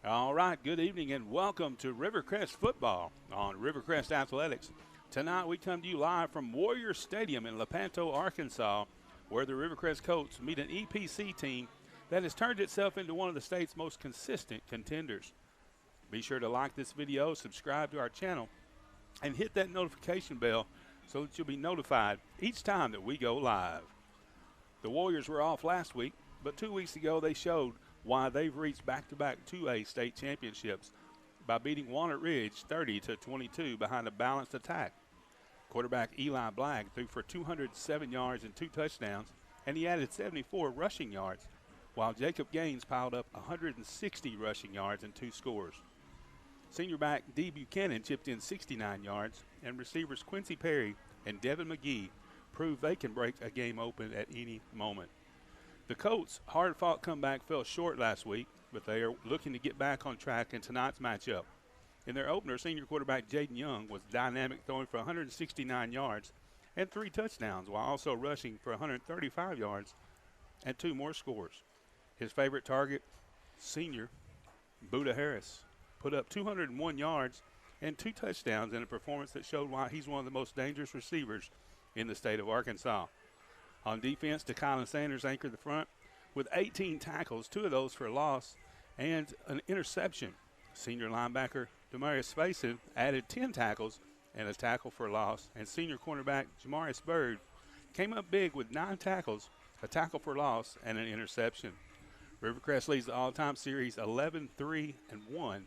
All right, good evening and welcome to Rivercrest football on Rivercrest Athletics. Tonight we come to you live from Warrior Stadium in Lepanto, Arkansas, where the Rivercrest Colts meet an EPC team that has turned itself into one of the state's most consistent contenders. Be sure to like this video, subscribe to our channel, and hit that notification bell so that you'll be notified each time that we go live. The Warriors were off last week, but 2 weeks ago they showed why they've reached back-to-back 2A state championships by beating Walnut Ridge 30-22 behind a balanced attack. Quarterback Eli Blagg threw for 207 yards and 2 touchdowns, and he added 74 rushing yards, while Jacob Gaines piled up 160 rushing yards and 2 scores. Senior back D. Buchanan chipped in 69 yards, and receivers Quincy Perry and Devin McGee proved they can break a game open at any moment. The Colts' hard-fought comeback fell short last week, but they are looking to get back on track in tonight's matchup. In their opener, senior quarterback Jaden Young was dynamic, throwing for 169 yards and 3 touchdowns, while also rushing for 135 yards and 2 more scores. His favorite target, senior Buda Harris, put up 201 yards and 2 touchdowns in a performance that showed why he's one of the most dangerous receivers in the state of Arkansas. On defense, DeKylan Sanders anchored the front with 18 tackles, 2 of those for a loss, and an interception. Senior linebacker Demarius Faison added 10 tackles and a tackle for a loss, and senior cornerback Jamarius Bird came up big with 9 tackles, a tackle for loss, and an interception. Rivercrest leads the all-time series 11-3-1,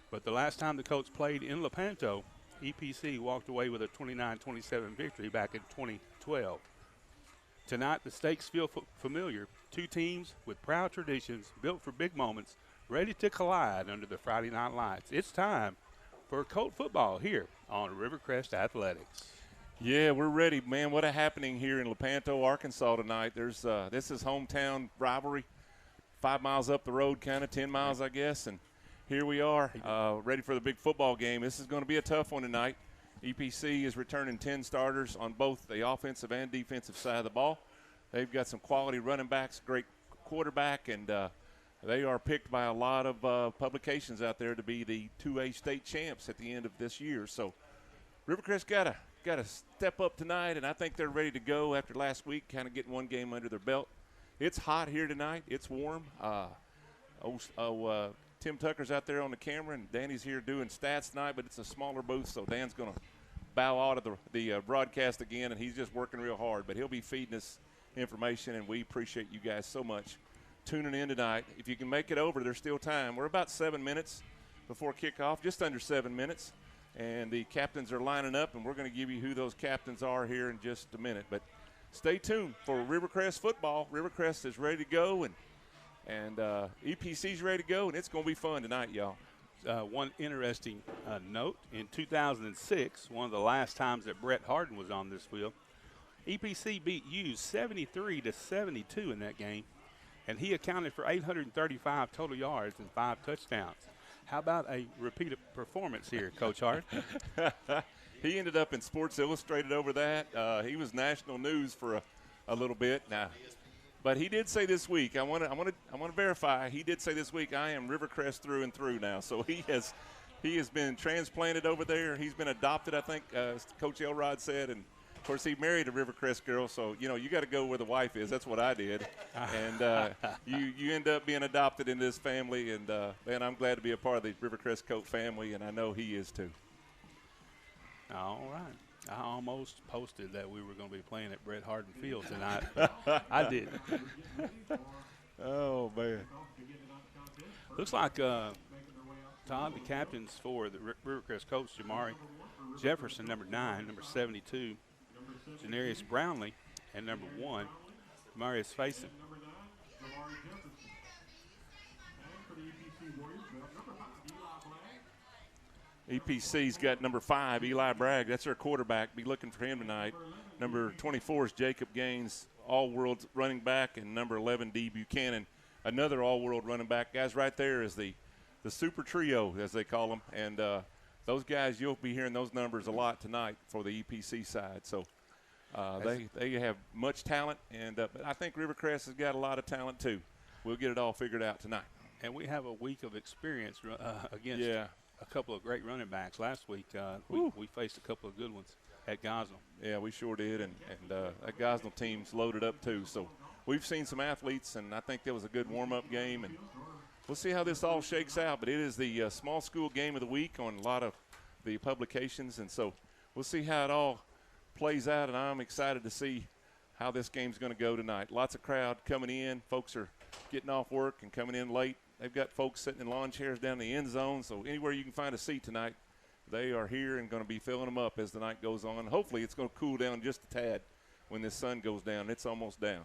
but the last time the Colts played in Lepanto, EPC walked away with a 29-27 victory back in 2012. Tonight, the stakes feel familiar. 2 teams with proud traditions, built for big moments, ready to collide under the Friday night lights. It's time for Colt football here on Rivercrest Athletics. Yeah, we're ready, man. What a happening here in Lepanto, Arkansas tonight. There's this is hometown rivalry, 5 miles up the road, kind of 10 miles, I guess, and here we are, ready for the big football game. This is going to be a tough one tonight. EPC is returning 10 starters on both the offensive and defensive side of the ball. They've got some quality running backs, great quarterback, and they are picked by a lot of publications out there to be the 2A state champs at the end of this year. So Rivercrest got to step up tonight, and I think they're ready to go after last week, kind of getting one game under their belt. It's hot here tonight. It's warm. Tim Tucker's out there on the camera, and Danny's here doing stats tonight, but it's a smaller booth, so Dan's going to bow out of the broadcast again, and he's just working real hard. But he'll be feeding us information, and we appreciate you guys so much tuning in tonight. If you can make it over, there's still time. We're about 7 minutes before kickoff, just under 7 minutes, and the captains are lining up, and we're going to give you who those captains are here in just a minute. But stay tuned for Rivercrest football. Rivercrest is ready to go, and EPC's ready to go, and it's going to be fun tonight, y'all. One interesting note, in 2006, one of the last times that Brett Harden was on this field, EPC beat Hughes 73-72 in that game, and he accounted for 835 total yards and 5 touchdowns. How about a repeated performance here, Coach Hart? He ended up in Sports Illustrated over that. He was national news for a little bit now. But he did say this week, I want to verify, he did say this week, I am Rivercrest through and through now. So he has been transplanted over there. He's been adopted, I think, as Coach Elrod said. And, of course, he married a Rivercrest girl. So, you got to go where the wife is. That's what I did. And you end up being adopted in this family. And, man, I'm glad to be a part of the Rivercrest Colt family, and I know he is too. All right. I almost posted that we were going to be playing at Brett Harden Field tonight. I did. Oh, man. Looks like, Todd, the captains for the Rivercrest Colts, Jamari Jefferson, number 9, number 72, Janarius Brownlee, and number 1, Marius Faison. EPC's got number 5, Eli Bragg. That's their quarterback. Be looking for him tonight. Number 24 is Jacob Gaines, all-world running back, and number 11, D. Buchanan, another all-world running back. Guys, right there is the super trio, as they call them. And those guys, you'll be hearing those numbers a lot tonight for the EPC side. So they have much talent, and but I think Rivercrest has got a lot of talent too. We'll get it all figured out tonight. And we have a week of experience against Yeah. a couple of great running backs. Last week, we faced a couple of good ones at Gosnell. Yeah, we sure did, and that Gosnell team's loaded up too. So we've seen some athletes, and I think that was a good warm-up game, and we'll see how this all shakes out. But it is the small school game of the week on a lot of the publications, and so we'll see how it all plays out, and I'm excited to see how this game's going to go tonight. Lots of crowd coming in. Folks are getting off work and coming in late. They've got folks sitting in lawn chairs down in the end zone, so anywhere you can find a seat tonight, they are here and going to be filling them up as the night goes on. Hopefully it's going to cool down just a tad when this sun goes down. It's almost down.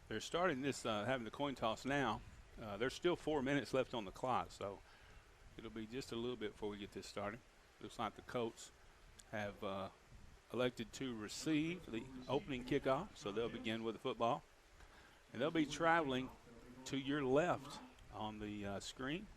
They're starting this, having the coin toss now. There's still 4 minutes left on the clock, so it'll be just a little bit before we get this started. Looks like the Colts have elected to receive the opening kickoff, so they'll begin with the football. And they'll be traveling to your left on the screen.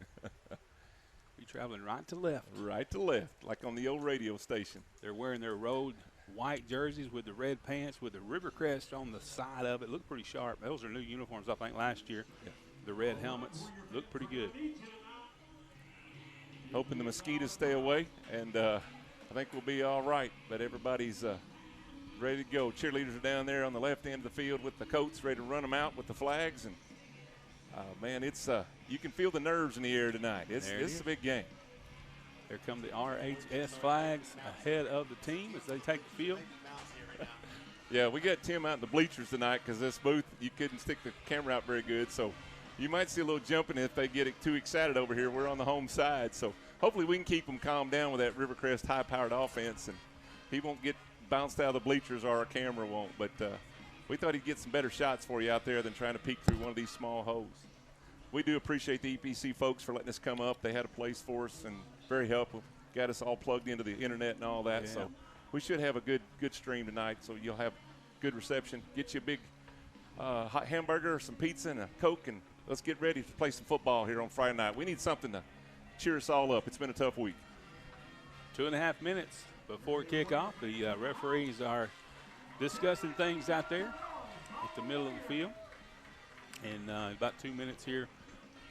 Be traveling right to left. Right to left, like on the old radio station. They're wearing their road white jerseys with the red pants with the Rivercrest on the side of it. Look pretty sharp. Those are new uniforms, I think, last year. Yeah. The red helmets look pretty good. Hoping the mosquitoes stay away, and I think we'll be all right. But everybody's ready to go. Cheerleaders are down there on the left end of the field with the coats, ready to run them out with the flags. And, man, it's you can feel the nerves in the air tonight. It's a big game. Here come the RHS flags ahead of the team as they take the field. Yeah, we got Tim out in the bleachers tonight because this booth, you couldn't stick the camera out very good. So you might see a little jumping if they get too excited over here. We're on the home side. So hopefully we can keep them calmed down with that Rivercrest high-powered offense, and he won't get bounced out of the bleachers or our camera won't. But we thought he'd get some better shots for you out there than trying to peek through one of these small holes. We do appreciate the EPC folks for letting us come up. They had a place for us and very helpful. Got us all plugged into the internet and all that. Yeah. So we should have a good stream tonight. So you'll have good reception. Get you a big hot hamburger, some pizza, and a Coke, and let's get ready to play some football here on Friday night. We need something to cheer us all up. It's been a tough week. 2.5 minutes before kickoff. The referees are discussing things out there at the middle of the field. And about 2 minutes here,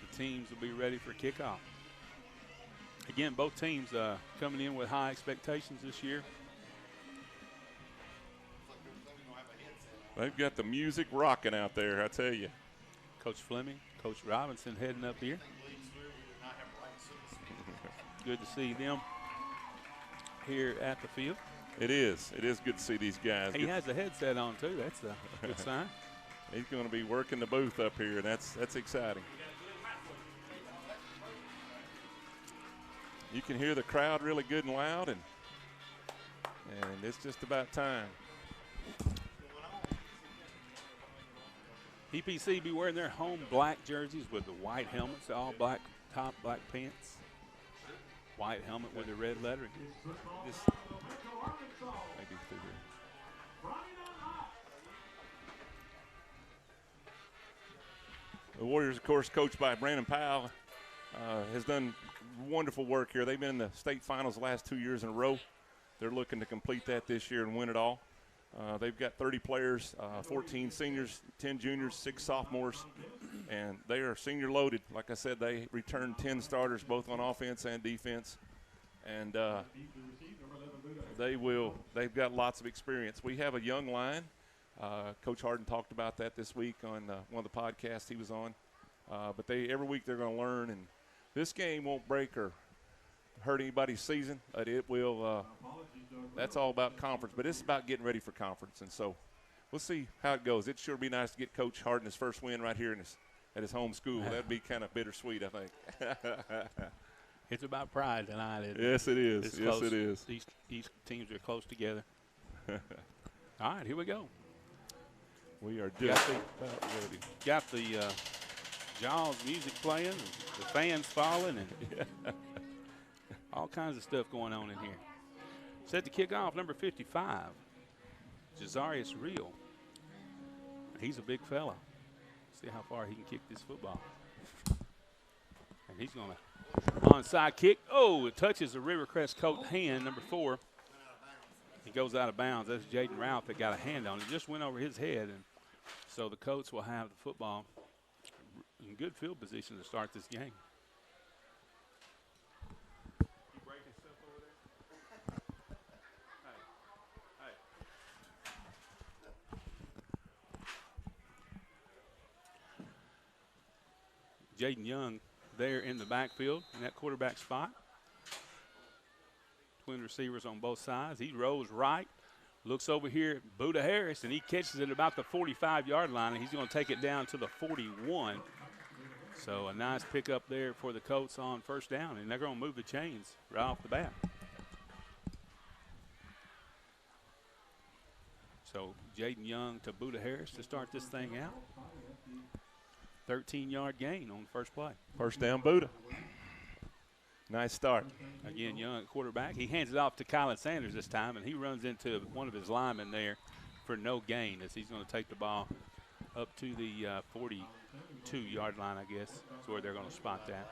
the teams will be ready for kickoff. Again, both teams coming in with high expectations this year. They've got the music rocking out there, I tell you. Coach Fleming, Coach Robinson heading up here. Good to see them here at the field. It is. It is good to see these guys. He has a headset on, too. That's a good sign. He's going to be working the booth up here, and that's exciting. You can hear the crowd really good and loud, and it's just about time. EPC be wearing their home black jerseys with the white helmets, all black top, black pants. White helmet with the red lettering. Just maybe through here. The Warriors, of course, coached by Brandon Powell, has done wonderful work here. They've been in the state finals the last 2 years in a row. They're looking to complete that this year and win it all. They've got 30 players, 14 seniors, 10 juniors, 6 sophomores, and they are senior loaded. Like I said, they returned 10 starters both on offense and defense, and they've got lots of experience. We have a young line. Coach Harden talked about that this week on one of the podcasts he was on. But every week they're going to learn, and this game won't break or hurt anybody's season. But it will. That's all about conference, but it's about getting ready for conference, and so we'll see how it goes. It'd sure be nice to get Coach Harden his first win right here at his home school. That'd be kind of bittersweet, I think. It's about pride tonight, isn't it? Yes, it is. Yes, it is. These teams are close together. All right, here we go. We are just about ready. Got the Jaws music playing, and the fans falling, and all kinds of stuff going on in here. Set to kick off, number 55, Jazarius Real. He's a big fella. See how far he can kick this football. And he's going to onside kick. Oh, it touches the Rivercrest coat hand, number 4. He goes out of bounds. That's Jaden Ralph that got a hand on it. Just went over his head, and so the Colts will have the football in good field position to start this game. Jaden Young there in the backfield in that quarterback spot. Twin receivers on both sides. He rolls right, looks over here at Buda Harris, and he catches it about the 45-yard line, and he's going to take it down to the 41. So a nice pickup there for the Colts on first down, and they're going to move the chains right off the bat. So Jaden Young to Buda Harris to start this thing out. 13-yard gain on the first play. First down, Buda. Nice start. Again, Young at quarterback. He hands it off to Kylan Sanders this time, and he runs into one of his linemen there for no gain as he's going to take the ball up to the 42-yard line, I guess. That's where they're going to spot that.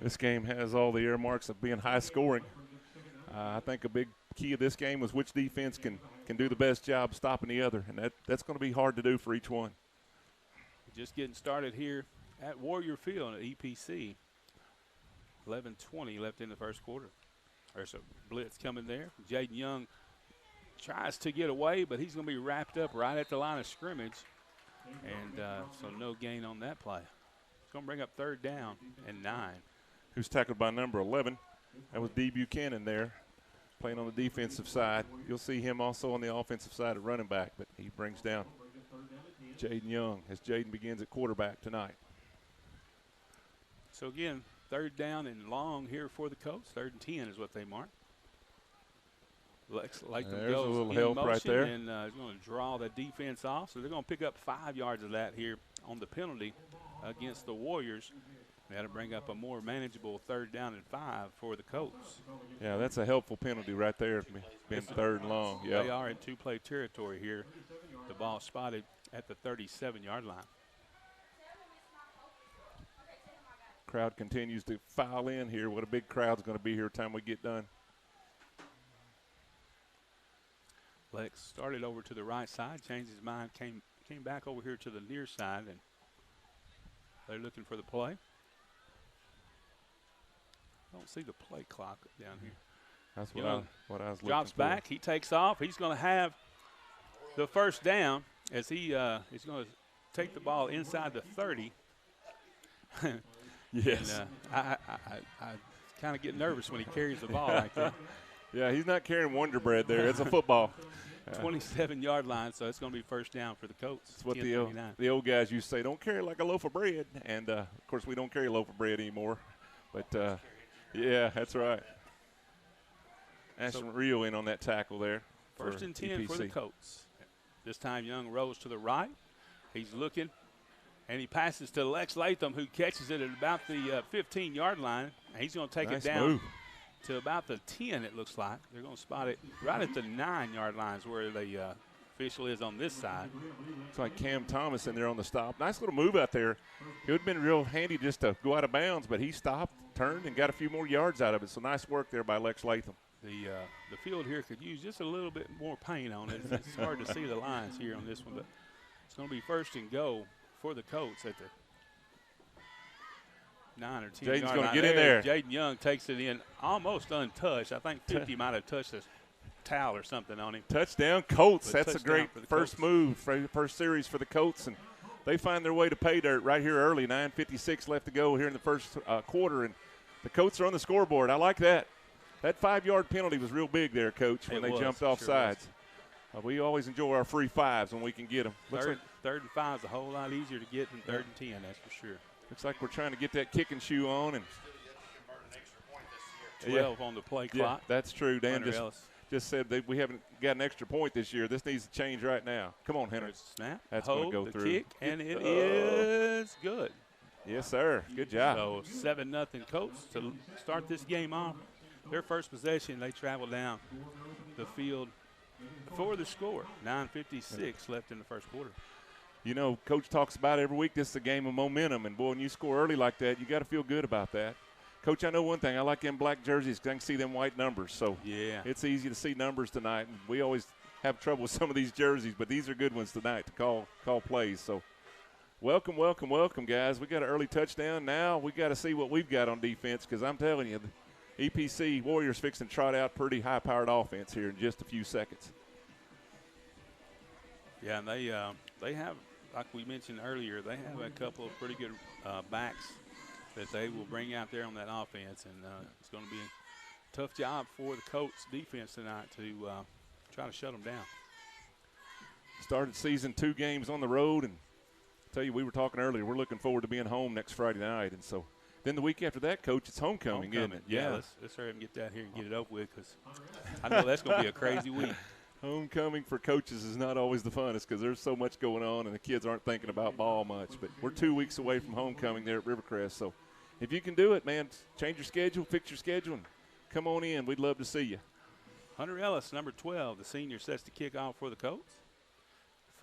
This game has all the earmarks of being high scoring. I think a big key of this game was which defense can do the best job stopping the other, and that's going to be hard to do for each one. Just getting started here at Warrior Field at EPC. 11:20 left in the first quarter. There's a blitz coming there. Jaden Young tries to get away, but he's going to be wrapped up right at the line of scrimmage. And so no gain on that play. It's going to bring up third down and 9. Who's tackled by number 11. That was D. Buchanan there, playing on the defensive side. You'll see him also on the offensive side of running back, but he brings down Jaden Young as Jaden begins at quarterback tonight. So again, third down and long here for the Colts. 3rd and 10 is what they mark. Lex Latham There's goes a little in help motion right there. and is going to draw the defense off. So they're going to pick up 5 yards of that here on the penalty against the Warriors. That'll bring up a more manageable 3rd down and 5 for the Colts. Yeah, that's a helpful penalty right there, being 3rd and long. Yeah, they are in two-play territory here. The ball spotted at the 37-yard line. Crowd continues to file in here. What a big crowd's going to be here time we get done. Lex started over to the right side, changed his mind, came back over here to the near side, and they're looking for the play. I don't see the play clock down here. That's what I was looking drops for. Back. He takes off. He's going to have the first down as he's going to take the ball inside the 30. Yes. And, I kind of get nervous when he carries the ball like that. Yeah, he's not carrying Wonder Bread there. It's a football. 27-yard line, so it's going to be first down for the Colts. That's what the old guys used to say, don't carry it like a loaf of bread. And, of course, we don't carry a loaf of bread anymore. But, yeah, that's right. Ashton Rio in on that tackle there. First and 10 EPC. for the Colts. This time Young rolls to the right. He's looking, and he passes to Lex Latham, who catches it at about the 15-yard line. And he's going to take nice it down move. to about the 10, it looks like. They're going to spot it right at the 9-yard lines where the official is on this side. It's like Cam Thomas in there on the stop. Nice little move out there. It would have been real handy just to go out of bounds, but he stopped, turned, and got a few more yards out of it. So nice work there by Lex Latham. The field here could use just a little bit more paint on it. It's hard to see the lines here on this one, but it's going to be first and goal for the Colts at the 9 or 10 yard line. Jaden's going to get in there. Jaden Young takes it in almost untouched. I think 50 might have touched a towel or something on him. Touchdown, Colts. But That's a great first move, first series for the Colts, and they find their way to pay dirt right here early. 9:56 left to go here in the first quarter, and the Colts are on the scoreboard. I like that. That 5-yard penalty was real big there, Coach, when they jumped off sides. We always enjoy our free 5s when we can get them. Third and 5 is a whole lot easier to get than 3rd and 10, that's for sure. Looks like we're trying to get that kicking shoe on. And 12 on the play clock. Yeah, that's true. Dan Hunter Ellis just said that we haven't got an extra point this year. This needs to change right now. Come on, Henry. Snap. That's going to go the through. Kick, and it is good. Yes, sir. Good job. So 7-0 Colts to start this game off. Their first possession, they travel down the field for the score. 9:56 left in the first quarter. You know, Coach talks about it every week. This is a game of momentum, and boy, when you score early like that, you got to feel good about that. Coach, I know one thing. I like them black jerseys because I can see them white numbers. So yeah, it's easy to see numbers tonight. And we always have trouble with some of these jerseys, but these are good ones tonight to call plays. So Welcome, welcome, welcome, guys. We got an early touchdown. Now we got to see what we've got on defense because I'm telling you, the EPC Warriors fixing to trot out pretty high-powered offense here in just a few seconds. Yeah, and they have, like we mentioned earlier, they have a couple of pretty good backs that they will bring out there on that offense, and it's going to be a tough job for the Colts defense tonight to try to shut them down. Started season 2 games on the road, and I tell you, we were talking earlier, we're looking forward to being home next Friday night, and so then the week after that, Coach, it's homecoming. Isn't it? Yeah, let's hurry up and get that here and get it over with because I know that's going to be a crazy week. Homecoming for coaches is not always the funnest because there's so much going on and the kids aren't thinking about ball much. But we're 2 weeks away from homecoming there at Rivercrest. So if you can do it, man, change your schedule, fix your schedule, and come on in. We'd love to see you. Hunter Ellis, number 12, the senior, sets the kickoff for the Colts.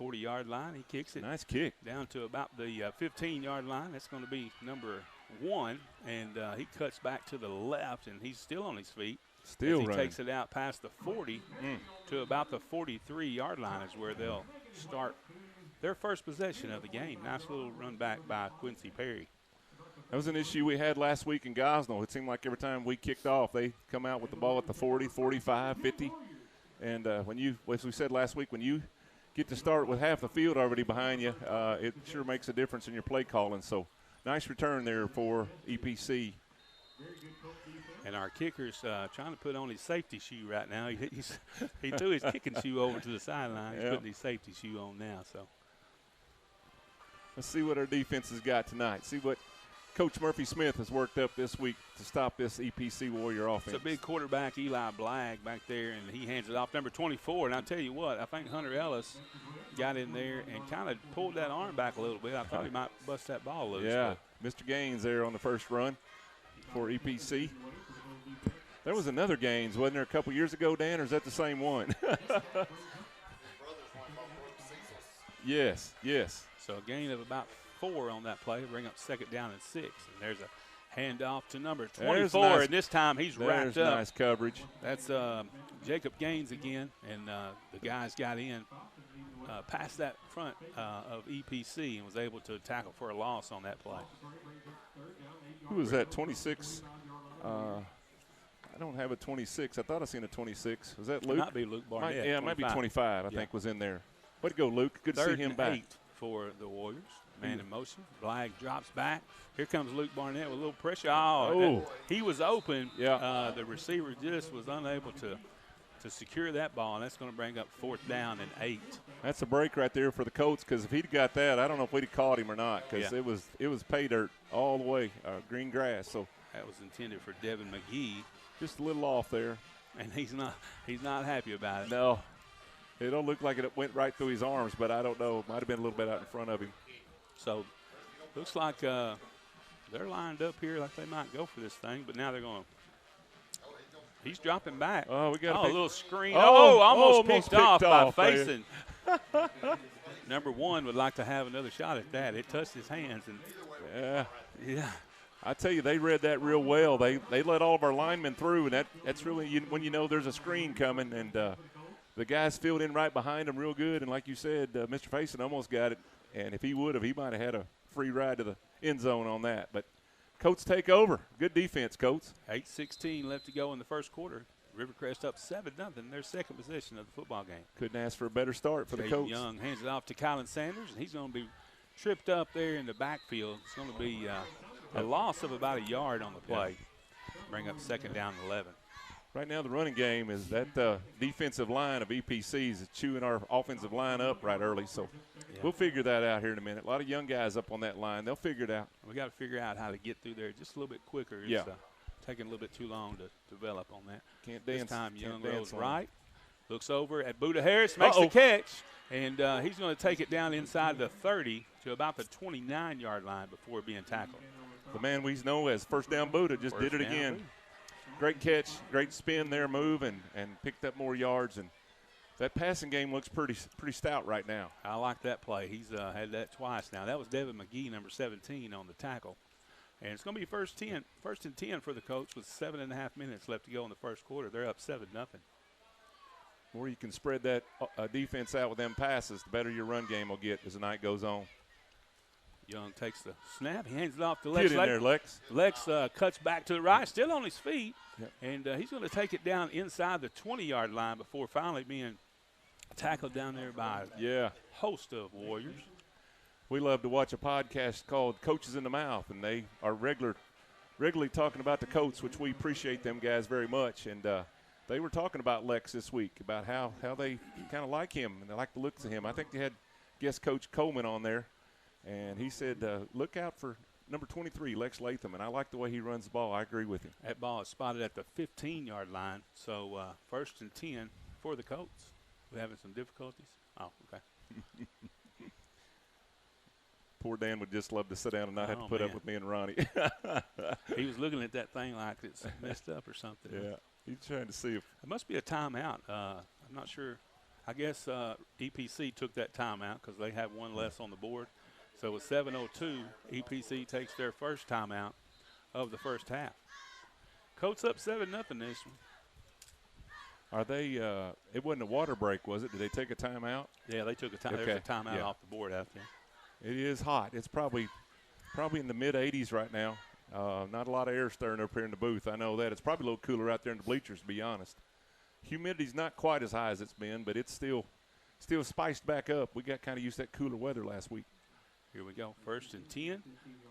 40-yard line. He kicks it. Nice kick. Down to about the 15-yard line. That's going to be number 1. And he cuts back to the left, and he's still on his feet. Still running. He takes it out past the 40 to about the 43-yard line is where they'll start their first possession of the game. Nice little run back by Quincy Perry. That was an issue we had last week in Gosnell. It seemed like every time we kicked off, they come out with the ball at the 40, 45, 50. And as we said last week, when you get to start with half the field already behind you, it sure makes a difference in your play calling. So nice return there for EPC. And our kicker's trying to put on his safety shoe right now. He threw his kicking shoe over to the sideline. He's putting his safety shoe on now. So let's see what our defense has got tonight. See what Coach Murphy Smith has worked up this week to stop this EPC Warrior offense. It's a big quarterback, Eli Blagg, back there, and he hands it off number 24. And I'll tell you what, I think Hunter Ellis got in there and kind of pulled that arm back a little bit. I thought he might bust that ball loose. Yeah, Mr. Gaines there on the first run for EPC. There was another Gaines, wasn't there, a couple years ago, Dan, or is that the same one? Yes. So a gain of about 4 on that play, bring up second down and 6. And there's a handoff to number 24, nice, and this time he's wrapped up. Nice coverage. That's Jacob Gaines again, and the guys got in past that front of EPC and was able to tackle for a loss on that play. Who was that, 26? I don't have a 26. I thought I seen a 26. Was that Luke? It might be Luke Barnett. It might be 25, I think, was in there. Way to go, Luke. Good to see him back. 8 for the Warriors. Man in motion. Blagg drops back. Here comes Luke Barnett with a little pressure. He was open. Yeah. The receiver just was unable to secure that ball, and that's going to bring up 4th down and 8. That's a break right there for the Colts because if he'd got that, I don't know if we'd have caught him or not because it was pay dirt all the way, green grass. So that was intended for Devin McGee. Just a little off there. And he's not happy about it. No. It don't look like it went right through his arms, but I don't know. Might have been a little bit out in front of him. So looks like they're lined up here like they might go for this thing, but now they're going. He's dropping back. Oh, we got a little screen. Almost picked off by man. facing. Number 1 would like to have another shot at that. It touched his hands. And yeah. I tell you, they read that real well. They let all of our linemen through, and that's really when you know there's a screen coming, and the guys filled in right behind them real good. And like you said, Mr. Faison almost got it, and if he would have, he might have had a free ride to the end zone on that. But Colts take over. Good defense, Colts. 8:16 left to go in the first quarter. Rivercrest up 7-0, their second possession of the football game. Couldn't ask for a better start for the Colts. Young hands it off to Colin Sanders, and he's going to be tripped up there in the backfield. It's going to be a loss of about a yard on the play. Bring up second down and 11. Right now the running game is that defensive line of EPCs is chewing our offensive line up right early. So we'll figure that out here in a minute. A lot of young guys up on that line. They'll figure it out. We got to figure out how to get through there just a little bit quicker. It's taking a little bit too long to develop on that. Can't dance. This time Young rolls right. Looks over at Buda Harris, makes the catch. And he's going to take it down inside the 30 to about the 29-yard line before being tackled. The man we know as First Down Buddha just did it again. Buddha. Great catch, great spin there, move, and picked up more yards. And that passing game looks pretty stout right now. I like that play. He's had that twice now. That was Devin McGee, number 17, on the tackle. And it's going to be first and 10 for the Colts with 7.5 minutes left to go in the first quarter. They're up 7-0. The more you can spread that defense out with them passes, the better your run game will get as the night goes on. Young takes the snap. He hands it off to Lex. Get in there, Lex. Lex cuts back to the right, still on his feet. Yep. And he's going to take it down inside the 20-yard line before finally being tackled down there by a host of Warriors. We love to watch a podcast called Coaches in the Mouth, and they are regularly talking about the Colts, which we appreciate them guys very much. And they were talking about Lex this week, about how they kind of like him and they like the looks of him. I think they had guest Coach Coleman on there, and he said, look out for number 23, Lex Latham, and I like the way he runs the ball. I agree with him. That ball is spotted at the 15-yard line, so 1st and 10 for the Colts. We're having some difficulties. Oh, okay. Poor Dan would just love to sit down and not have to put up with me and Ronnie. He was looking at that thing like it's messed up or something. Yeah, he's trying to see if – it must be a timeout. I'm not sure. I guess EPC took that timeout because they have one less on the board. So with 7:02, EPC takes their first timeout of the first half. Colts up 7-0 this one. Are they it wasn't a water break, was it? Did they take a timeout? Yeah, they took a time. Okay. There's a timeout off the board out there. It is hot. It's probably in the mid-80s right now. Not a lot of air stirring up here in the booth. I know that. It's probably a little cooler out there in the bleachers, to be honest. Humidity's not quite as high as it's been, but it's still spiced back up. We got kind of used to that cooler weather last week. Here we go. 1st and 10.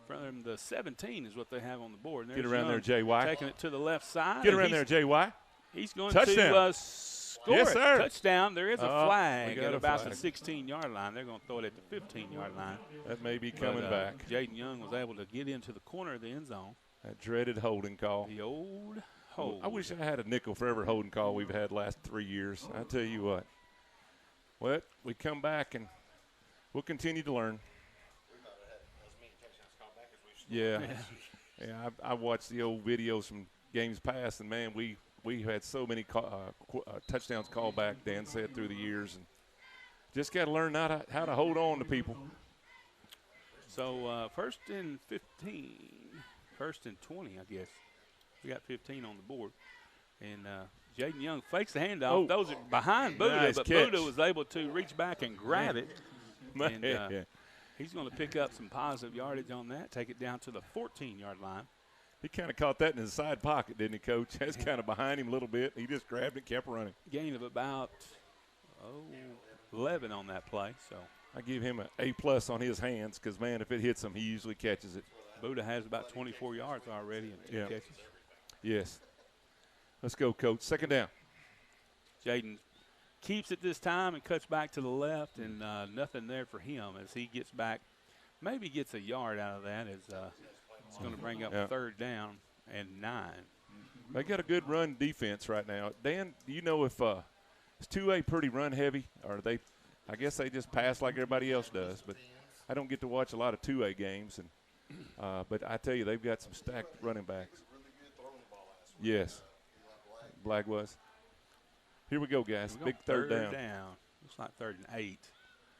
From the 17 is what they have on the board. Get around there, J.Y. Taking it to the left side. Get around there, J.Y. He's going Touchdown. to score yes, it. Sir. Touchdown. There is a flag at about flag. the 16-yard line. They're going to throw it at the 15-yard line. That may be coming back. Jaden Young was able to get into the corner of the end zone. That dreaded holding call. The old hold. I wish I had a nickel for every holding call we've had last 3 years. I tell you what. Well, we come back and we'll continue to learn. Yeah. I watched the old videos from games past, and, man, we had so many touchdowns called back, Dan said, through the years. And just got to learn how to hold on to people. So 1st and 15, 1st and 20, I guess. We got 15 on the board. And Jaden Young fakes the handoff. Oh. Those are behind Buddha, Nice but catch. Buddha was able to reach back and grab it. Man. And he's going to pick up some positive yardage on that, take it down to the 14-yard line. He kind of caught that in his side pocket, didn't he, Coach? That's kind of behind him a little bit. He just grabbed it, kept running. Gain of about 11 on that play. So I give him an A+ on his hands because, man, if it hits him, he usually catches it. Buddha has about 24 yards already in 2 catches. Yes. Let's go, Coach. 2nd down. Jaden keeps it this time and cuts back to the left, and nothing there for him as he gets back. Maybe gets a yard out of that as it's going to bring up 3rd down and 9. They got a good run defense right now. Dan, do you know if is 2A pretty run heavy, or they? I guess they just pass like everybody else does. But I don't get to watch a lot of 2A games, and but I tell you, they've got some stacked running backs. Yes, Black was. Here we go, guys. Big third down. Looks like 3rd and 8.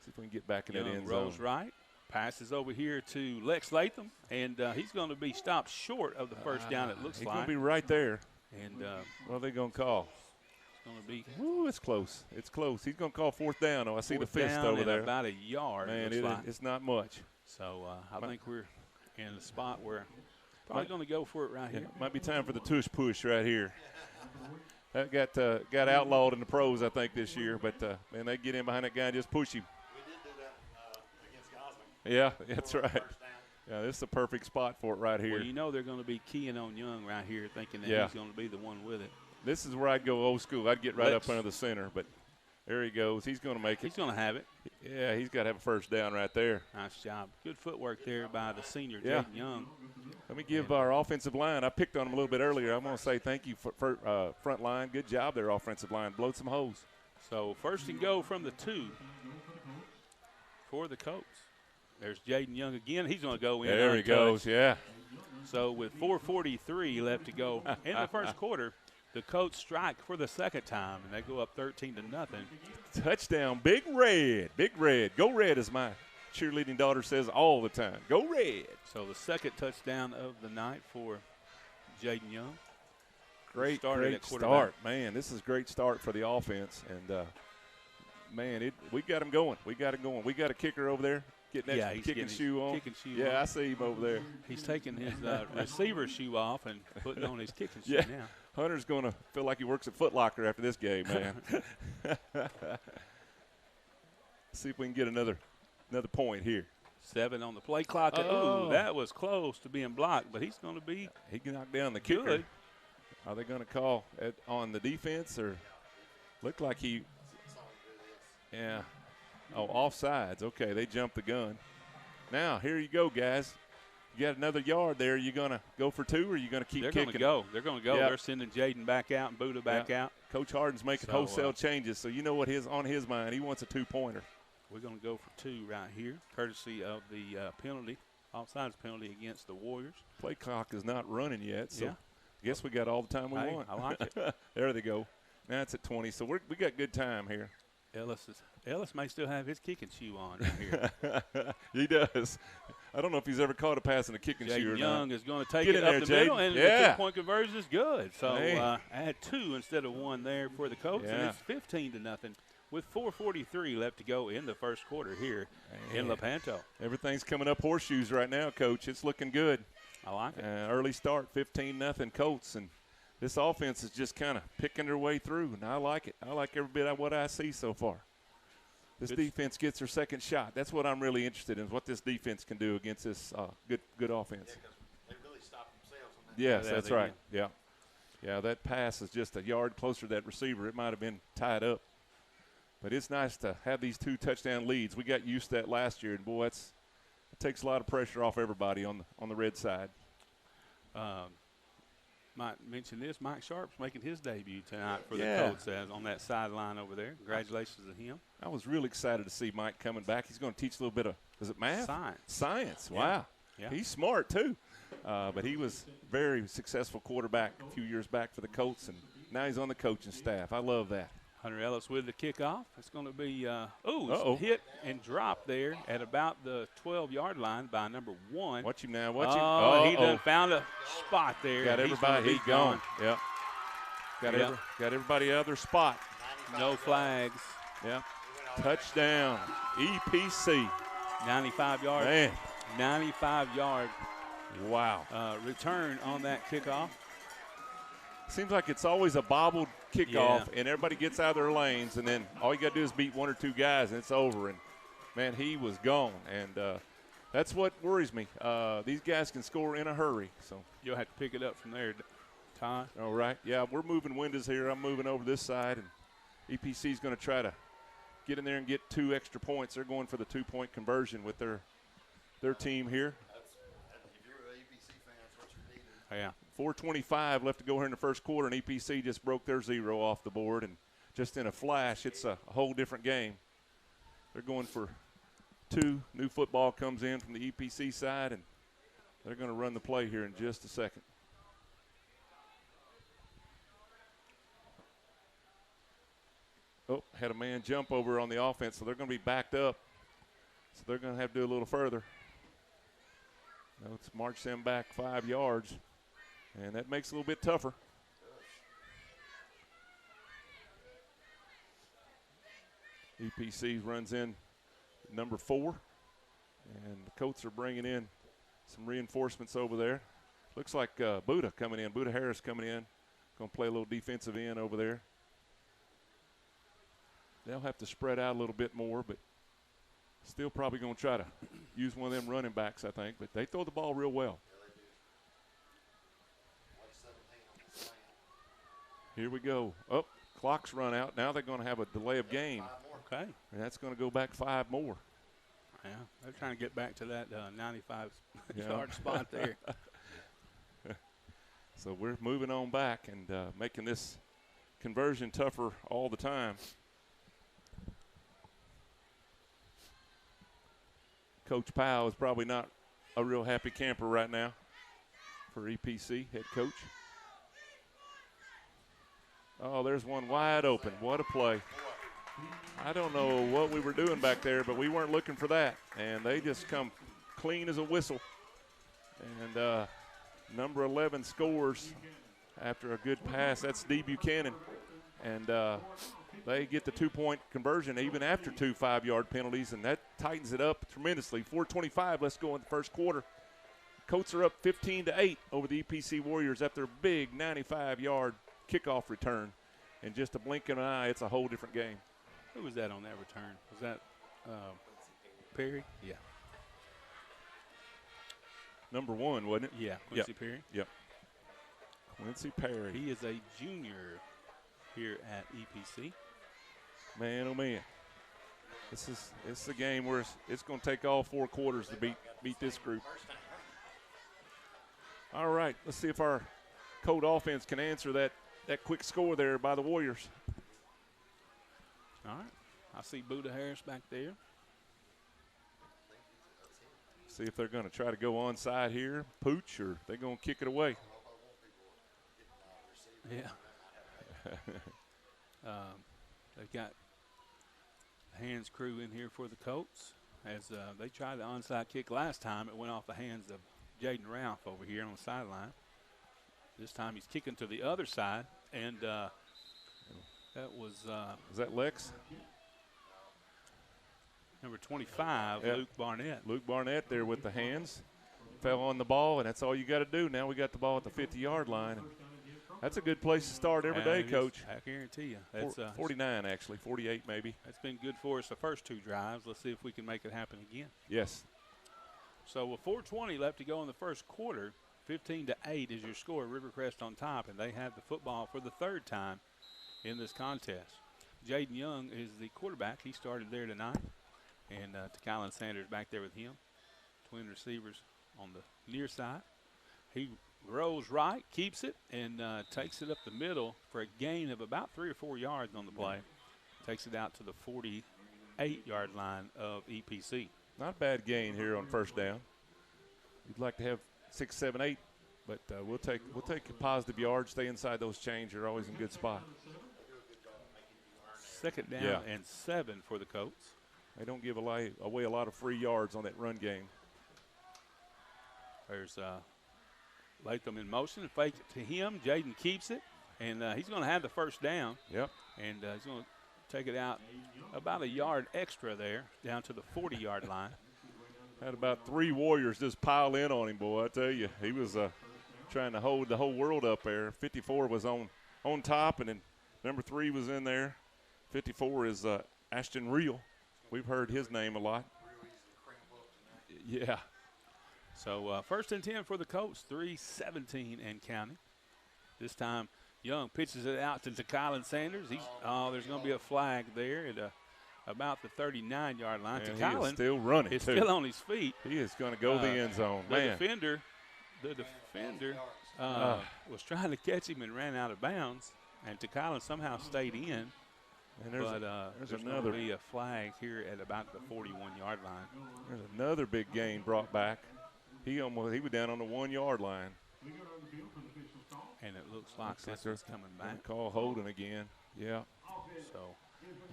See if we can get back in Young that end zone. rolls right. Passes over here to Lex Latham, and he's going to be stopped short of the first down, it looks he's like. He's going to be right there. And what are they going to call? It's going to be. Ooh, it's close. It's close. He's going to call 4th down. Oh, I see the fist over there. About a yard. Man, it's not much. So I think we're in a spot where probably going to go for it right here. Might be time for the tush push right here. That got outlawed in the pros, I think, this year. But, man, they get in behind that guy and just push him. Yeah, that's right. Yeah, this is a perfect spot for it right here. Well, you know they're going to be keying on Young right here, thinking that he's going to be the one with it. This is where I'd go old school. I'd get right up under the center, but there he goes. He's going to make it. He's going to have it. Yeah, he's got to have a 1st down right there. Nice job. Good footwork there by the senior, Jaden Young. Let me give our offensive line. I picked on them a little bit earlier. I'm going to say thank you for front line. Good job there, offensive line. Blowed some holes. So 1st and go from the 2 for the Colts. There's Jaden Young again. He's going to go in. There he goes, yeah. So with 4:43 left to go in the first quarter, the Colts strike for the 2nd time, and they go up 13-0. Touchdown, Big Red. Big Red. Go Red, as my cheerleading daughter says all the time. Go Red. So the 2nd touchdown of the night for Jaden Young. Great start. Man, this is a great start for the offense. And, man, we got him going. We got a kicker over there. getting that kicking shoe on. I see him over there. He's taking his receiver shoe off and putting on his kicking shoe now. Hunter's going to feel like he works at Foot Locker after this game, man. See if we can get another point here. 7 on the play clock. Ooh, that was close to being blocked, but he's going to be He can knock down the kicker. good. Are they going to call it on the defense or looked like he – yeah. Oh, offsides. Okay, they jumped the gun. Now, here you go, guys. You got another yard there. You going to go for 2 or are you going to keep kicking? They're going to go. Yep. They're sending Jaden back out and Buddha back out. Coach Harden's making wholesale changes, so you know what on his mind. He wants a 2-pointer. We're going to go for 2 right here, courtesy of the penalty, offsides penalty against the Warriors. Play clock is not running yet, so I guess we got all the time we want. I like it. There they go. Now it's at 20, so we got good time here. Ellis may still have his kicking shoe on right here. He does. I don't know if he's ever caught a pass in a kicking shoe or not. Young is going to take it up the middle, and the 2-point conversion is good. So add 2 instead of 1 there for the Colts, and it's 15-0 with 4:43 left to go in the first quarter here in Lepanto. Everything's coming up horseshoes right now, Coach. It's looking good. I like it. Early start, 15-0 Colts, and this offense is just kind of picking their way through, and I like it. I like every bit of what I see so far. This defense gets their second shot. That's what I'm really interested in, is what this defense can do against this good offense. They really stopped themselves on that. Yes, that's right. Yeah. Yeah, that pass is just a yard closer to that receiver. It might have been tied up. But it's nice to have these 2 touchdown leads. We got used to that last year, and, boy, it takes a lot of pressure off everybody on the red side. Might mention this, Mike Sharp's making his debut tonight for the Colts on that sideline over there. Congratulations to him. I was really excited to see Mike coming back. He's going to teach a little bit of, is it math? Science. Wow. Yeah. He's smart, too. But he was a very successful quarterback a few years back for the Colts, and now he's on the coaching staff. I love that. Hunter Ellis with the kickoff. It's going to be hit and dropped there at about the 12-yard line by number 1. Watch him now. Watch him. Oh, he done found a spot there. Got everybody. He's gone. Yep. Got everybody out of their spot. No flags. Yeah. Touchdown. EPC. 95 yards. Man. 95-yard. Wow. Return on that kickoff. Seems like it's always a bobbled kickoff, and everybody gets out of their lanes, and then all you got to do is beat 1 or 2 guys, and it's over. And, man, he was gone. And that's what worries me. These guys can score in a hurry. So you'll have to pick it up from there, Todd. All right. Yeah, we're moving windows here. I'm moving over this side, and EPC is going to try to get in there and get 2 extra points. They're going for the 2-point conversion with their team here. If you're an EPC fan, that's what you're needing. Yeah. 4:25 left to go here in the first quarter, and EPC just broke their 0 off the board. And just in a flash, it's a whole different game. They're going for 2. New football comes in from the EPC side, and they're going to run the play here in just a second. Oh, had a man jump over on the offense, so they're going to be backed up. So they're going to have to do a little further. Now let's march them back 5 yards. And that makes it a little bit tougher. EPC runs in number 4. And the Colts are bringing in some reinforcements over there. Looks like Buddha coming in. Buddha Harris coming in. Going to play a little defensive end over there. They'll have to spread out a little bit more, but still probably going to try to use one of them running backs, I think. But they throw the ball real well. Here we go. Oh, clock's run out. Now they're going to have a delay of game. Okay. And that's going to go back 5 more. Yeah, they're trying to get back to that 95-yard spot there. So we're moving on back and making this conversion tougher all the time. Coach Powell is probably not a real happy camper right now for EPC, head coach. Oh, there's one wide open. What a play. I don't know what we were doing back there, but we weren't looking for that. And they just come clean as a whistle. And number 11 scores after a good pass. That's D. Buchanan. And they get the 2-point conversion even after 2 5-yard penalties, and that tightens it up tremendously. 4:25, let's go in the first quarter. Colts are up 15-8 over the EPC Warriors after a big 95-yard kickoff return. In just a blink of an eye, it's a whole different game. Who was that on that return? Was that Perry? Yeah. Number 1, wasn't it? Yeah, Quincy Perry. Yep. Quincy Perry. He is a junior here at EPC. Man, oh man. It's a game where it's going to take all 4 quarters to beat this group. All right, let's see if our Colt offense can answer that quick score there by the Warriors. All right. I see Buda Harris back there. See if they're going to try to go onside here, pooch, or they're going to kick it away. Yeah. They've got hands crew in here for the Colts. As they tried the onside kick last time, it went off the hands of Jaden Ralph over here on the sideline. This time he's kicking to the other side, and that was is that Lex? Number 25, yep. Luke Barnett. Luke Barnett there with the hands. Fell on the ball, and that's all you got to do. Now we got the ball at the 50-yard line. That's a good place to start every day, Coach. I guarantee you. That's 49, actually, 48 maybe. That's been good for us the first 2 drives. Let's see if we can make it happen again. Yes. So with 4:20 left to go in the first quarter, 15-8 is your score. Rivercrest on top, and they have the football for the 3rd time in this contest. Jaden Young is the quarterback. He started there tonight. And Kylan Sanders back there with him. Twin receivers on the near side. He rolls right, keeps it, and takes it up the middle for a gain of about 3 or 4 yards on the play. Takes it out to the 48-yard line of EPC. Not a bad gain here on first down. You'd like to have 6, 7, 8, but we'll take a positive yard. Stay inside those chains. You're always in a good spot. 2nd down and 7 for the Colts. They don't give away a lot of free yards on that run game. There's Latham in motion. Fake it to him. Jaden keeps it, and he's going to have the first down. Yep. And he's going to take it out about a yard extra there, down to the 40-yard line. Had about 3 Warriors just pile in on him, boy. I tell you, he was trying to hold the whole world up there. 54 was on top, and then number 3 was in there. 54 is Ashton Reel. We've heard his name a lot. Yeah. So 1st and 10 for the Colts, 3:17 and counting. This time Young pitches it out to Kylan Sanders. There's going to be a flag there at about the 39-yard line. Kylan is still running. He's still on his feet. He is going to go the end zone. The defender was trying to catch him and ran out of bounds, and Kylan somehow stayed in. And there's another be a flag here at about the 41-yard line. There's another big gain brought back. He was down on the 1-yard line. And it looks like this is coming back. Call holding again. Yeah. So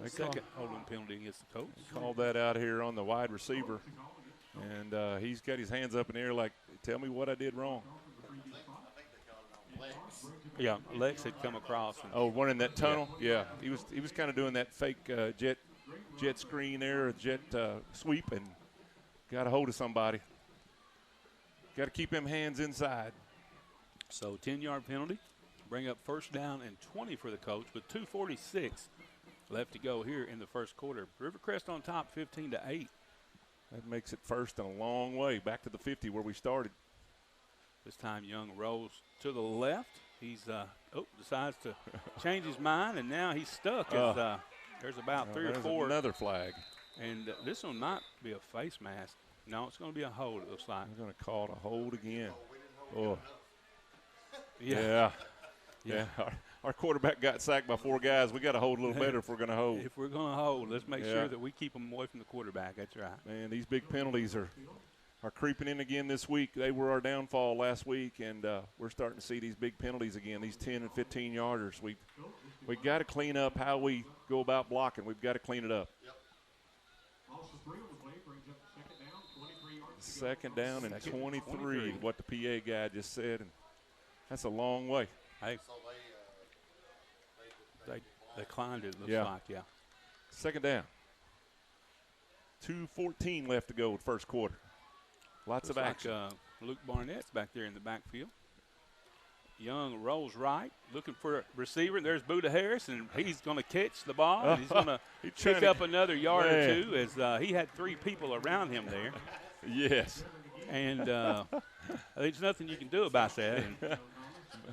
second holding penalty against the Colts. Called that out here on the wide receiver, and he's got his hands up in the air like, tell me what I did wrong. Yeah, Lex had come across. One in that tunnel. Yeah, he was kind of doing that fake jet screen there, jet sweep, and got a hold of somebody. Got to keep them hands inside. So 10-yard penalty, bring up 1st down and 20 for the Colts with 2:46 left to go here in the first quarter. Rivercrest on top, 15-8. That makes it first and a long way back to the 50 where we started. This time Young rolls to the left. He's decides to change his mind, and now he's stuck. There's about 3 or 4. Another flag. And this one might be a face mask. No, it's going to be a hold, it looks like. They're going to call it a hold again. Oh. Yeah. Our quarterback got sacked by 4 guys. We got to hold a little better if we're going to hold. If we're going to hold, let's make sure that we keep them away from the quarterback. That's right. Man, these big penalties are creeping in again this week. They were our downfall last week, and we're starting to see these big penalties again, these 10 and 15-yarders. We've got to clean up how we go about blocking. We've got to clean it up. Second down and 23, what the PA guy just said, and that's a long way. They Declined it, looks Yeah. like, yeah. Second down. 2:14 left to go with first quarter. Lots of action. Like, Luke Barnett's back there in the backfield. Young rolls right, looking for a receiver. There's Buda Harris, and he's going to catch the ball. And he's going to pick up another yard or two as he had 3 people around him there. Yes. And there's nothing you can do about that. And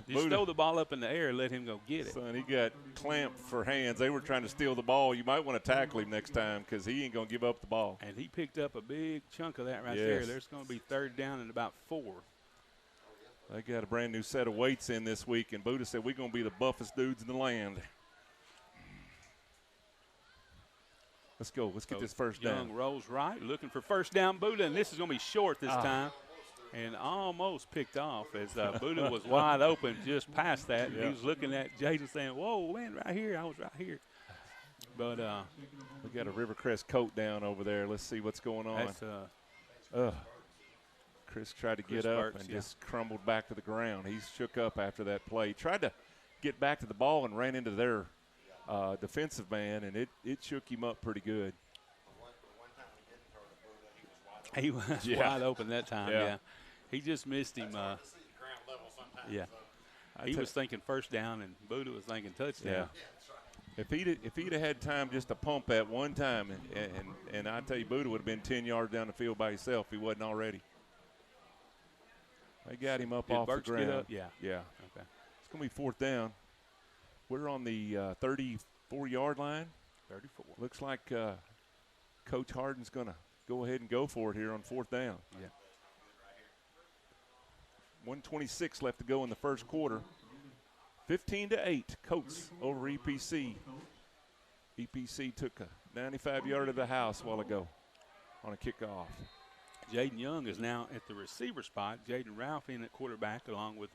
just throw the ball up in the air and let him go get it. Son, he got clamped for hands. They were trying to steal the ball. You might want to tackle him next time because he ain't going to give up the ball. And he picked up a big chunk of that right there. There's going to be third down and about 4. They got a brand new set of weights in this week, and Buddha said we're going to be the buffest dudes in the land. Let's go. Let's get this first down. Young rolls right, looking for first down, Buddha, and this is going to be short this time. And almost picked off as Buddha was wide open just past that. And he was looking at Jaden saying, whoa, man, right here. I was right here. But we got a Rivercrest coat down over there. Let's see what's going on. That's Chris tried to get up and just crumbled back to the ground. He shook up after that play. Tried to get back to the ball and ran into their defensive man, and it shook him up pretty good. He was wide open that time, yeah. He just missed him. Yeah. He was thinking first down, and Buddha was thinking touchdown. Yeah. If he'd have had time just to pump that one time, and I tell you, Buddha would have been 10 yards down the field by himself if he wasn't already. They got him up off the ground. Get up? Yeah. Yeah. Okay. It's going to be fourth down. We're on the 34-yard line. 34. Looks like Coach Harden's going to go ahead and go for it here on fourth down. Yeah. 1:26 left to go in the first quarter. 15-8, Colts over EPC. EPC took a 95-yard to the house a while ago on a kickoff. Jaden Young is now at the receiver spot. Jaden Ralph in at quarterback along with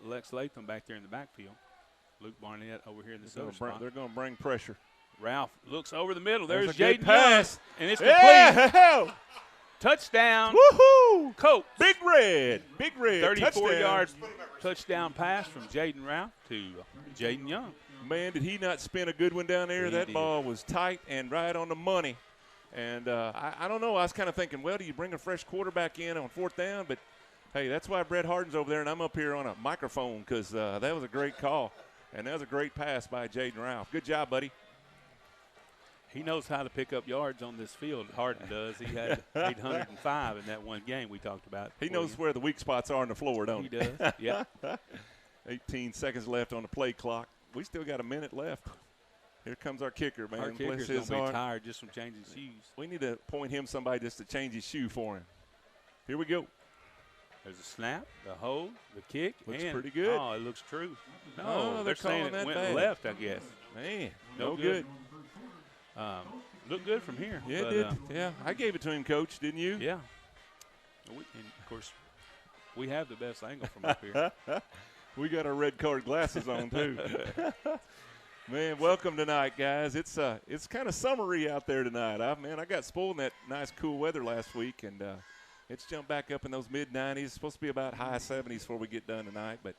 Lex Latham back there in the backfield. Luke Barnett over here in the other spot. They're going to bring pressure. Ralph looks over the middle. There's Jaden pass. And it's complete. Yeah. Touchdown. Woohoo! Colts. Big red. 34 yards touchdown pass from Jaden Ralph to Jaden Young. Man, did he not spin a good one down there? That ball was tight and right on the money. And I don't know. I was kind of thinking, well, do you bring a fresh quarterback in on fourth down? But, hey, that's why Brett Harden's over there, and I'm up here on a microphone because that was a great call. And that was a great pass by Jaden Ralph. Good job, buddy. He knows how to pick up yards on this field. Harden does. He had 805 in that one game we talked about. He knows where the weak spots are on the floor, don't he? He does, yeah. 18 seconds left on the play clock. We still got a minute left. Here comes our kicker, man. Our kicker's going to be tired just from changing shoes. We need to point him somebody just to change his shoe for him. Here we go. There's a snap, the hold, the kick. Looks pretty good. Oh, it looks true. No, Oh, they're saying it went bad. left, I guess. Man, no good. Looked good from here. Yeah, it did. Yeah, I gave it to him, Coach, didn't you? Yeah. And of course, we have the best angle from up here. We got our red colored glasses on, too. Man, welcome tonight, guys. It's kind of summery out there tonight. I got spoiled in that nice cool weather last week, and it's jumped back up in those mid-90s. It's supposed to be about high 70s before we get done tonight, but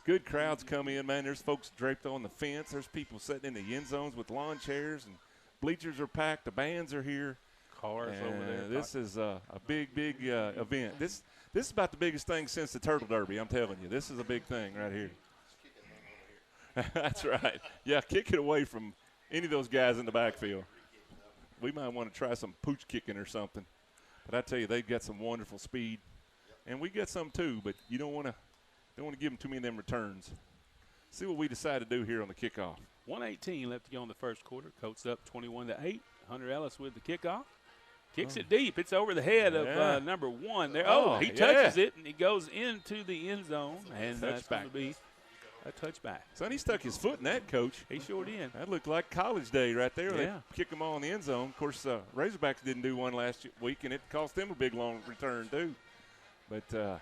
good crowds come in, man. There's folks draped on the fence. There's people sitting in the end zones with lawn chairs, and bleachers are packed. The bands are here. Cars over there. This is a big event. This is about the biggest thing since the Turtle Derby, I'm telling you. This is a big thing right here. That's right. Yeah, kick it away from any of those guys in the backfield. We might want to try some pooch kicking or something. But I tell you, they've got some wonderful speed. And we get some too, but you don't want to give them too many of them returns. See what we decide to do here on the kickoff. 1:18 left to go in the first quarter. Colts up 21-8. Hunter Ellis with the kickoff. Kicks it deep. It's over the head of number 1 there. He touches it, and he goes into the end zone. And that's going to be a touchback. Sonny stuck his foot in that, Coach. He sure did. That looked like college day right there. Yeah. They kick them all in the end zone. Of course, Razorbacks didn't do one last week, and it cost them a big long return too. But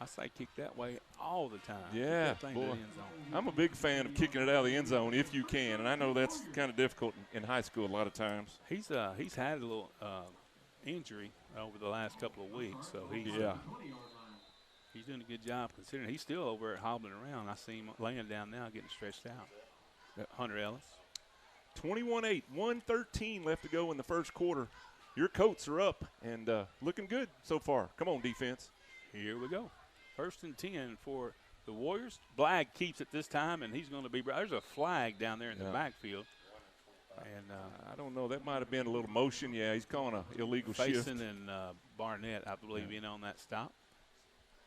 I say kick that way all the time. Yeah, boy. I'm a big fan of kicking it out of the end zone if you can, and I know that's kind of difficult in high school a lot of times. He's had a little injury over the last couple of weeks, so he's doing a good job considering he's still over at hobbling around. I see him laying down now getting stretched out. Hunter Ellis. 21-8, 1:13 left to go in the first quarter. Your Colts are up and looking good so far. Come on, defense. Here we go. 1st and 10 for the Warriors. Blagg keeps it this time, and he's going to be – there's a flag down there in the backfield. And I don't know. That might have been a little motion. Yeah, he's calling an illegal shift. Faison and Barnett, I believe, in on that stop.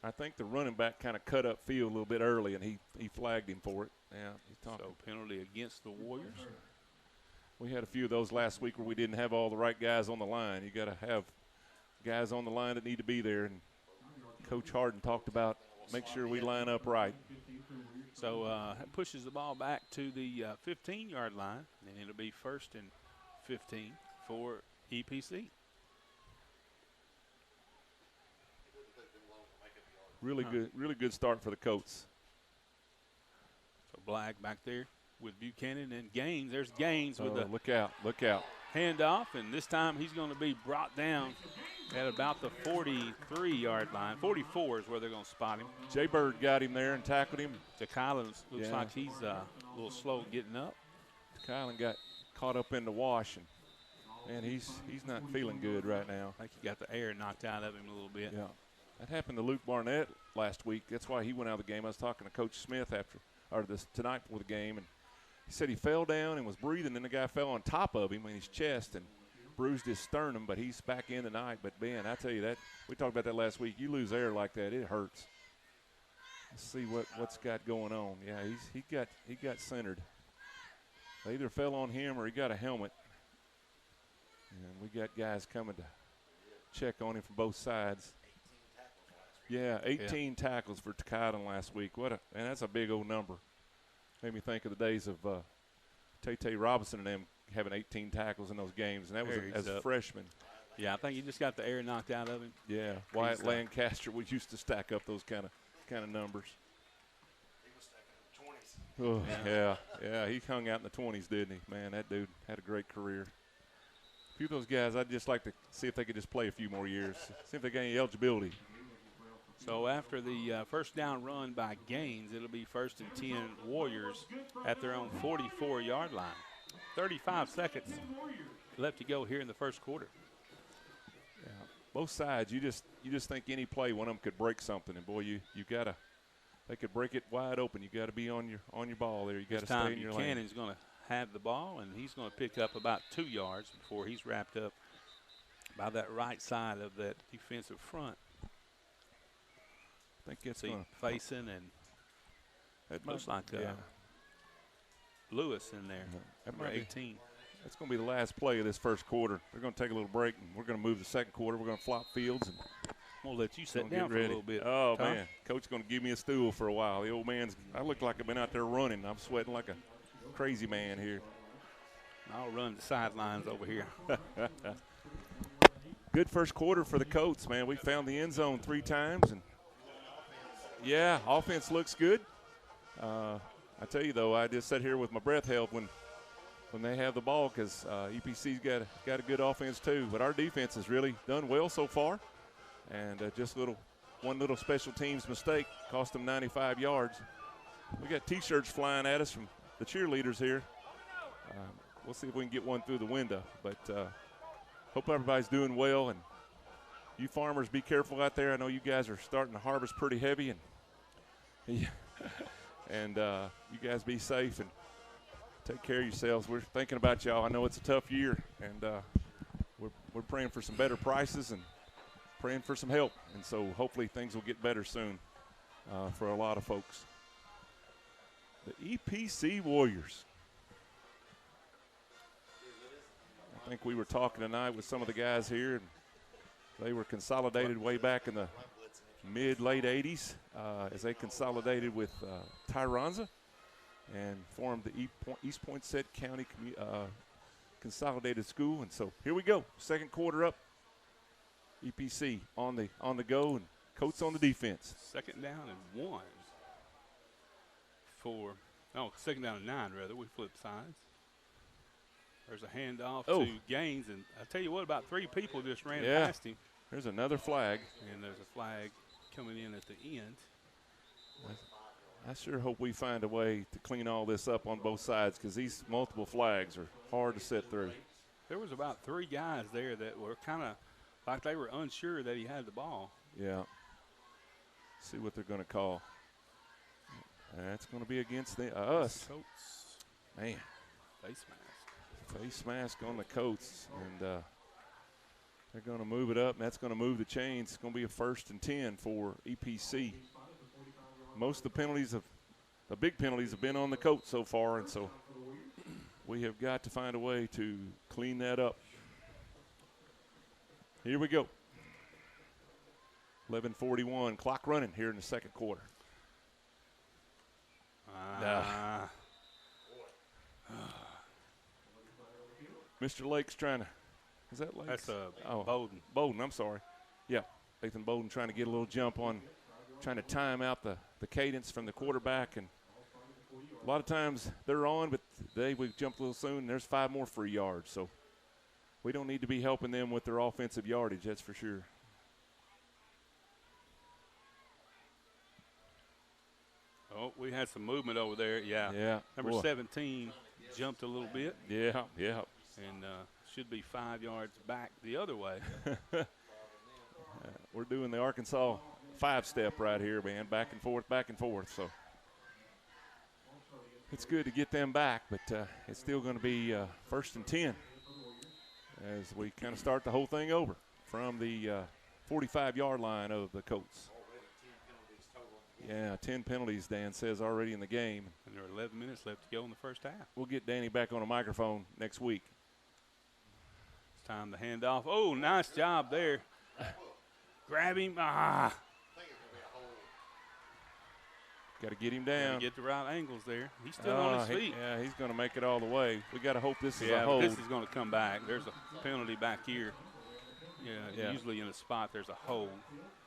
I think the running back kind of cut up field a little bit early, and he flagged him for it. Yeah, he's talking. So penalty against the Warriors. We had a few of those last week where we didn't have all the right guys on the line. You got to have guys on the line that need to be there, and Coach Harden talked about make sure we line up right. So it pushes the ball back to the 15-yard line, and it'll be 1st and 15 for EPC. Really good start for the Colts. So Blagg back there with Buchanan and Gaines. There's Gaines with the look out. handoff, and this time he's going to be brought down at about the 43-yard line. 44 is where they're going to spot him. Jay Bird got him there and tackled him. Collins looks like he's a little slow getting up. Kylan got caught up in the wash, and he's not feeling good right now. I think he got the air knocked out of him a little bit. Yeah. That happened to Luke Barnett last week. That's why he went out of the game. I was talking to Coach Smith tonight before the game, and he said he fell down and was breathing, and the guy fell on top of him in his chest and bruised his sternum, but he's back in tonight. But, Ben, I tell you that, we talked about that last week. You lose air like that, it hurts. Let's see what's got going on. Yeah, he got centered. They either fell on him or he got a helmet. And we got guys coming to check on him from both sides. 18 tackles for Kylan last week. And that's a big old number. Made me think of the days of Tay Robinson and them having 18 tackles in those games, and that was as a freshman. Yeah, I think he just got the air knocked out of him. Yeah, Wyatt Lancaster was used to stack up those kind of numbers. He was stacking in the 20s. Yeah, he hung out in the 20s, didn't he? Man, that dude had a great career. A few of those guys, I'd just like to see if they could just play a few more years, see if they got any eligibility. So after the first down run by Gaines, it'll be 1st and 10 Warriors at their own 44-yard line. 35 seconds left to go here in the first quarter. Yeah, both sides, you just think any play, one of them could break something, and boy, you gotta. They could break it wide open. You got to be on your ball there. You got to stay in your lane. Buchanan's going to have the ball, and he's going to pick up about 2 yards before he's wrapped up by that right side of that defensive front. I think it's Faison and it looks like Lewis in there, number 18. That's going to be the last play of this first quarter. They're going to take a little break, and we're going to move the second quarter. We're going to flop fields. And we'll let you sit down for a little bit. Oh, Tom. Man. Coach going to give me a stool for a while. The old man's – I look like I've been out there running. I'm sweating like a crazy man here. I'll run the sidelines over here. Good first quarter for the Colts, man. We found the end zone 3 times. And, yeah, offense looks good. I tell you, though, I just sat here with my breath held when they have the ball because EPC's got a good offense too. But our defense has really done well so far. And just one little special teams mistake cost them 95 yards. We got T-shirts flying at us from the cheerleaders here. We'll see if we can get one through the window. But hope everybody's doing well. And you farmers, be careful out there. I know you guys are starting to harvest pretty heavy. And you guys be safe and take care of yourselves. We're thinking about y'all. I know it's a tough year. And we're praying for some better prices and praying for some help. And so hopefully things will get better soon for a lot of folks. The EPC Warriors. I think we were talking tonight with some of the guys here, and they were consolidated way back in the mid-late 80s as they consolidated with Tyronza and formed the East Poinsett County Consolidated School. And so here we go, second quarter up. EPC on the go, and Colts on the defense. 2nd down and 1 2nd down and 9 rather. We flip sides. There's a handoff to Gaines, and I tell you what, about 3 people just ran past him. There's another flag. And there's a flag coming in at the end. I sure hope we find a way to clean all this up on both sides because these multiple flags are hard to sit through. There was about 3 guys there that were kind of like they were unsure that he had the ball. Yeah. See what they're going to call. That's going to be against us. Colts. Man. Face mask. Face mask on the Colts. And they're going to move it up, and that's going to move the chains. It's going to be a 1st and 10 for EPC. Most of the penalties, the big penalties, have been on the Colts so far, and so we have got to find a way to clean that up. Here we go. 11:41, clock running here in the second quarter. Mr. Lake's trying to, is that Lake? That's Bowden. Bowden, I'm sorry. Yeah, Nathan Bowden trying to get a little jump on, trying to time out the cadence from the quarterback. And a lot of times they're on, but we jumped a little soon, and there's 5 more free yards. So we don't need to be helping them with their offensive yardage, that's for sure. Oh, we had some movement over there. Yeah. Number Boy. 17 jumped a little bit. Yeah. And should be 5 yards back the other way. We're doing the Arkansas 5-step right here, man, back and forth. So it's good to get them back, but it's still going to be 1st and 10 as we kind of start the whole thing over from the 45-yard line of the Colts. Yeah, 10 penalties, Dan says, already in the game. And there are 11 minutes left to go in the first half. We'll get Danny back on a microphone next week. It's time to hand off. Oh, nice job there. Grab him. Got to get him down. Get the right angles there. He's still on his feet. Yeah, he's going to make it all the way. We got to hope this is a Yeah, hold. this is going to come back. There's a penalty back here. Yeah, usually in a spot there's a hold.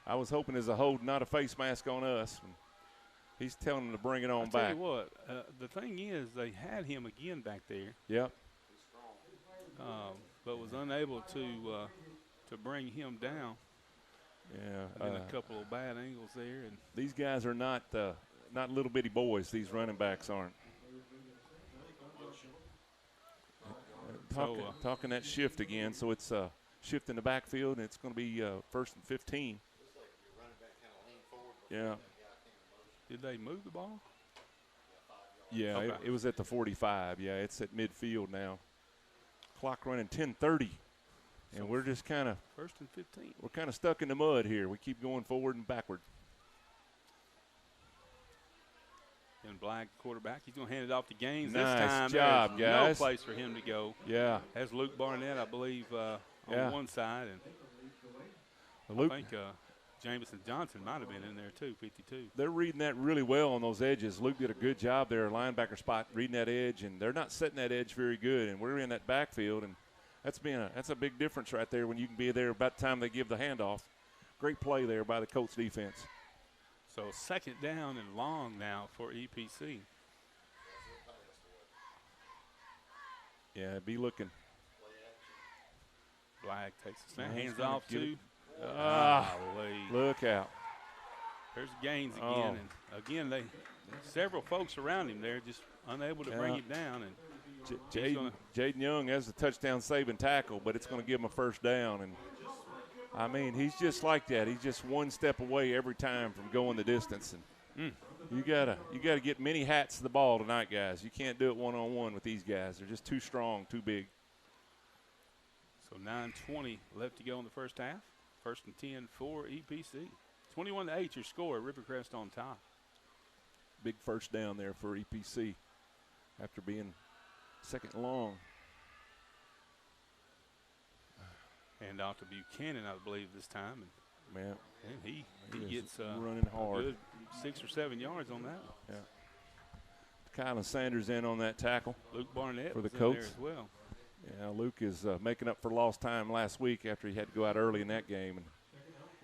I was hoping there's a hold, not a face mask on us. He's telling them to bring it on I'll back. tell you what, the thing is they had him again back there. Yep. But was unable to bring him down. Yeah. And a couple of bad angles there. And these guys are not little bitty boys. These running backs aren't. Talking that shift again, so it's shift in the backfield, and it's going to be 1st and 15. Yeah. Did they move the ball? Yeah, okay. it was at the 45. Yeah, it's at midfield now. Clock running 10:30, and we're just kind of 1st and 15. We're kind of stuck in the mud here. We keep going forward and backward. And Black, quarterback, he's going to hand it off to Gaines. Nice this time, job, there's guys. no place for him to go. Yeah. Has Luke Barnett, I believe, on one side. And Luke, I think Jamison Johnson might have been in there too, 52. They're reading that really well on those edges. Luke did a good job there, linebacker spot, reading that edge, and they're not setting that edge very good. And we're in that backfield, and that's a big difference right there when you can be there about the time they give the handoff. Great play there by the Colts defense. So 2nd down and long now for EPC. Yeah, be looking. Black takes the snap, He's hands gonna off get to. it. Look out. There's Gaines again. And again, several folks around him there just unable to bring him down. And Jaden Young has the touchdown saving tackle, but it's going to give him a 1st down. And I mean, he's just like that. He's just one step away every time from going the distance. And you gotta get many hats to the ball tonight, guys. You can't do it one-on-one with these guys. They're just too strong, too big. So 9:20 left to go in the first half. 1st and 10 for EPC. 21-8 your score. Rivercrest on top. Big 1st down there for EPC after being 2nd long. Hand off to Buchanan, I believe, this time. Man, and he gets running hard. Good 6 or 7 yards on that. Yeah. Kylan Sanders in on that tackle. Luke Barnett for the was Colts in there as well. Yeah, Luke is making up for lost time last week after he had to go out early in that game. And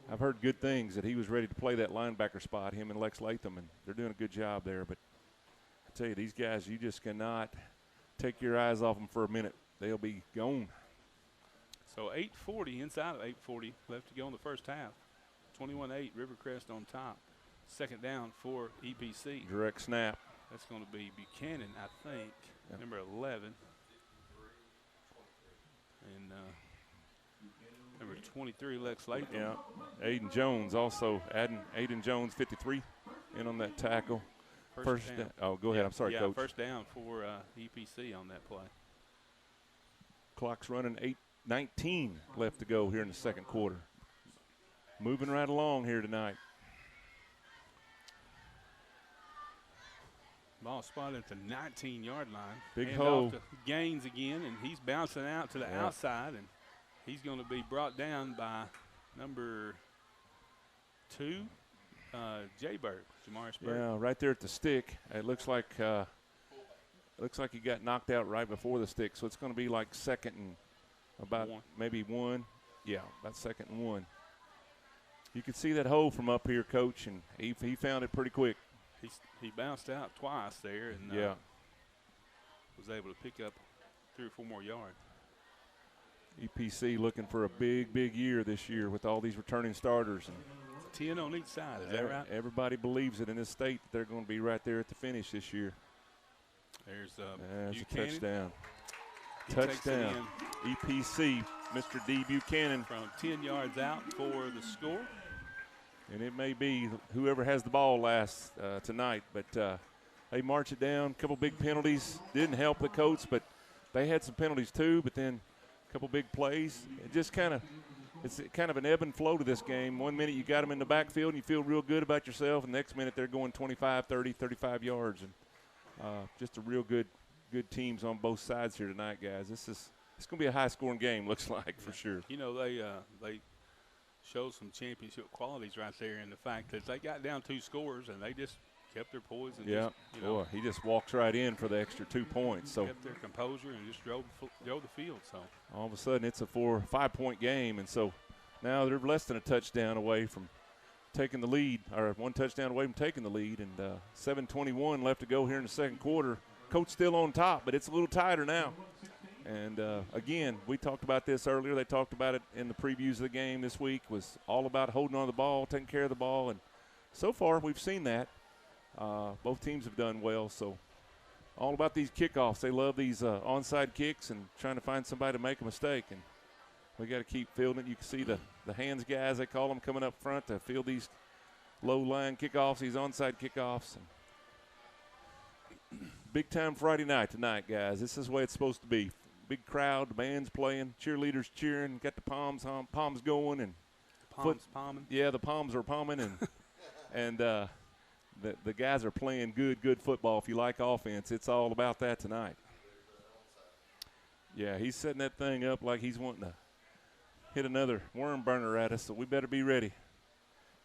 I've heard good things that he was ready to play that linebacker spot, him and Lex Latham, and they're doing a good job there. But I tell you, these guys, you just cannot take your eyes off them for a minute. They'll be gone. So 8:40, inside of 8:40 left to go in the first half. 21-8, Rivercrest on top. Second down for EPC. Direct snap. That's going to be Buchanan, I think, number 11. And number 23, Lex Latham. Yeah. Aiden Jones also adding Aiden Jones, 53, in on that tackle. First down. Oh, go ahead. I'm sorry, Coach. First down for EPC on that play. Clock's running, 8:19 left to go here in the second quarter. Moving right along here tonight. Ball spotted at the 19-yard line. Big hole. Off to Gaines again, and he's bouncing out to the outside, and he's going to be brought down by number 2, Jamarius Burke. Yeah, right there at the stick. It looks like he got knocked out right before the stick, so it's going to be like second and about maybe 1. Yeah, about second and 1. You can see that hole from up here, Coach, and he found it pretty quick. He bounced out twice there and was able to pick up 3 or 4 more yards. EPC looking for a big year this year with all these returning starters. And 10 on each side, is that right? Everybody believes it in this state that they're going to be right there at the finish this year. There's a touchdown. Touchdown. EPC, Mr. D. Buchanan. From 10 yards out for the score. And it may be whoever has the ball last tonight, but they march it down. A couple big penalties. Didn't help the Colts, but they had some penalties too, but then a couple big plays. It's kind of an ebb and flow to this game. 1 minute you got them in the backfield and you feel real good about yourself, and the next minute they're going 25, 30, 35 yards. And just a real good teams on both sides here tonight, guys. It's going to be a high-scoring game, looks like, for sure. You know, they showed some championship qualities right there in the fact that they got down 2 scores and they just kept their poise. And boy, he just walks right in for the extra 2 points. So kept their composure and just drove the field. So all of a sudden it's a 4 or 5 point game, and so now they're less than a touchdown away from taking the lead, or 1 touchdown away from taking the lead, and 7:21 left to go here in the second quarter. Coach still on top, but it's a little tighter now. And, again, we talked about this earlier. They talked about it in the previews of the game this week. Was all about holding on to the ball, taking care of the ball. And so far we've seen that. Both teams have done well. So all about these kickoffs. They love these onside kicks and trying to find somebody to make a mistake. And we got to keep fielding it. You can see the hands guys, they call them, coming up front to field these low-line kickoffs, these onside kickoffs. And big-time Friday night tonight, guys. This is the way it's supposed to be. Big crowd, the band's playing, cheerleaders cheering, got the palms going, and palming. Yeah, the palms are palming, and the guys are playing good football. If you like offense, it's all about that tonight. Yeah, he's setting that thing up like he's wanting to hit another worm burner at us, so we better be ready.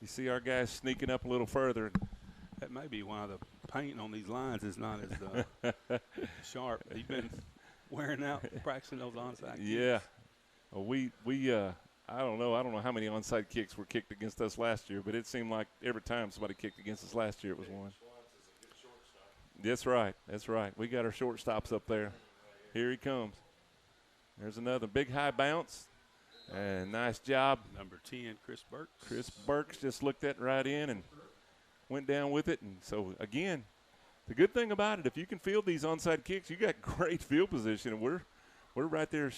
You see our guys sneaking up a little further. That may be why the paint on these lines is not as sharp. He's been wearing out, practicing those onside kicks. Yeah. Well, we I don't know how many onside kicks were kicked against us last year, but it seemed like every time somebody kicked against us last year it was one. That's right. We got our shortstops up there. Here he comes. There's another big high bounce. And nice job. Number 10, Chris Burks. Chris Burks just looked that right in and went down with it. And so, again, the good thing about it, if you can field these onside kicks, you got great field position. And we're right there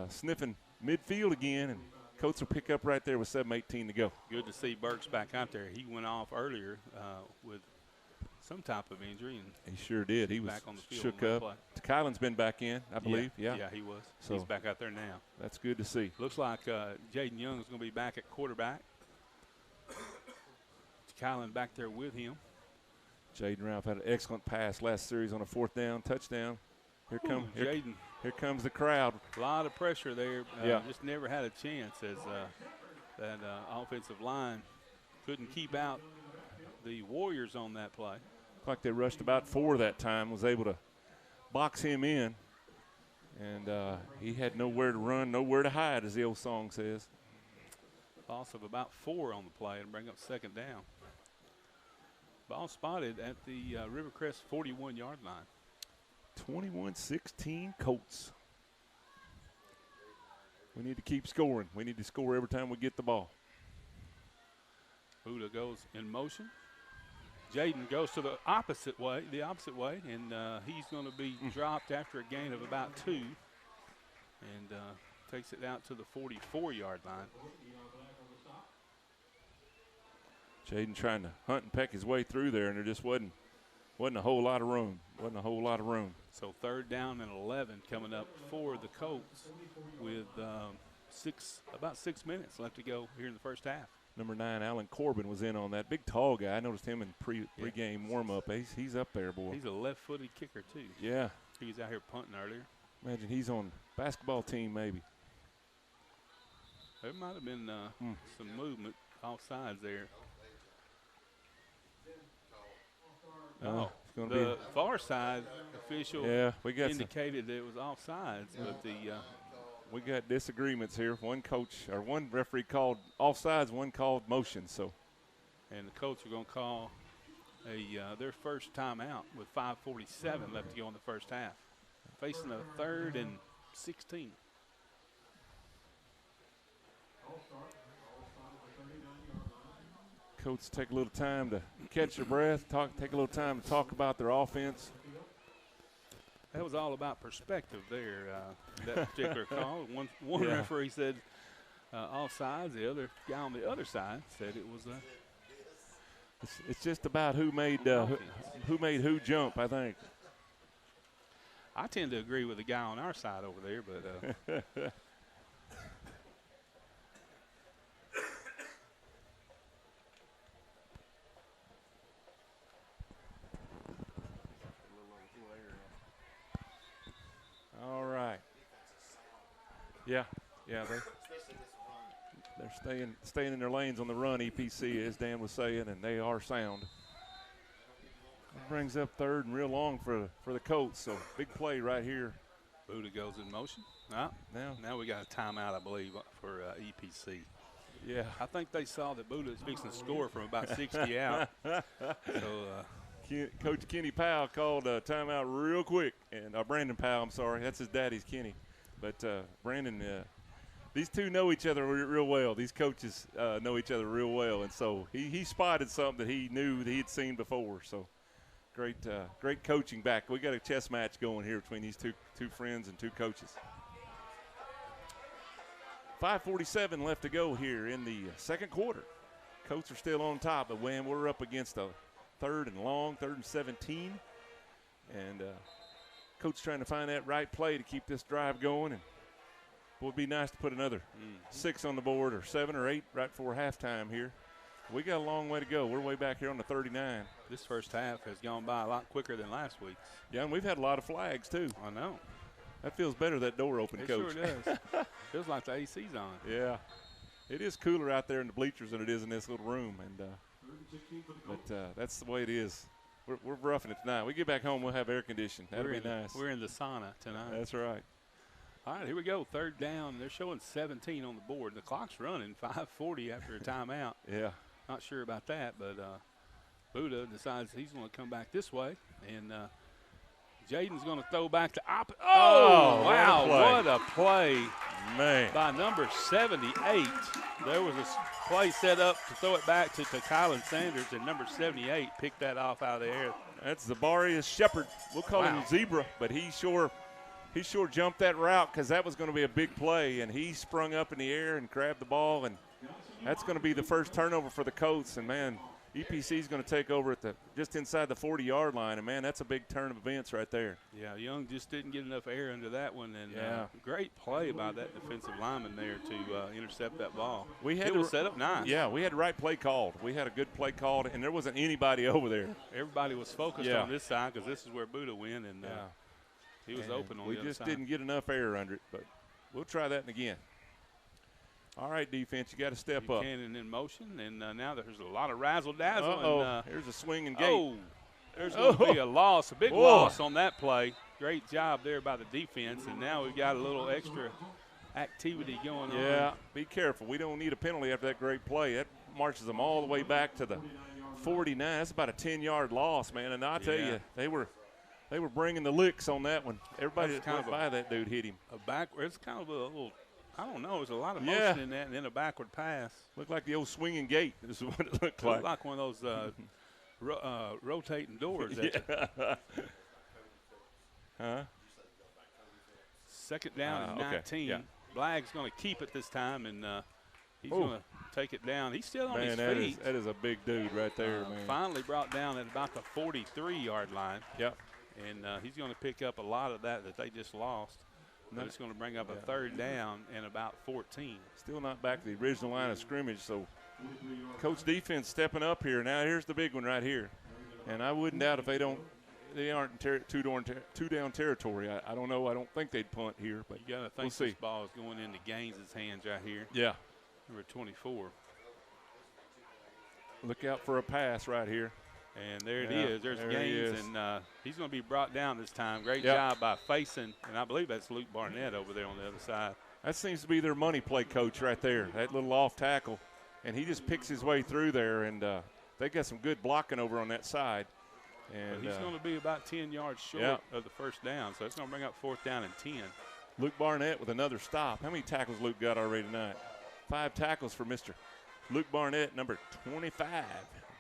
sniffing midfield again. And Colts will pick up right there with 7:18 to go. Good to see Burks back out there. He went off earlier with some type of injury. And he sure did. He was back on the field shook up. Kylan's been back in, I believe. Yeah, he was. So he's back out there now. That's good to see. Looks like Jaden Young is going to be back at quarterback. Kylan back there with him. Jaden Ralph had an excellent pass last series on a 4th down touchdown. Here comes the crowd. A lot of pressure there. Yeah. Just never had a chance as that offensive line couldn't keep out the Warriors on that play. Looked like they rushed about 4 that time, was able to box him in. And he had nowhere to run, nowhere to hide, as the old song says. Loss of about 4 on the play and bring up 2nd down. Ball spotted at the Rivercrest 41-yard line. 21-16 Colts. We need to keep scoring. We need to score every time we get the ball. Buddha goes in motion. Jaden goes to the opposite way, and he's going to be dropped after a gain of about 2, and takes it out to the 44-yard line. Jaden trying to hunt and peck his way through there, and there just wasn't a whole lot of room. So 3rd down and 11 coming up for the Colts with about 6 minutes left to go here in the first half. Number 9, Alan Corbin, was in on that. Big, tall guy. I noticed him in pregame warm-up. He's up there, boy. He's a left-footed kicker, too. Yeah. He was out here punting earlier. Imagine he's on basketball team maybe. There might have been some movement off sides there. It's going to the far side official indicated that it was offsides, but we got disagreements here. One referee called offsides, one called motion. So, and the Colts are going to call their first timeout with 5:47 left to go in the first half, facing a 3rd and 16. Coach take a little time to catch their breath, take a little time to talk about their offense. That was all about perspective there, that particular call. One referee said offsides. The other guy on the other side said it was It's just about who made who jump, I think. I tend to agree with the guy on our side over there, but all right. Yeah, they're staying in their lanes on the run, EPC, as Dan was saying, and they are sound. That brings up 3rd and real long for the Colts, so big play right here. Buddha goes in motion. Now we got a timeout, I believe, for EPC. Yeah. I think they saw that Buddha was fixing to score from about 60 out. So, Coach Kenny Powell called a timeout real quick, and Brandon Powell, I'm sorry, that's his daddy's Kenny. But Brandon, these two know each other real well. These coaches know each other real well, and so he spotted something that he knew that he had seen before. So great coaching back. We got a chess match going here between these two friends and two coaches. 5:47 left to go here in the second quarter. Colts are still on top, but when we're up against a 3rd and long, 3rd and 17. And Coach trying to find that right play to keep this drive going. And it would be nice to put another 6 on the board or 7 or 8 right before halftime here. We got a long way to go. We're way back here on the 39. This first half has gone by a lot quicker than last week. Yeah, and we've had a lot of flags, too. I know. That feels better, that door open, Coach. It sure does. Feels like the AC's on. Yeah. It is cooler out there in the bleachers than it is in this little room. And but that's the way it is. We're roughing it tonight. We get back home, we'll have air conditioning. That'll be nice. We're in the sauna tonight. That's right. All right, here we go. 3rd down. They're showing 17 on the board. The clock's running, 5:40 after a timeout. Yeah. Not sure about that, but Buddha decides he's going to come back this way. And Jaden's going to throw back to Oh, wow. What a play. Man. By number 78. There was a play set up to throw it back to Kylan Sanders, and number 78 picked that off out of the air. That's Zabarius Shepard. We'll call him Zebra, but he sure jumped that route because that was going to be a big play, and he sprung up in the air and grabbed the ball, and that's going to be the first turnover for the Colts. And, man, EPC is going to take over at just inside the 40-yard line, and, man, that's a big turn of events right there. Yeah, Young just didn't get enough air under that one, and great play by that defensive lineman there to intercept that ball. It was set up nice. Yeah, we had the right play called. We had a good play called, and there wasn't anybody over there. Everybody was focused on this side because this is where Buddha went, and he was open on the other side. We just didn't get enough air under it, but we'll try that again. All right, defense, you got to step up. Buchanan in motion, and now there's a lot of razzle-dazzle. Uh-oh, there's a swing and gate. Oh, there's going to be a loss, a big loss on that play. Great job there by the defense, and now we've got a little extra activity going on. Yeah, be careful. We don't need a penalty after that great play. That marches them all the way back to the 49. That's about a 10-yard loss, man, and I'll tell you, they were bringing the licks on that one. Everybody that went by that dude hit him. It's kind of a little I don't know. There's a lot of motion in that, and then a backward pass. Looked like the old swinging gate is what it looked Looked like. like one of those rotating doors. Huh? Second down and Okay. 19. Yeah. Blagg's going to keep it this time, and he's going to take it down. He's still on his Man, feet. that is a big dude right there, man. Finally brought down at about the 43-yard line. Yep. And he's going to pick up a lot of that they just lost. But it's going to bring up a third down and about 14. Still not back to the original line of scrimmage, so Coach defense stepping up here. Now here's the big one right here. And I wouldn't doubt if they aren't in two-down territory. I don't know. I don't think they'd punt here, but you got to think we'll see. This ball is going into Gaines' hands right here. Yeah. Number 24. Look out for a pass right here. And there it is. There's Gaines, and he's going to be brought down this time. Great job by Faison, and I believe that's Luke Barnett over there on the other side. That seems to be their money play coach right there, that little off tackle. And he just picks his way through there, and they got some good blocking over on that side. And he's going to be about 10 yards short of the first down, so it's going to bring up 4th down and 10. Luke Barnett with another stop. How many tackles Luke got already tonight? 5 tackles for Mr. Luke Barnett, number 25.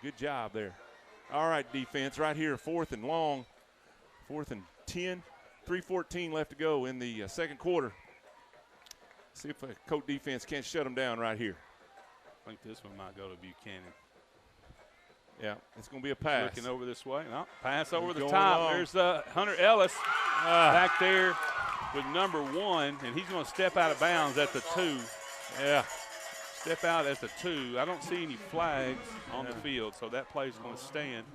Good job there. All right, defense, right here, 4th and long, 4th and 10, 3:14 left to go in the second quarter. See if Coach defense can't shut them down right here. I think this one might go to Buchanan. Yeah, it's going to be a pass. Looking over this way. No, pass over the top. Long. There's Hunter Ellis back there with number 1, and he's going to step out of bounds at the 2. Yeah. Step out at the 2. I don't see any flags on the field, so that play's going to stand.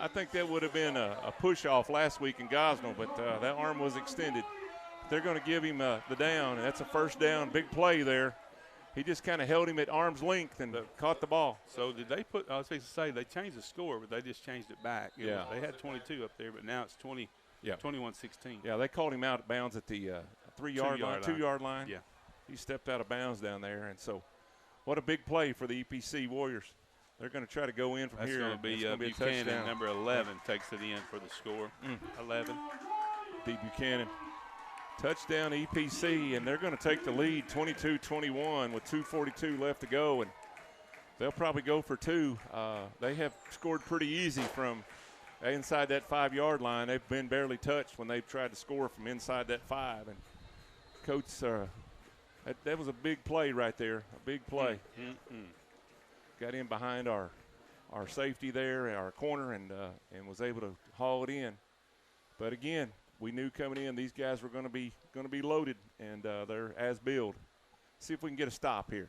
I think that would have been a push-off last week in Gosnell, but that arm was extended. They're going to give him the down, and that's a first down. Big play there. He just kind of held him at arm's length and caught the ball. So did they put – I was supposed to say they changed the score, but they just changed it back. They had 22 up there, but now it's 21-16. Yeah, they called him out of bounds at the 2-yard line. Yeah. He stepped out of bounds down there, and so what a big play for the EPC Warriors. They're going to try to go in from here. That's going to be Buchanan, number 11, takes it in for the score. 11. D. Buchanan. Touchdown EPC, and they're going to take the lead 22-21 with 2:42 left to go, and they'll probably go for 2. They have scored pretty easy from inside that 5-yard line. They've been barely touched when they've tried to score from inside that 5, and Coach that was a big play right there, a big play. Got in behind our safety there, our corner, and was able to haul it in. But again, we knew coming in these guys were going to be loaded, and they're as build. See if we can get a stop here.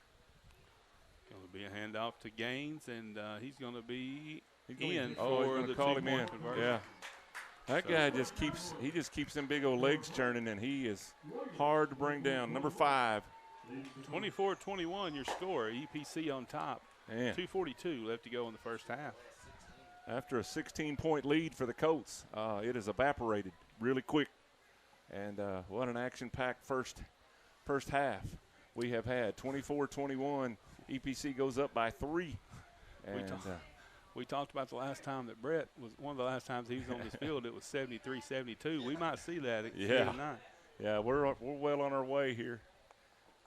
Going to be a handoff to Gaines, and he's going to be for the call him in. conversion. Yeah. That guy just keeps them big old legs turning, and he is hard to bring down. Number 5. 24-21 your score. EPC on top. Man. 2:42 left to go in the first half. After a 16-point lead for the Colts, it has evaporated really quick. And what an action-packed first half we have had. 24-21. EPC goes up by 3. And we talked about the last time that Brett was one of the last times he was on this field. It was 73-72. We might see that again tonight. Yeah, we're well on our way here.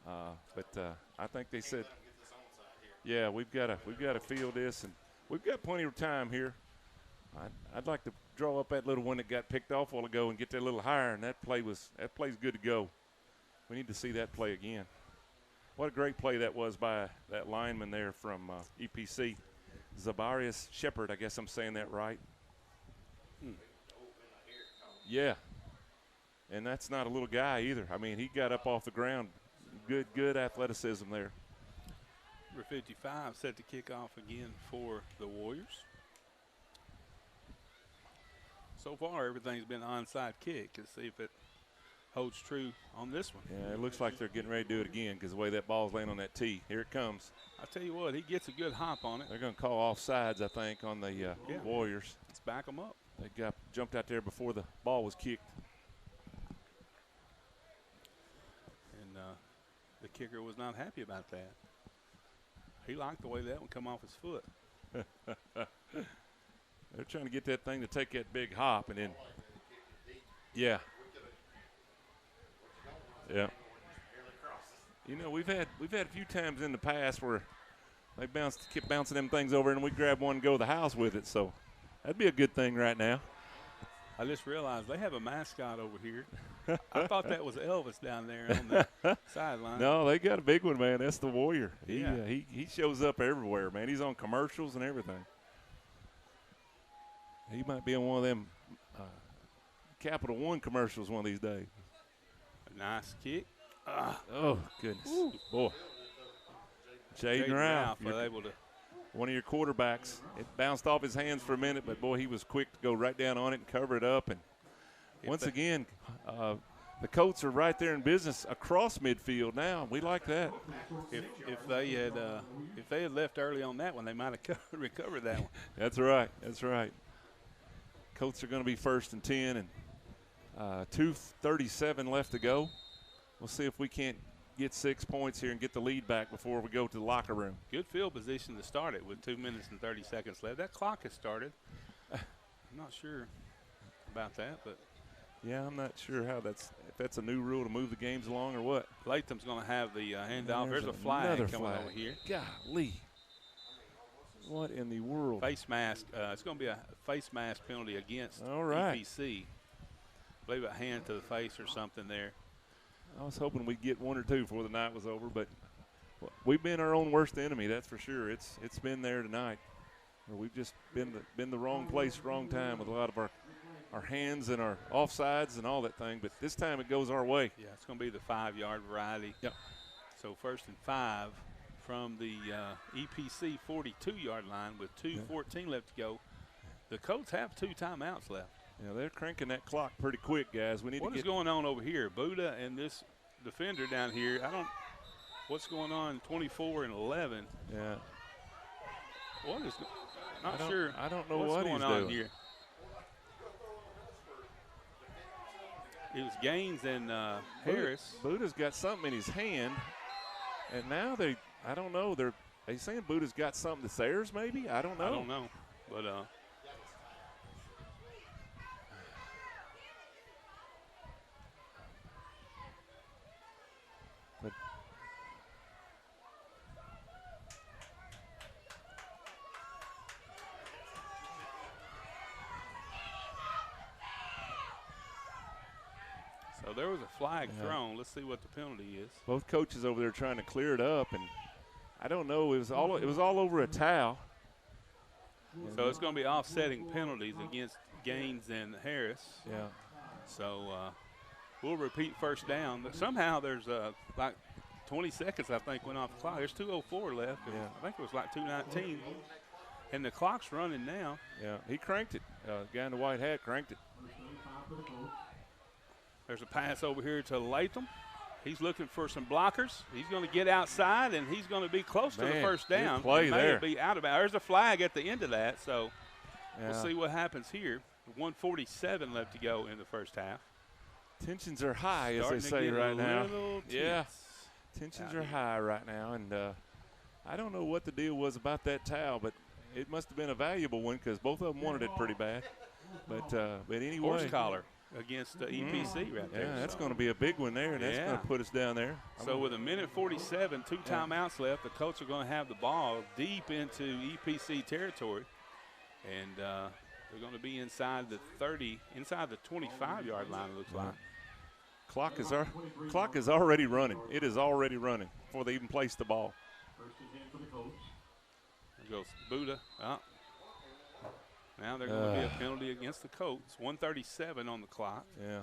But I think they said, yeah, we've got to field this, and we've got plenty of time here. I'd like to draw up that little one that got picked off a while ago and get that a little higher, and that play's good to go. We need to see that play again. What a great play that was by that lineman there from EPC. Zabarius Shepard, I guess I'm saying that right. Yeah. And that's not a little guy either. I mean, he got up off the ground. Good athleticism there. Number 55 set to kick off again for the Warriors. So far, everything's been onside kick. Let's see if it holds true on this one. Yeah, it looks like they're getting ready to do it again because the way that ball's laying on that tee. Here it comes. I tell you what, he gets a good hop on it. They're going to call offsides, I think, on the Warriors. Let's back them up. They jumped out there before the ball was kicked. And the kicker was not happy about that. He liked the way that one come off his foot. They're trying to get that thing to take that big hop, and then, yeah. You know, we've had a few times in the past where they kept bouncing them things over, and we grab one and go to the house with it. So that'd be a good thing right now. I just realized they have a mascot over here. I thought that was Elvis down there on the sideline. No, they got a big one, man. That's the Warrior. Yeah. He shows up everywhere, man. He's on commercials and everything. He might be on one of them Capital One commercials one of these days. A nice kick. Oh, goodness. Ooh. Boy. Jaden Ralph, was able to. one of your quarterbacks. It bounced off his hands for a minute, but, boy, he was quick to go right down on it and cover it up. And once again, the Colts are right there in business across midfield now. We like that. If they had left early on that one, they might have recovered that one. That's right. That's right. Colts are going to be 1st and 10, and 2:37 left to go. We'll see if we can't get 6 points here and get the lead back before we go to the locker room. Good field position to start it with 2 minutes and 30 seconds left. That clock has started. I'm not sure about that, but yeah, I'm not sure if that's a new rule to move the games along or what. Latham's going to have the handoff. There's a flag coming over here. Golly. What in the world? Face mask. It's going to be a face mask penalty against EPC. I believe a hand to the face or something there. I was hoping we'd get 1 or 2 before the night was over, but we've been our own worst enemy, that's for sure. It's been there tonight. Where we've just been the wrong place, wrong time with a lot of our hands and our offsides and all that thing. But this time it goes our way. Yeah, it's going to be the 5-yard variety. Yep. So 1st and 5 from the EPC 42-yard line with 2:14 left to go. The Colts have 2 timeouts left. Yeah, they're cranking that clock pretty quick, guys. We need What is going on over here? Buddha and this defender down here. What's going on? 24 and 11. Yeah. What is? Not sure. I don't know what's what going he's on doing here. It was Gaines and Harris. Buddha's got something in his hand, and now I don't know. They're saying Buddha's got something that's theirs, maybe? I don't know. I don't know, but so there was a flag thrown. Let's see what the penalty is. Both coaches over there trying to clear it up, and I don't know. It was all over a towel. So it's going to be offsetting penalties against Gaines and Harris. Yeah. So we'll repeat 1st down. But somehow there's like 20 seconds, I think, went off the clock. There's 2:04 left. Yeah. I think it was like 2:19. And the clock's running now. Yeah, he cranked it. Guy in the white hat cranked it. There's a pass over here to Latham. He's looking for some blockers. He's going to get outside, and he's going to be close to the 1st down. Good play there. Be out of bounds. There's a flag at the end of that, so yeah. we'll see what happens here. 1:47 left to go in the 1st half. Tensions are high, Starting as they say right now. Yeah, tensions are high right now, and I don't know what the deal was about that towel, but it must have been a valuable one because both of them wanted it pretty bad. But anyway. Horse collar against the EPC right there. Yeah, that's going to be a big one there, and that's going to put us down there. So with 1:47, 2 timeouts left, the Colts are going to have the ball deep into EPC territory. And they're going to be inside the 25-yard line, it looks like. Clock is already running. It is already running before they even place the ball. There goes Buddha. Now they're going to be a penalty against the Colts. 1:37 on the clock. Yeah.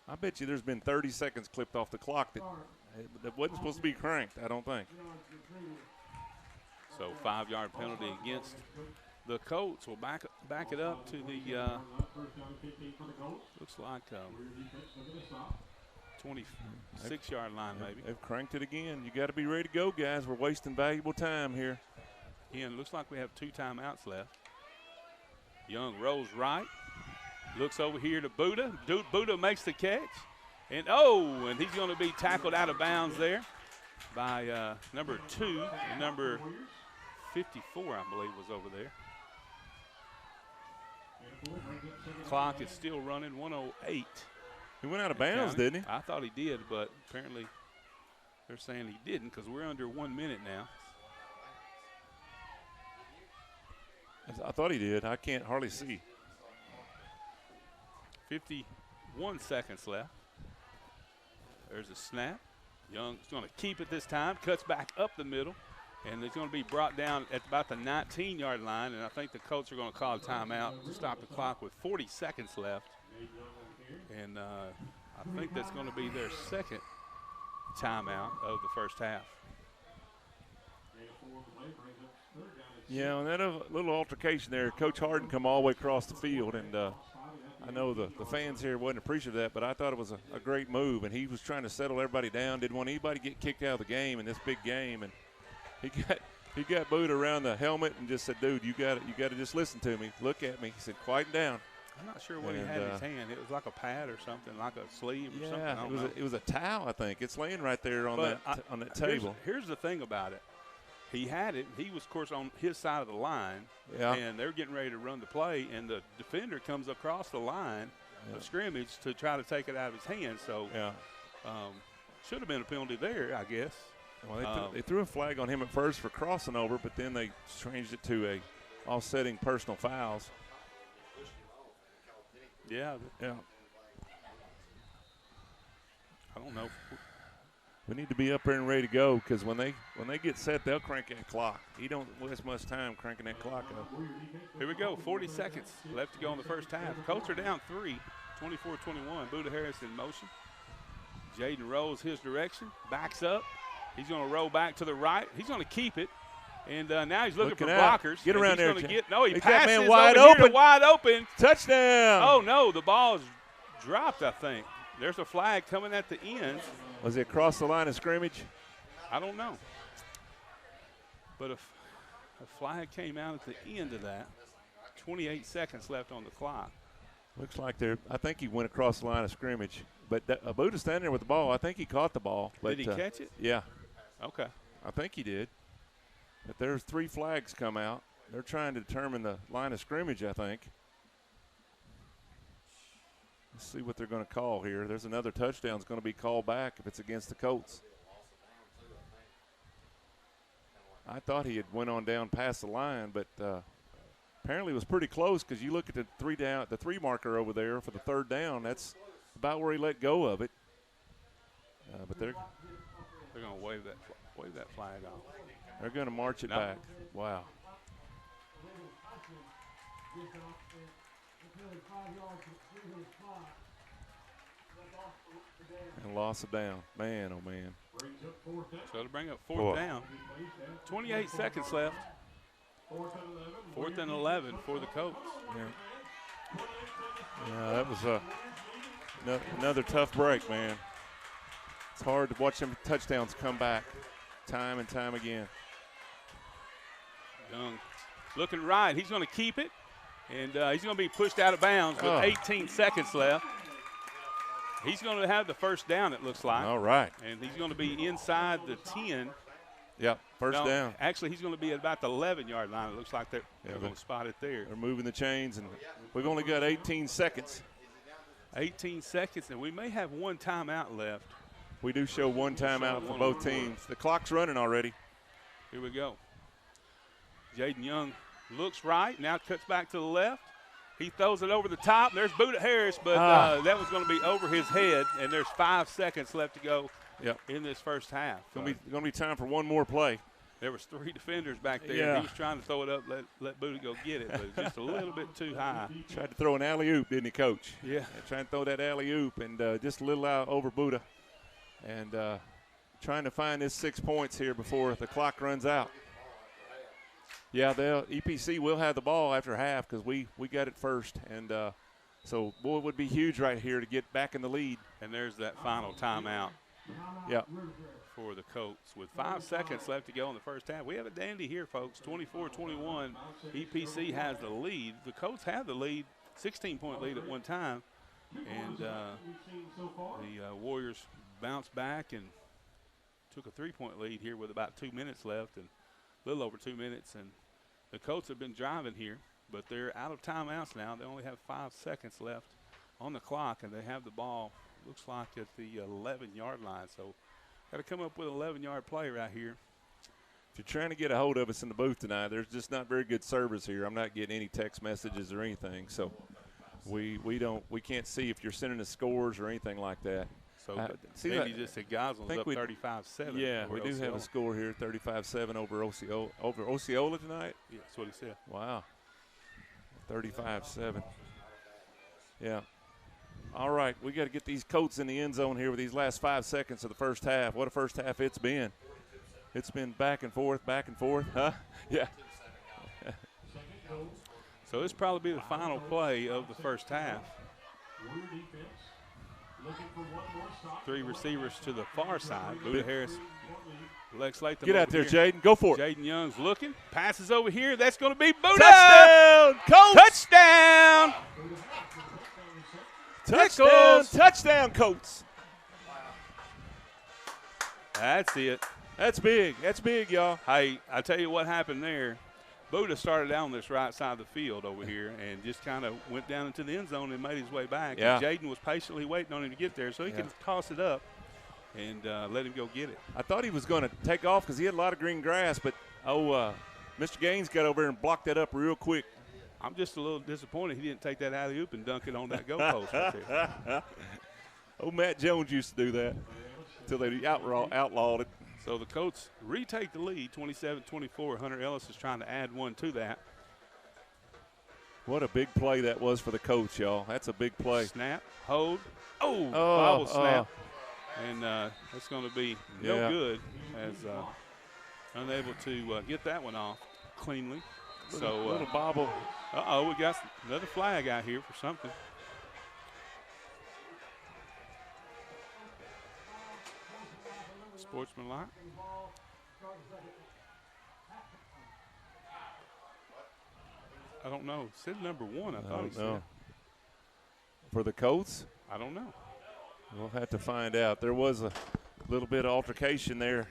I bet you there's been 30 seconds clipped off the clock that wasn't supposed to be cranked, I don't think. So 5-yard penalty against the Colts. Will back it up to the looks like 26-yard line maybe. They've cranked it again. You got to be ready to go, guys. We're wasting valuable time here. Again, looks like we have 2 timeouts left. Young rolls right. Looks over here to Buddha. Buddha makes the catch. And he's going to be tackled out of bounds there by number 2 and number 54, I believe, was over there. Clock is still running, 1:08. He went out of bounds, didn't he? I thought he did, but apparently They're saying he didn't because we're under 1 minute now. I thought he did. I can't hardly see. 51 seconds left. There's a snap. Young's going to keep it this time. Cuts back up the middle. And it's going to be brought down at about the 19-yard line. And I think the Colts are going to call a timeout to stop the clock with 40 seconds left. And I think that's going to be their second timeout of the first half. Yeah, and that little altercation there, Coach Harden come all the way across the field, and I know the fans here wasn't appreciative of that, but I thought it was a great move, and he was trying to settle everybody down, didn't want anybody to get kicked out of the game in this big game, and he got booed around the helmet and just said, dude, you got to just listen to me, look at me. He said, quieten down. I'm not sure what he had in his hand. It was like a pad or something, like a sleeve or something. Yeah, it was a towel, I think. It's laying right there on that table. Here's the thing about it. He had it. He was, of course, on his side of the line, and they're getting ready to run the play, and the defender comes across the line of scrimmage to try to take it out of his hand. So should have been a penalty there, I guess. Well, they threw a flag on him at first for crossing over, but then they changed it to a offsetting personal fouls. Yeah. Yeah. I don't know. We need to be up there and ready to go because when they get set, they'll crank that clock. He don't waste much time cranking that clock up. Here we go. 40 seconds left to go in the first half. Colts are down 3, 24-21. Buda Harris in motion. Jaden rolls his direction, backs up. He's going to roll back to the right. He's going to keep it. And now he's looking for blockers. Get around there. He passes that man wide over open. Wide open. Touchdown. Oh, no, the ball is dropped, I think. There's a flag coming at the end. Was it across the line of scrimmage? I don't know. But a flag came out at the end of that. 28 seconds left on the clock. Looks like I think he went across the line of scrimmage. But Buda's standing there with the ball. I think he caught the ball. But, did he catch it? Yeah. Okay. I think he did. But there's 3 flags come out. They're trying to determine the line of scrimmage, I think. Let's see what they're going to call here. There's another touchdown that's going to be called back if it's against the Colts. I thought he had went on down past the line, but apparently it was pretty close because you look at the 3 marker over there for the 3rd down. That's about where he let go of it. But they're going to wave that flag off. They're going to march it back. Wow. And loss of down. Man, oh, man. So to bring up 4th down. 28 seconds left. 4th and 11 for the Colts. Yeah, that was another tough break, man. It's hard to watch them touchdowns come back time and time again. Young looking right. He's going to keep it, and he's going to be pushed out of bounds with 18 seconds left. He's going to have the first down, it looks like. All right. And he's going to be inside the 10. Yep, first down. Actually, he's going to be at about the 11-yard line. It looks like they're going to spot it there. They're moving the chains, and we've only got 18 seconds. 18 seconds, and we may have 1 timeout left. We do show 1 timeout for both teams. The clock's running already. Here we go. Jaden Young looks right, now cuts back to the left. He throws it over the top. There's Buda Harris, but that was going to be over his head, and there's 5 seconds left to go in this first half. Going to be time for 1 more play. There was 3 defenders back there. Yeah. He was trying to throw it up, let Buda go get it, but it's just a little bit too high. Tried to throw an alley-oop, didn't he, Coach? Yeah. Trying to throw that alley-oop, and just a little out over Buda. And trying to find his 6 points here before the clock runs out. Yeah, EPC will have the ball after half because we got it first. And so, boy, it would be huge right here to get back in the lead. And there's that final timeout for the Colts with 5 seconds left to go in the first half. We have a dandy here, folks, 24-21. EPC has the lead. The Colts have the lead, 16-point lead at one time. And the Warriors bounced back and took a 3-point lead here with about 2 minutes left and a little over 2 minutes. And the Colts have been driving here, but they're out of timeouts now. They only have 5 seconds left on the clock, and they have the ball, looks like, at the 11-yard line. So Got to come up with an 11-yard play right here. If you're trying to get a hold of us in the booth tonight, there's just not very good service here. I'm not getting any text messages or anything, so we can't see if you're sending us scores or anything like that. So see maybe that, just a Gosling's up 35-7. Yeah, we do have a score here, 35-7 over Osceola tonight. Yeah, that's what he said. Wow, 35-7. Yeah. All right, we got to get these Colts in the end zone here with these last 5 seconds of the first half. What a first half it's been. It's been back and forth, huh? Yeah. So this probably be the final play of the first half. 3 receivers to the far side. Buddha Harris, Lex Latham. Get out there, Jaden. Go for it. Jaden Young's looking. Passes over here. That's going to be Buddha. Touchdown, Colts. Touchdown. Touchdown, Colts. That's it. That's big, y'all. Hey, I tell you what happened there. Buddha started down this right side of the field over here and just kind of went down into the end zone and made his way back. Yeah. And Jaden was patiently waiting on him to get there so he could toss it up and let him go get it. I thought he was going to take off because he had a lot of green grass, but, Mr. Gaines got over there and blocked that up real quick. I'm just a little disappointed he didn't take that alley-oop and dunk it on that goalpost right there. Matt Jones used to do that until they outlawed it. So the Colts retake the lead, 27-24. Hunter Ellis is trying to add one to that. What a big play that was for the Colts, y'all. That's a big play. Snap, hold. Bobble snap. And that's going to be no good as unable to get that one off cleanly. So little bobble. we got another flag out here for something. Sportsmanlike. I don't know. It said number 1, I thought he said. For the Colts? I don't know. We'll have to find out. There was a little bit of altercation there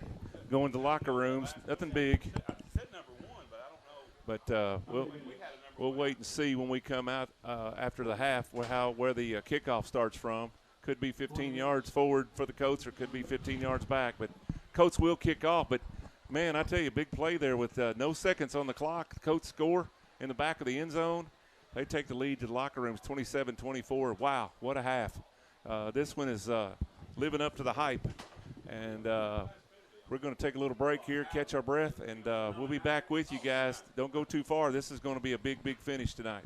going to locker rooms. Nothing big. It said number 1, but I don't know. But we'll wait and see when we come out after the half where the kickoff starts from. Could be 15 yards forward for the Colts or could be 15 yards back. But Colts will kick off. But, man, I tell you, big play there with no seconds on the clock. The Colts score in the back of the end zone. They take the lead to the locker rooms 27-24. Wow, what a half. This one is living up to the hype. And we're going to take a little break here, catch our breath, and we'll be back with you guys. Don't go too far. This is going to be a big, big finish tonight.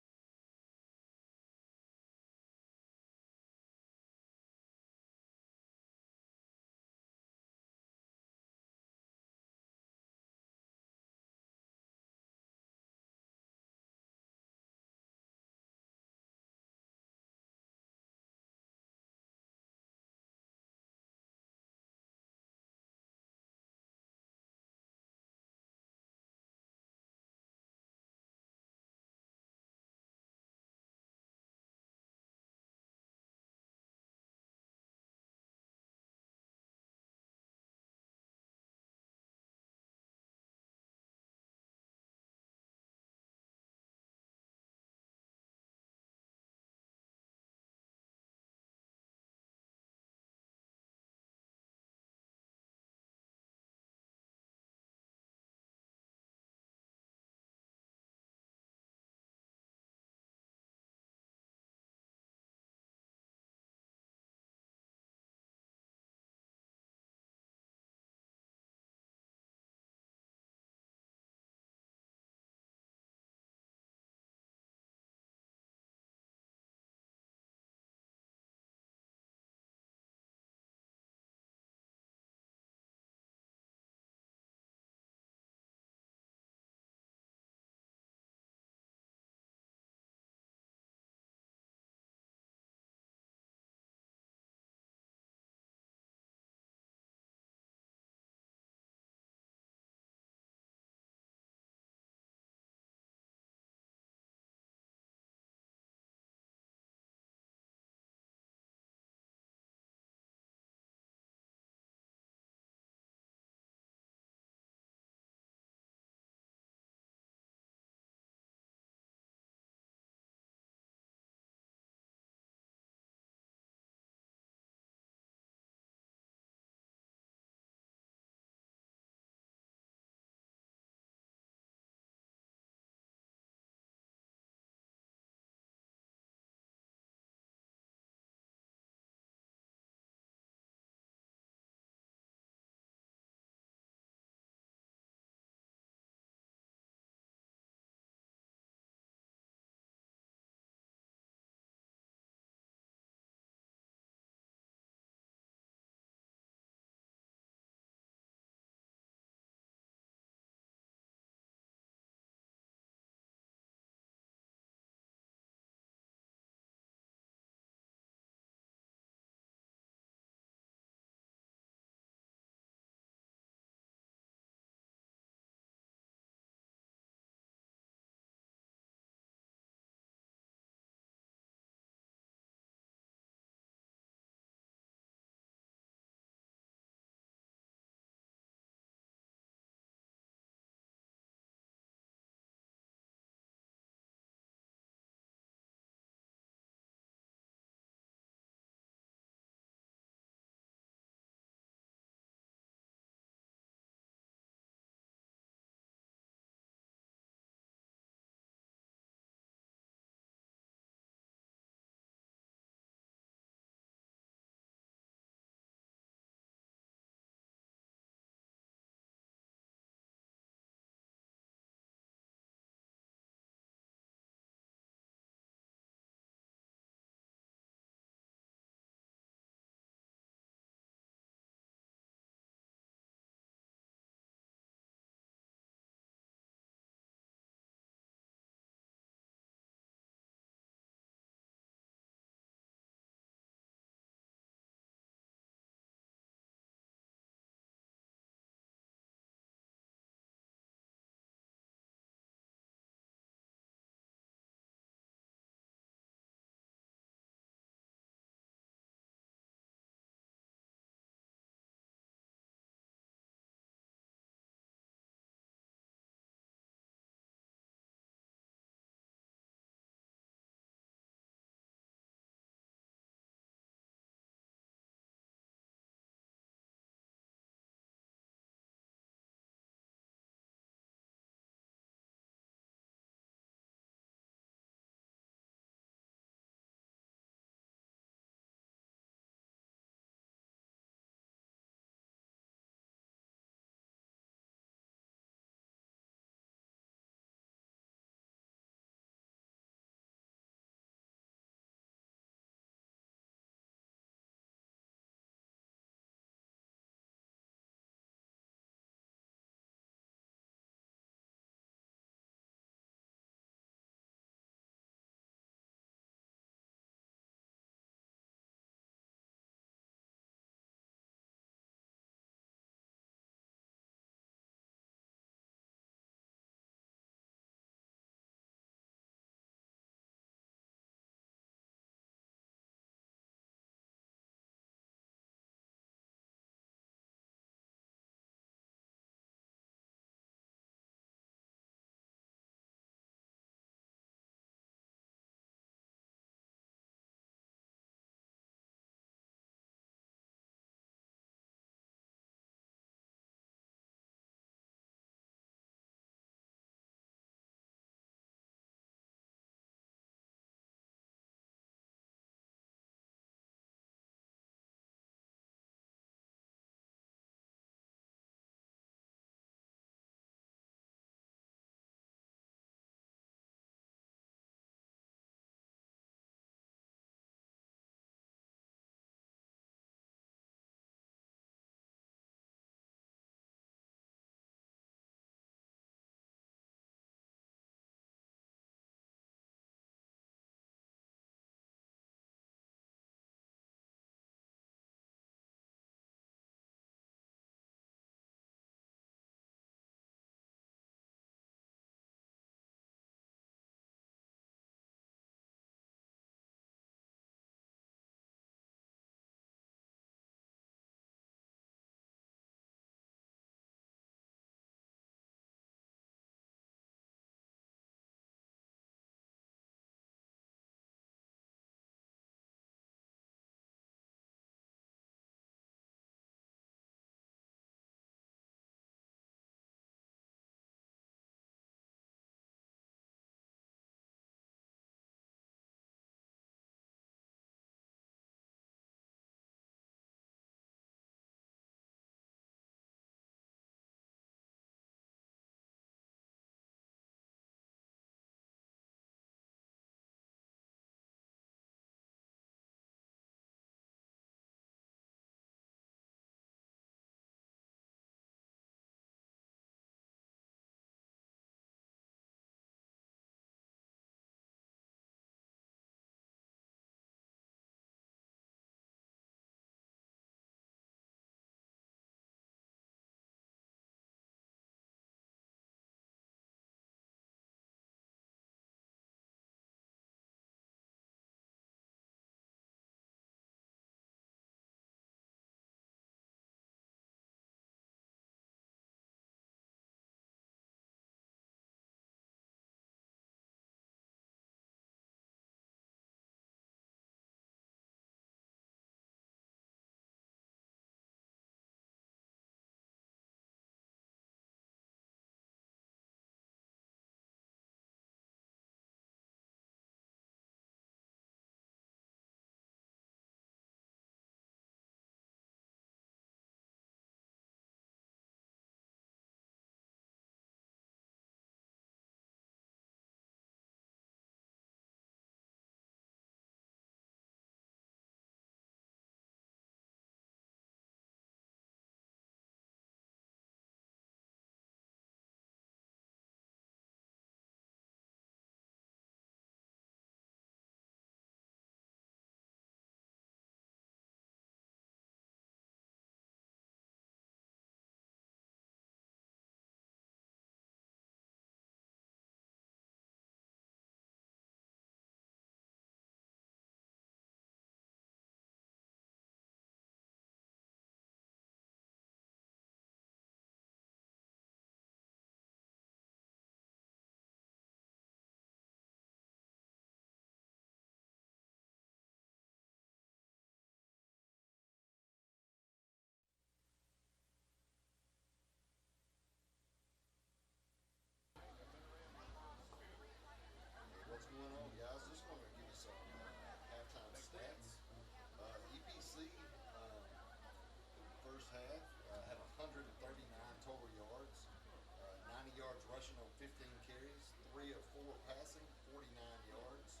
15 carries, 3 of 4 passing, 49 yards.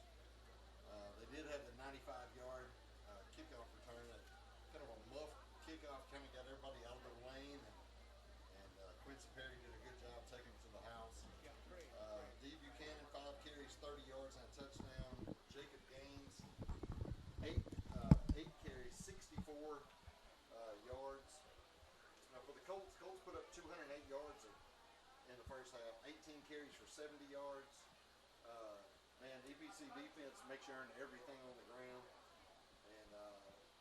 They did have the 95-yard kickoff return. That kind of a muff kickoff, kind of got everybody out of their lane, and Quincy Perry did a good job taking it to the house. D. Buchanan, 5 carries, 30 yards and a touchdown. Jacob Gaines, 8 carries, 64 yards. Now for the Colts put up 208 yards in the first half, 18 carries for 70 yards. Man, EPC defense makes you earn everything on the ground. And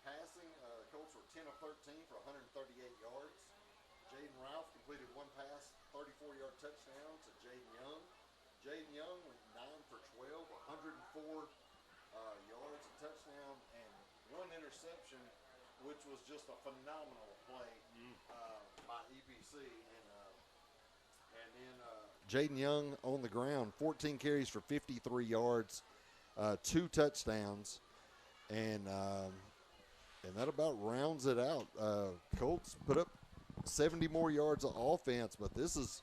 passing, Colts were 10 of 13 for 138 yards. Jaden Ralph completed 1 pass, 34-yard touchdown to Jaden Young. Jaden Young went 9 for 12, 104 yards, a touchdown, and 1 interception, which was just a phenomenal play by EPC. And then Jaden Young on the ground, 14 carries for 53 yards, 2 touchdowns, and that about rounds it out. Colts put up 70 more yards of offense, but this is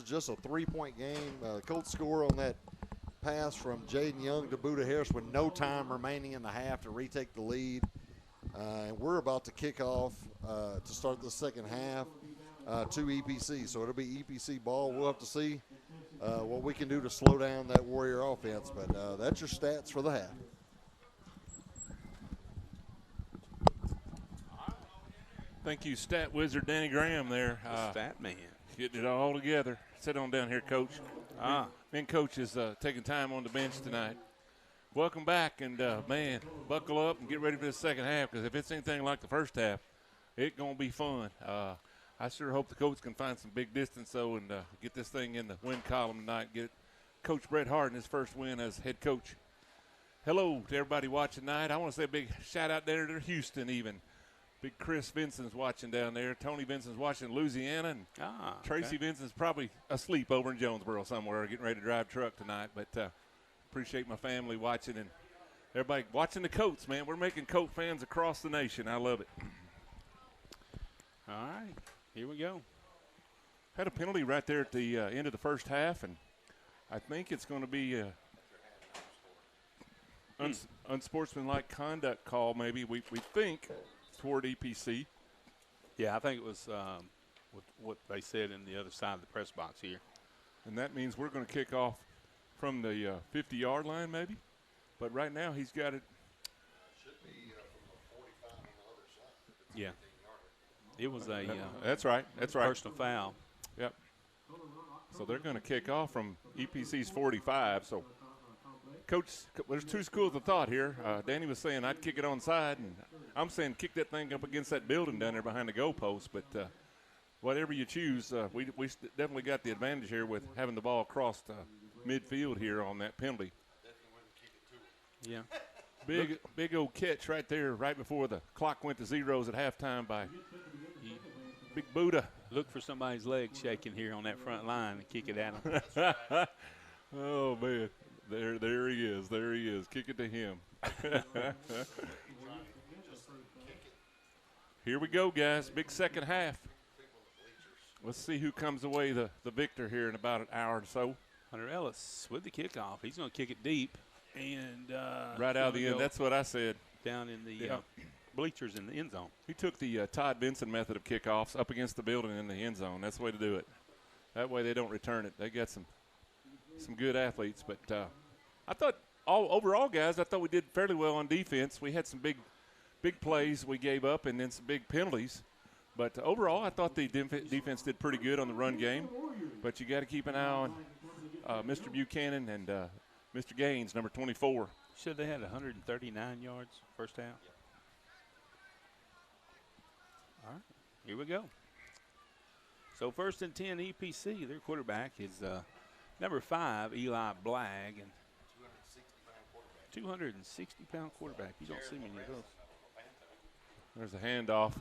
just a 3-point game. Colts score on that pass from Jaden Young to Buda Harris with no time remaining in the half to retake the lead. And we're about to kick off to start the second half to EPC. So it'll be EPC ball. We'll have to see what we can do to slow down that Warrior offense. But that's your stats for the half. Thank you, stat wizard Danny Graham there. Stat man. Getting it all together. Sit on down here, Coach. Me and Coach is taking time on the bench tonight. Welcome back, and, man, buckle up and get ready for the second half, because if it's anything like the first half, it's going to be fun. I sure hope the Colts can find some big distance, though, and get this thing in the win column tonight, get Coach Brett Harden his first win as head coach. Hello to everybody watching tonight. I want to say a big shout-out there to Houston even. Big Chris Vincent's watching down there. Tony Vincent's watching in Louisiana. And Tracy Vincent's probably asleep over in Jonesboro somewhere getting ready to drive truck tonight. But appreciate my family watching and everybody watching the Colts, man. We're making Colt fans across the nation. I love it. All right, here we go. Had a penalty right there at the end of the first half, and I think it's going to be unsportsmanlike conduct call maybe, we think, toward EPC. Yeah, I think it was what they said in the other side of the press box here. And that means we're going to kick off from the 50-yard line maybe. But right now he's got it. Should be from the 45 on the other side. Yeah. It was a that's right. Personal foul. Yep. So they're going to kick off from EPC's 45. So, Coach, there's 2 schools of thought here. Danny was saying I'd kick it onside, and I'm saying kick that thing up against that building down there behind the goalpost. But whatever you choose, we definitely got the advantage here with having the ball across midfield here on that penalty. Yeah. Big old catch right there right before the clock went to zeros at halftime by Big Buddha. Look for somebody's leg shaking here on that front line and kick it at him. Oh, man. There he is. There he is. Kick it to him. Here we go, guys. Big second half. Let's see who comes away the victor here in about an hour or so. Hunter Ellis with the kickoff. He's going to kick it deep. And right out of the end. That's what I said. Down in the bleachers in the end zone. He took the Todd Benson method of kickoffs up against the building in the end zone. That's the way to do it. That way they don't return it. They got some good athletes. But I thought overall, guys, I thought we did fairly well on defense. We had some big plays we gave up and then some big penalties. But overall, I thought the defense did pretty good on the run game. But you got to keep an eye on Mr. Buchanan and Mr. Gaines, number 24. Should they had 139 yards first half? All right, here we go. So 1st and 10 EPC. Their quarterback is number 5, Eli Blagg, and 260-pound quarterback. You don't see many of those. There's a handoff.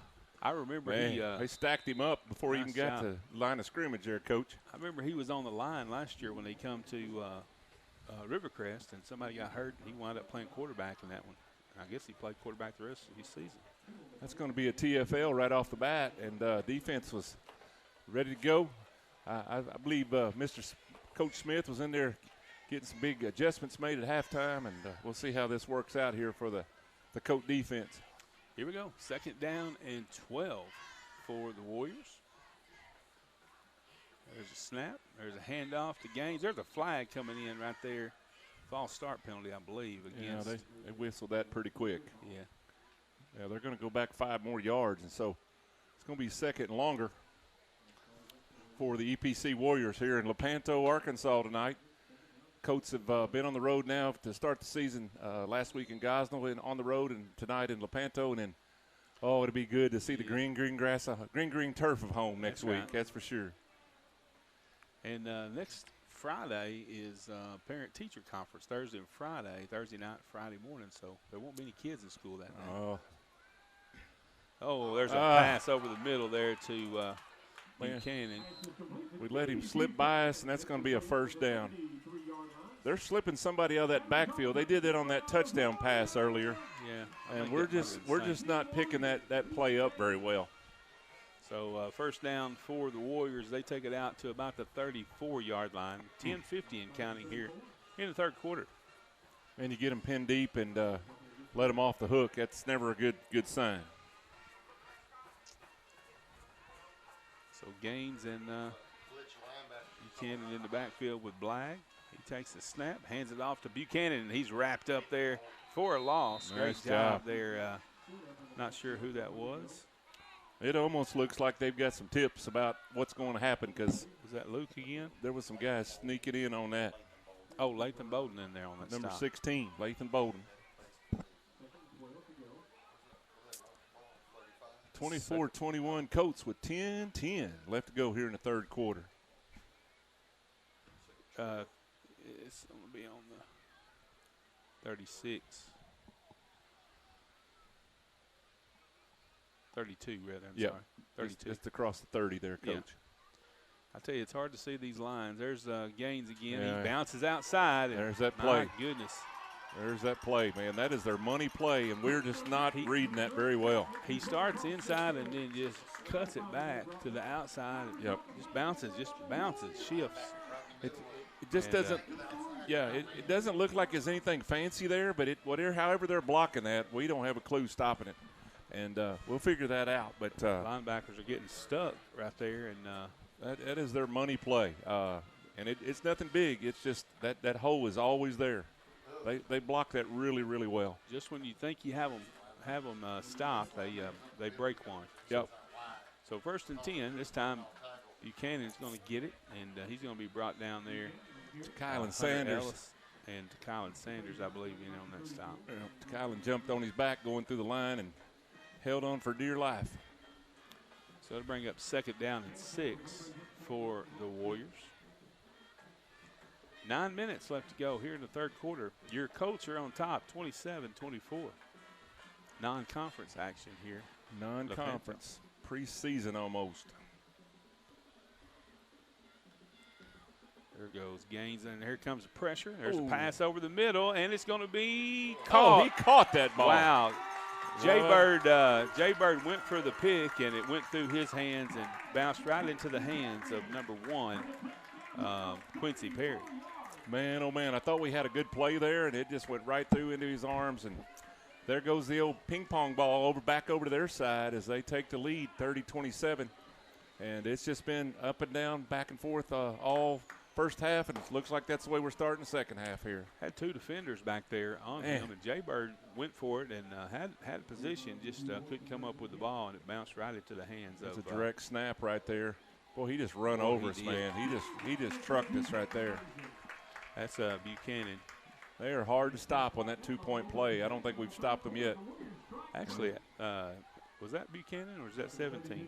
I remember they stacked him up before he even got to the line of scrimmage there, Coach. I remember he was on the line last year when they come to Rivercrest, and somebody got hurt, and he wound up playing quarterback in that one. I guess he played quarterback the rest of his season. That's going to be a TFL right off the bat, and defense was ready to go. I believe Mr. Coach Smith was in there getting some big adjustments made at halftime, and we'll see how this works out here for the Colt defense. Here we go. 2nd down and 12 for the Warriors. There's a snap. There's a handoff to Gaines. There's a flag coming in right there. False start penalty, I believe. Against. Yeah, they whistled that pretty quick. Yeah. Yeah, they're going to go back 5 more yards, and so it's going to be 2nd and longer for the EPC Warriors here in Lepanto, Arkansas tonight. Colts have been on the road now to start the season last week in Gosnell and on the road, and tonight in Lepanto, and then it'll be good to see the green turf of home next week. Right. That's for sure. And next Friday is parent-teacher conference, Thursday and Friday, Thursday night, Friday morning, so there won't be any kids in school that day. There's a pass over the middle there to Buchanan. We let him slip by us, and that's going to be a 1st down. They're slipping somebody out of that backfield. They did that on that touchdown pass earlier. Yeah. And we're just not picking that play up very well. So 1st down for the Warriors. They take it out to about the 34-yard line. 10:50 and counting here in the 3rd quarter. And you get them pinned deep and let them off the hook. That's never a good sign. So Gaines and Buchanan in the backfield with Blag. He takes the snap, hands it off to Buchanan, and he's wrapped up there for a loss. Nice Great job there. Not sure who that was. It almost looks like they've got some tips about what's going to happen because was that Luke again? There was some guys sneaking in on that. Oh, Lathan Bowden in there on that Number stop. 16, Lathan Bowden. 24-21 Colts with 10-10 left to go here in the 3rd quarter. It's going to be on the 36. 32, rather. I'm sorry. 32. Just across the 30 there, Coach. Yeah. I tell you, it's hard to see these lines. There's Gaines again. Yeah. He bounces outside. There's that play. My goodness. There's that play, man. That is their money play, and we're just not reading that very well. He starts inside and then just cuts it back to the outside. Yep. Just bounces, shifts. It just doesn't. It doesn't look like there's anything fancy there, but however they're blocking that, we don't have a clue stopping it, and we'll figure that out. But linebackers are getting stuck right there, and that is their money play, and it's nothing big. It's just that hole is always there. They block that really, really well. Just when you think you have them stopped, they break one. Yep. So 1st and 10. This time Buchanan's going to get it, and he's going to be brought down there. To Kylan Sanders. Ellis and to Kylan Sanders, I believe, on that stop. Kylan jumped on his back going through the line and held on for dear life. So it'll bring up 2nd down and 6 for the Warriors. 9 minutes left to go here in the 3rd quarter. Your Colts are on top, 27-24. Non-conference action here. Non-conference. Preseason almost. There goes Gaines, and here comes the pressure. There's a pass over the middle, and it's going to be caught. Oh, he caught that ball. Wow. Jay Bird went for the pick, and it went through his hands and bounced right into the hands of number 1, Quincy Perry. Man, oh, man, I thought we had a good play there, and it just went right through into his arms. And there goes the old ping pong ball back over to their side as they take the lead, 30-27. And it's just been up and down, back and forth all first half, and it looks like that's the way we're starting the 2nd half here. Had 2 defenders back there on him, and Jay Bird went for it and had position, just couldn't come up with the ball, and it bounced right into the hands of. It's a direct snap right there. Boy, he just run over us, man. He just trucked us right there. That's Buchanan. They are hard to stop on that 2-point play. I don't think we've stopped them yet. Actually, was that Buchanan or is that 17?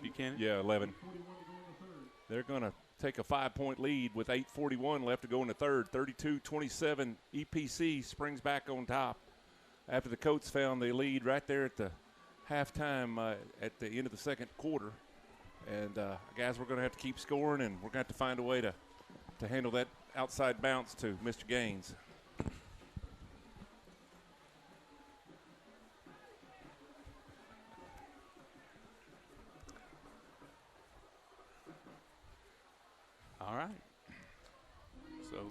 Buchanan? Yeah, 11. They're going to take a 5-point lead with 8:41 left to go in the 3rd. 32-27. EPC springs back on top after the Colts found the lead right there at the halftime at the end of the 2nd quarter. And, guys, we're going to have to keep scoring, and we're going to have to find a way to handle that outside bounce to Mr. Gaines. All right.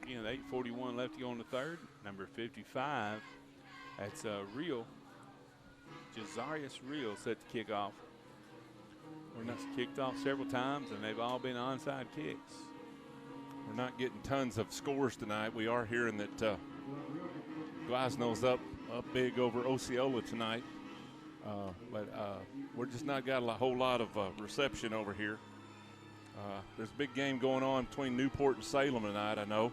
Again, 8:41 left to go in the third. Number 55, that's Jazarius Real set to kick off. He's kicked off several times, and they've all been onside kicks. We're not getting tons of scores tonight. We are hearing that Glasnow's up big over Osceola tonight. But we're just not got a whole lot of reception over here. There's a big game going on between Newport and Salem tonight, I know.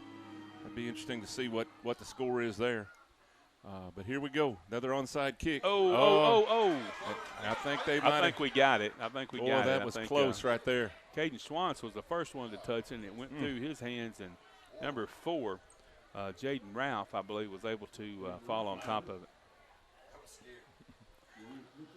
It'd be interesting to see what the score is there. But here we go. Another onside kick. Oh. I think they might. I think we got it. I think we got it. That was close right there. Caden Schwantz was the first one to touch it, and it went through his hands. And number 4, Jaden Ralph, I believe, was able to fall on top of it.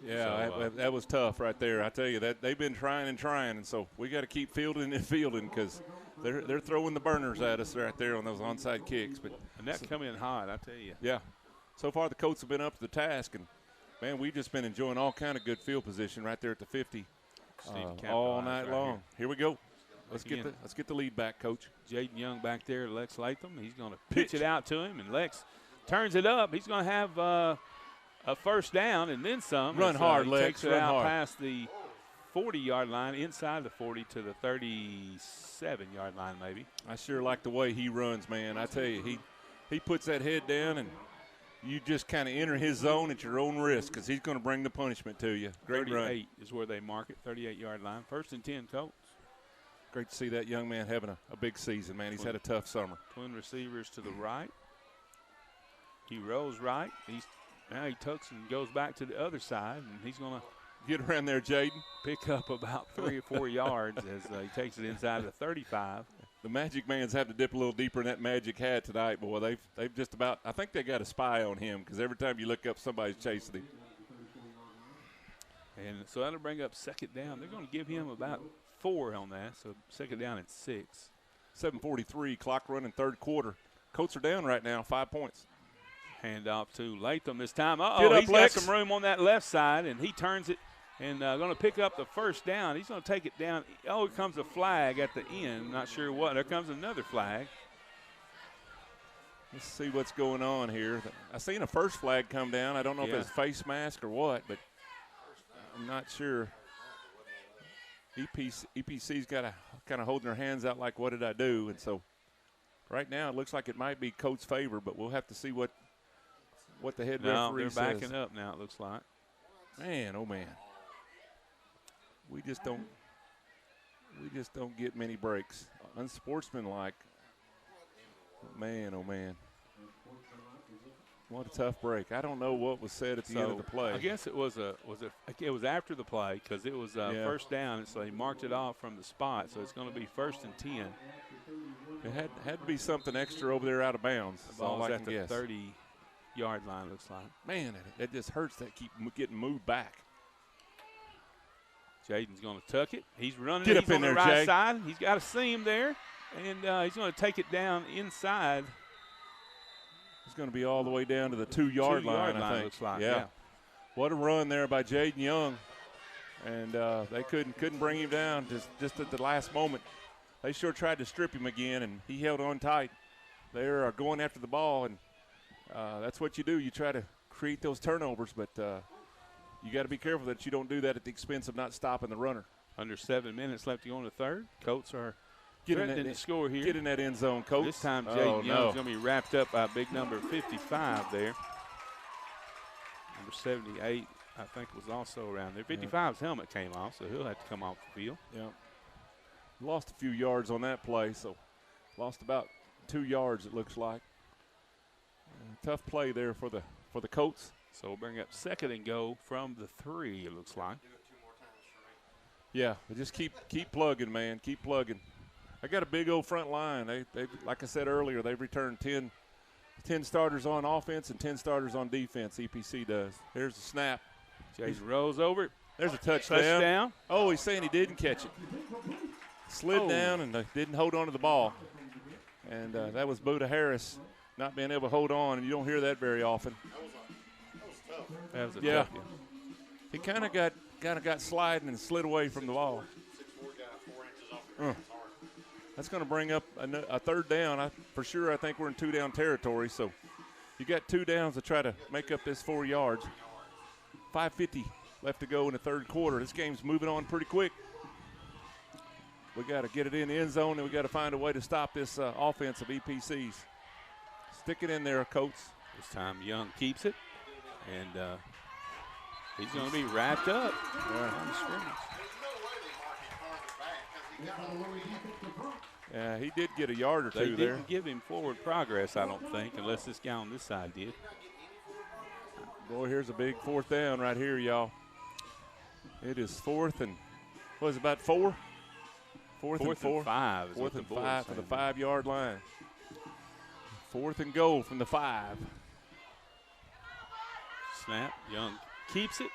Yeah, so, that was tough right there. I tell you, that they've been trying, and so we got to keep fielding because they're throwing the burners at us right there on those onside kicks. And that come in hot, I tell you. Yeah. So far, the Colts have been up to the task, and, man, we've just been enjoying all kind of good field position right there at the 50 all night long. Here we go. Let's get the lead back, Coach. Jaden Young back there, Lex Latham. He's going to pitch it out to him, and Lex turns it up. He's going to have a first down and then some. Run hard, Lex. Takes it out past the 40-yard line, inside the 40 to the 37-yard line maybe. I sure like the way he runs, man. I tell you, he puts that head down, and you just kind of enter his zone at your own risk because he's going to bring the punishment to you. Great 38 run. is where they mark it, 38-yard line. 1st and 10, Colts. Great to see that young man having a big season, man. He's had a tough summer. Twin receivers to the right. He rolls right. Now he tucks and goes back to the other side, and he's going to get around there, Jaden. Pick up about 3 or 4 yards as he takes it inside the 35. The Magic Man's have to dip a little deeper in that magic hat tonight, boy. They've just about – I think they got a spy on him because every time you look up, somebody's chasing him. And so that'll bring up 2nd down. They're going to give him about 4 on that, so 2nd down and 6. 7:43, clock running, 3rd quarter. Colts are down right now, 5 points. Hand off to Latham this time. He's got some room on that left side, and he turns it and going to pick up the first down. He's going to take it down. Oh, here comes a flag at the end. Not sure what. There comes another flag. Let's see what's going on here. I seen a first flag come down. I don't know if it's face mask or what, but I'm not sure. EPC's got to kind of holding their hands out like, what did I do? And so right now it looks like it might be Colts' favor, but we'll have to see what the head referee says. They're backing up now, it looks like. Man, oh man. We just don't get many breaks. Unsportsmanlike. Man, oh man. What a tough break. I don't know what was said at the end of the play. I guess it was after the play because it was first down, and so they marked it off from the spot. So it's going to be 1st and 10. It had to be something extra over there out of bounds. The ball's at the 30-yard line, looks like. Man, it just hurts that keep getting moved back. Jaden's going to tuck it. He's running. Get up in there, Jay. Right Jay. side. He's got a seam there, and he's going to take it down inside. It's going to be all the way down to the 2-yard line, I think. Looks like. Yeah. What a run there by Jaden Young, and they couldn't bring him down just at the last moment. They sure tried to strip him again, and he held on tight. They're going after the ball, and that's what you do. You try to create those turnovers, but you got to be careful that you don't do that at the expense of not stopping the runner. Under 7 minutes left to go in the third. Colts are threatening to score here. Get in that end zone, Coach. This time Jaden Young's going to be wrapped up by a big number 55 there. Number 78, I think, was also around there. 55's helmet came off, so he'll have to come off the field. Yeah. Lost a few yards on that play, so lost about 2 yards, it looks like. Tough play there for the Colts. So we'll bring up 2nd and go from the 3, it looks like. Yeah, but just keep plugging, man. Keep plugging. I got a big old front line. They like I said earlier, they've returned 10 starters on offense and 10 starters on defense. EPC does. There's the snap. Jason rolls over it. There's a touchdown. Oh, he's saying he didn't catch it. Slid down and didn't hold on to the ball. And that was Buda Harris not being able to hold on, and you don't hear that very often. That was a tough one. He kind of got sliding and slid away from the ball. That's going to bring up a third down. For sure, I think we're in 2-down territory. So you got 2 downs to try to make up this 4 yards. 5:50 left to go in the third quarter. This game's moving on pretty quick. We got to get it in the end zone, and we got to find a way to stop this offense of EPC's. Stick it in there, Colts. This time Young keeps it, and he's going to be wrapped up on the scrimmage. Yeah, he did get a yard or two there. They didn't give him forward progress, I don't think, unless this guy on this side did. Boy, here's a big 4th down right here, y'all. It is 4th and, what is it, about 4? 4th and 4. 5. 4th and 5 for the 5-yard line. 4th and goal from the 5. Snap. Young keeps it.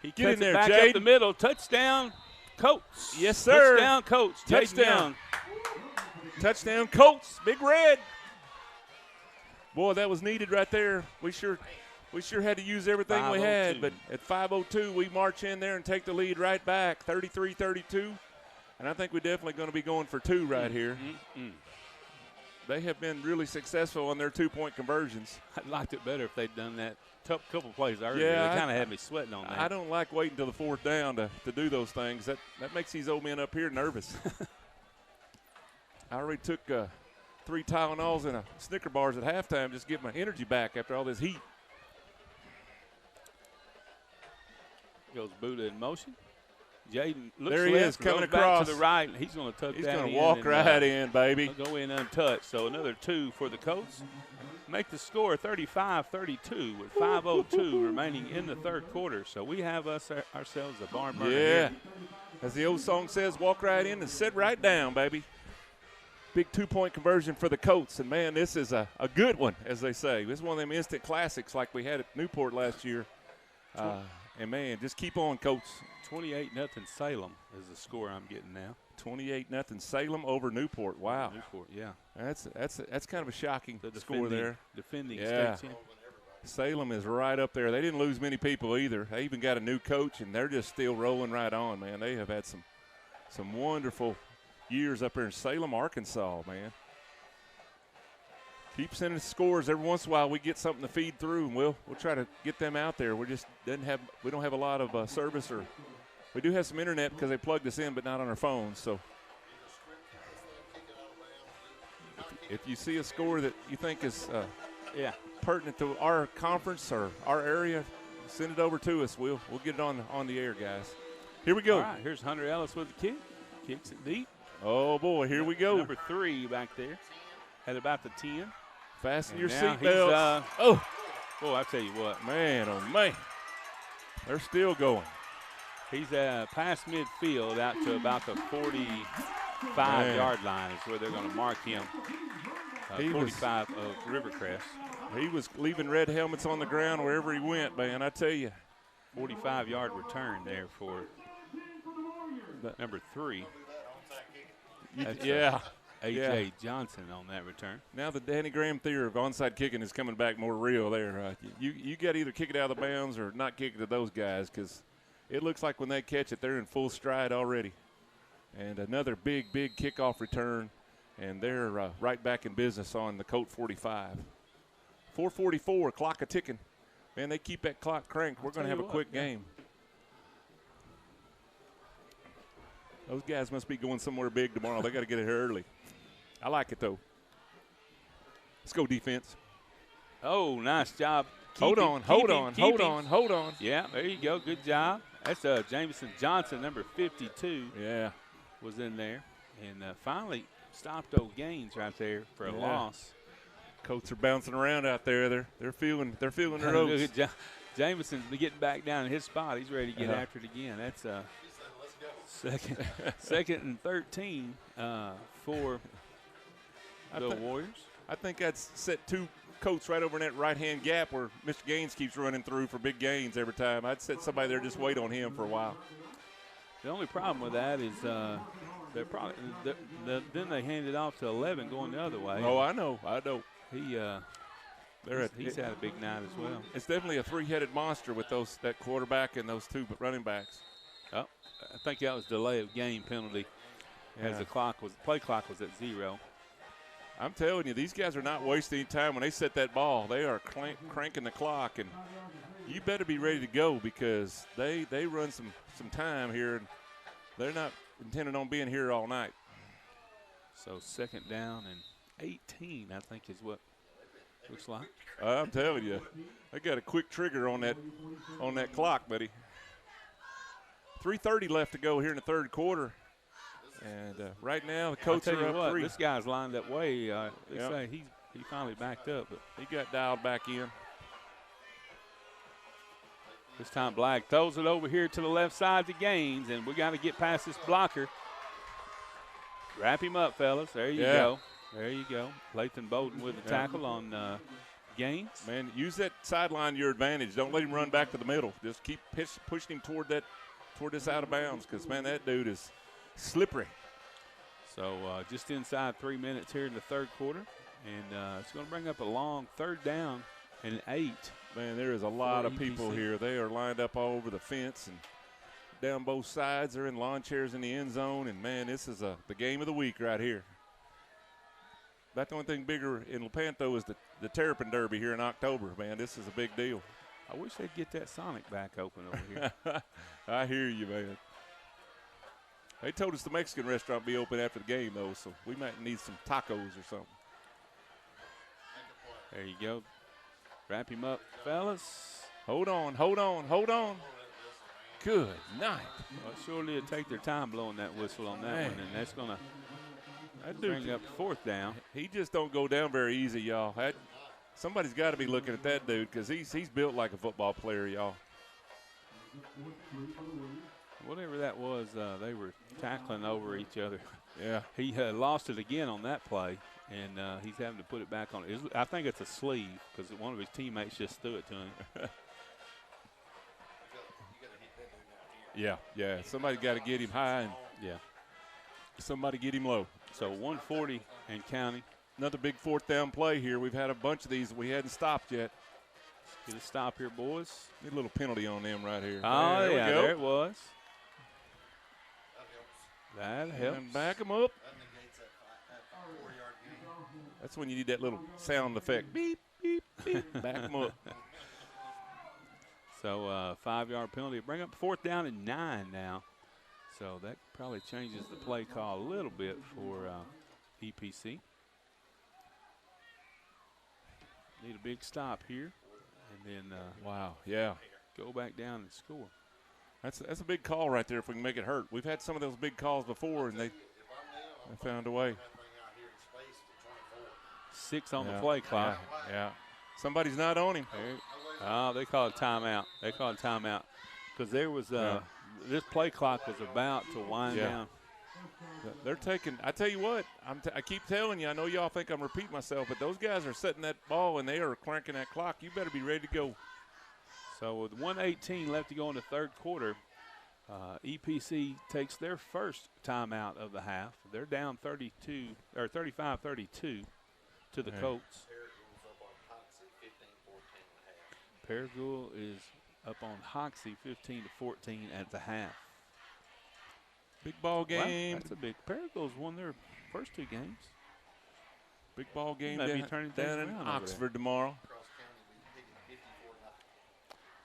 He Get cuts in there, it back Jade. up the middle. Touchdown, Colts. Yes, sir. Touchdown, Colts. Touchdown. Touchdown, Colts. Big Red. Boy, that was needed right there. We sure had to use everything we had. But at 5:02, we march in there and take the lead right back, 33-32. And I think we're definitely going to be going for 2 right here. They have been really successful on their 2-point conversions. I liked it better if they'd done that couple plays earlier. Yeah, they kind of had me sweating on that. I don't like waiting until the 4th down to do those things. That makes these old men up here nervous. I already took 3 Tylenols and a Snicker bars at halftime just to get my energy back after all this heat. Goes Buddha in motion. Jaden looks there he left, is coming back across to the right. He's going to tuck He's that in. He's going to walk right in, baby. Go in untouched. So another 2 for the Colts. Make the score 35-32 with 5:02 remaining in the third quarter. So we have ourselves a barn burner here. As the old song says, walk right in and sit right down, baby. Big 2-point conversion for the Colts. And, man, this is a good one, as they say. This is one of them instant classics like we had at Newport last year. And, man, just keep on, Colts. 28-0 Salem is the score I'm getting now. 28-0 Salem over Newport. Wow. Newport, yeah. That's kind of a shocking score there. Defending state champion. Salem is right up there. They didn't lose many people either. They even got a new coach, and they're just still rolling right on, man. They have had some wonderful years up there in Salem, Arkansas, man. Keep sending scores. Every once in a while we get something to feed through, and we'll try to get them out there. We don't have a lot of service, or we do have some internet because they plugged us in, but not on our phones. So if you see a score that you think is pertinent to our conference or our area, send it over to us. We'll get it on the air, guys. Here we go. All right, here's Hunter Ellis with the kick. Kicks it deep. Oh, boy, here we go. Number 3 back there. At about the 10. Fasten your now seatbelts. Boy, I tell you what. Man, oh, man. They're still going. He's past midfield out to about the 45-yard line is where they're going to mark him. 45 of Rivercrest. He was leaving red helmets on the ground wherever he went, man, I tell you. 45-yard return there for number 3. A.J. Johnson on that return. Now the Danny Graham theory of onside kicking is coming back more real there. You got to either kick it out of the bounds or not kick it to those guys, because it looks like when they catch it, they're in full stride already. And another big kickoff return, and they're right back in business on the Colt 45. 4:44, clock a ticking. Man, they keep that clock cranked. We're going to have a quick game. Those guys must be going somewhere big tomorrow. They got to get it here early. I like it, though. Let's go, defense. Oh, nice job. Hold on. Yeah, there you go. Good job. That's Jameson Johnson, number 52. Yeah. Was in there. And finally stopped those gains right there for a loss. Colts are bouncing around out there. They're feeling their oats. Jameson's getting back down in his spot. He's ready to get after it again. That's second and 13 for the Warriors. I think that's set 2 Colts right over in that right-hand gap where Mr. Gaines keeps running through for big gains every time. I'd set somebody there, just wait on him for a while. The only problem with that is then they hand it off to 11 going the other way. Oh, I know. He's had a big night as well. It's definitely a 3-headed monster with that quarterback and those 2 running backs. Oh, I think that was delay of game penalty. as the play clock was at 0. I'm telling you, these guys are not wasting any time. When they set that ball, they are cranking the clock, and you better be ready to go because they run some time here, and they're not intending on being here all night. So 2nd down and 18, I think, is what looks like. I'm telling you, they got a quick trigger on that clock, buddy. 3:30 left to go here in the 3rd quarter. And right now, the Colts are up 3. This guy's lined up way. They say he finally backed up, but he got dialed back in. This time Black throws it over here to the left side to Gaines, and we got to get past this blocker. Wrap him up, fellas. There you go. There you go. Lathan Bowden with the tackle on Gaines. Man, use that sideline to your advantage. Don't let him run back to the middle. Just keep pushing him toward this out of bounds because, man, that dude is slippery. So just inside 3 minutes here in the 3rd quarter, and it's going to bring up a long 3rd down and 8. Man, there is a lot of people here. They are lined up all over the fence and down both sides. They're in lawn chairs in the end zone, and, man, this is the game of the week right here. That's the only thing bigger in Lepanto is the Terrapin Derby here in October. Man, this is a big deal. I wish they'd get that Sonic back open over here. I hear you, man. They told us the Mexican restaurant will be open after the game, though, so we might need some tacos or something. There you go. Wrap him up, fellas. Hold on. Good night. Well, surely it'll take their time blowing that whistle on that one, and that's going to bring up 4th down. He just don't go down very easy, y'all. Somebody's got to be looking at that dude because he's built like a football player, y'all. Whatever that was, they were tackling over each other. Yeah. He lost it again on that play, and he's having to put it back on. I think it's a sleeve because one of his teammates just threw it to him. Yeah. Somebody got to get him high, and somebody get him low. So 140 and counting. Another big 4th down play here. We've had a bunch of these. We hadn't stopped yet. Get a stop here, boys. Need a little penalty on them right here. Oh, there it was. That helps. And back them up. That's when you need that little sound effect. Beep, beep, beep. Back them up. So 5-yard penalty. Bring up 4th down and 9 now. So that probably changes the play call a little bit for EPC. Need a big stop here. And then go back down and score. That's a big call right there if we can make it hurt. We've had some of those big calls before, and they found a way. 6 on the play clock. Yeah. Somebody's not on him. Oh, they call it timeout. Because there was this play clock was about to wind down. They're taking – I tell you what, I keep telling you, I know y'all think I'm repeating myself, but those guys are setting that ball and they are cranking that clock. You better be ready to go. So with 1:18 left to go in the 3rd quarter, EPC takes their first timeout of the half. They're down 35-32 to the Colts. Paragould is up on Hoxie 15-14 at the half. Big ball game. Wow, that's a big. Paragould's won their first 2 games. Big ball game down in Oxford tomorrow.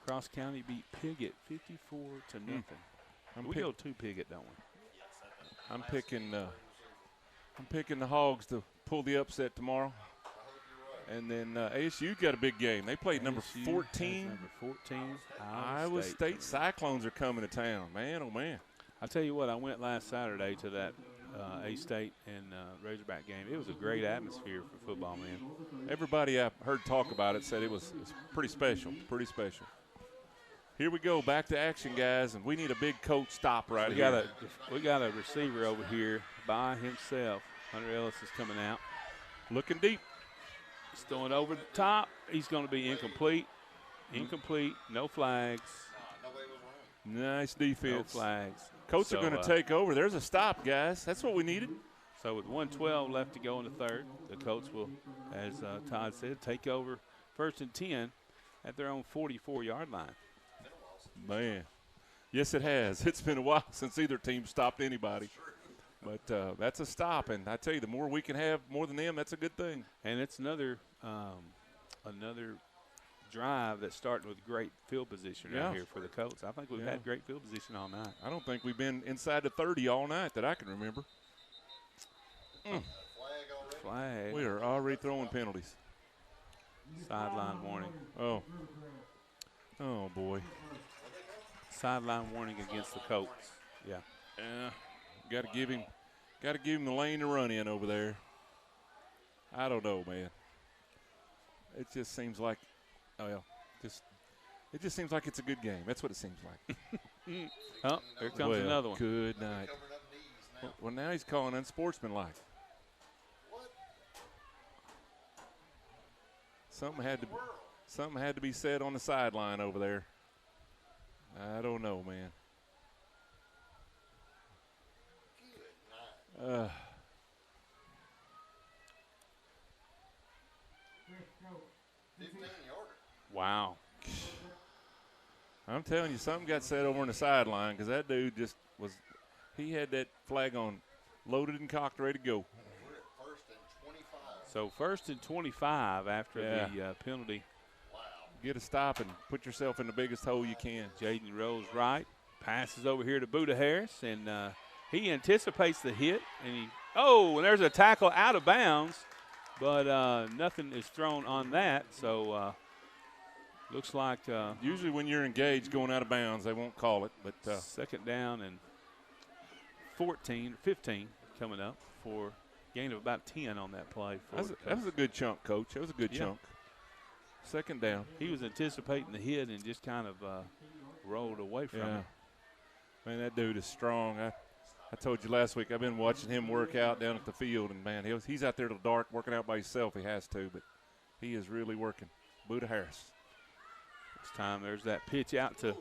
Cross County beat Piggott 54-0. We go to Piggott, don't we? I'm picking the Hogs to pull the upset tomorrow. And then ASU got a big game. They played number 14. Number 14. Iowa State Cyclones are coming to town. Man, oh, man. I tell you what, I went last Saturday to that A-State and Razorback game. It was a great atmosphere for football, man. Everybody I heard talk about it said it was pretty special, Here we go, back to action, guys, and we need a big coach stop right here. We got a receiver over here by himself. Hunter Ellis is coming out. Looking deep. He's throwing over the top. He's going to be incomplete. No flags. Nice defense. No flags. Colts are going to take over. There's a stop, guys. That's what we needed. So with 1:12 left to go in the 3rd, the Colts will, as Todd said, take over 1st and 10 at their own 44-yard line. Man. Yes, it has. It's been a while since either team stopped anybody. But that's a stop, and I tell you, the more we can have more than them, that's a good thing. And it's another drive that's starting with great field position right here for the Colts. I think we've had great field position all night. I don't think we've been inside the 30 all night that I can remember. Flag. We are already throwing penalties. Sideline warning. Oh, boy. Sideline warning against the Colts. Yeah. Yeah. Got to give him the lane to run in over there. I don't know, man. It just seems like, it just seems like it's a good game. That's what it seems like. Oh, here comes another one. Good night. Well, now he's calling unsportsmanlike. Something had to be said on the sideline over there. I don't know, man. Good night. 15-yarder. Wow. I'm telling you, something got said over on the sideline because that dude just was – he had that flag on loaded and cocked, ready to go. We're at 1st and 25. So 1st and 25 after the penalty. Wow. Get a stop and put yourself in the biggest hole you can. Jaden rolls right, passes over here to Buda Harris, and he anticipates the hit. And and there's a tackle out of bounds, but nothing is thrown on that. So looks like usually when you're engaged going out of bounds, they won't call it. But second down and 15 coming up for gain of about 10 on that play. That was a good chunk, Coach. That was a good chunk. Second down. He was anticipating the hit and just kind of rolled away from it. Man, that dude is strong. I told you last week I've been watching him work out down at the field, and, man, he's out there till dark working out by himself. He has to, but he is really working. Buda Harris. This time there's that pitch out to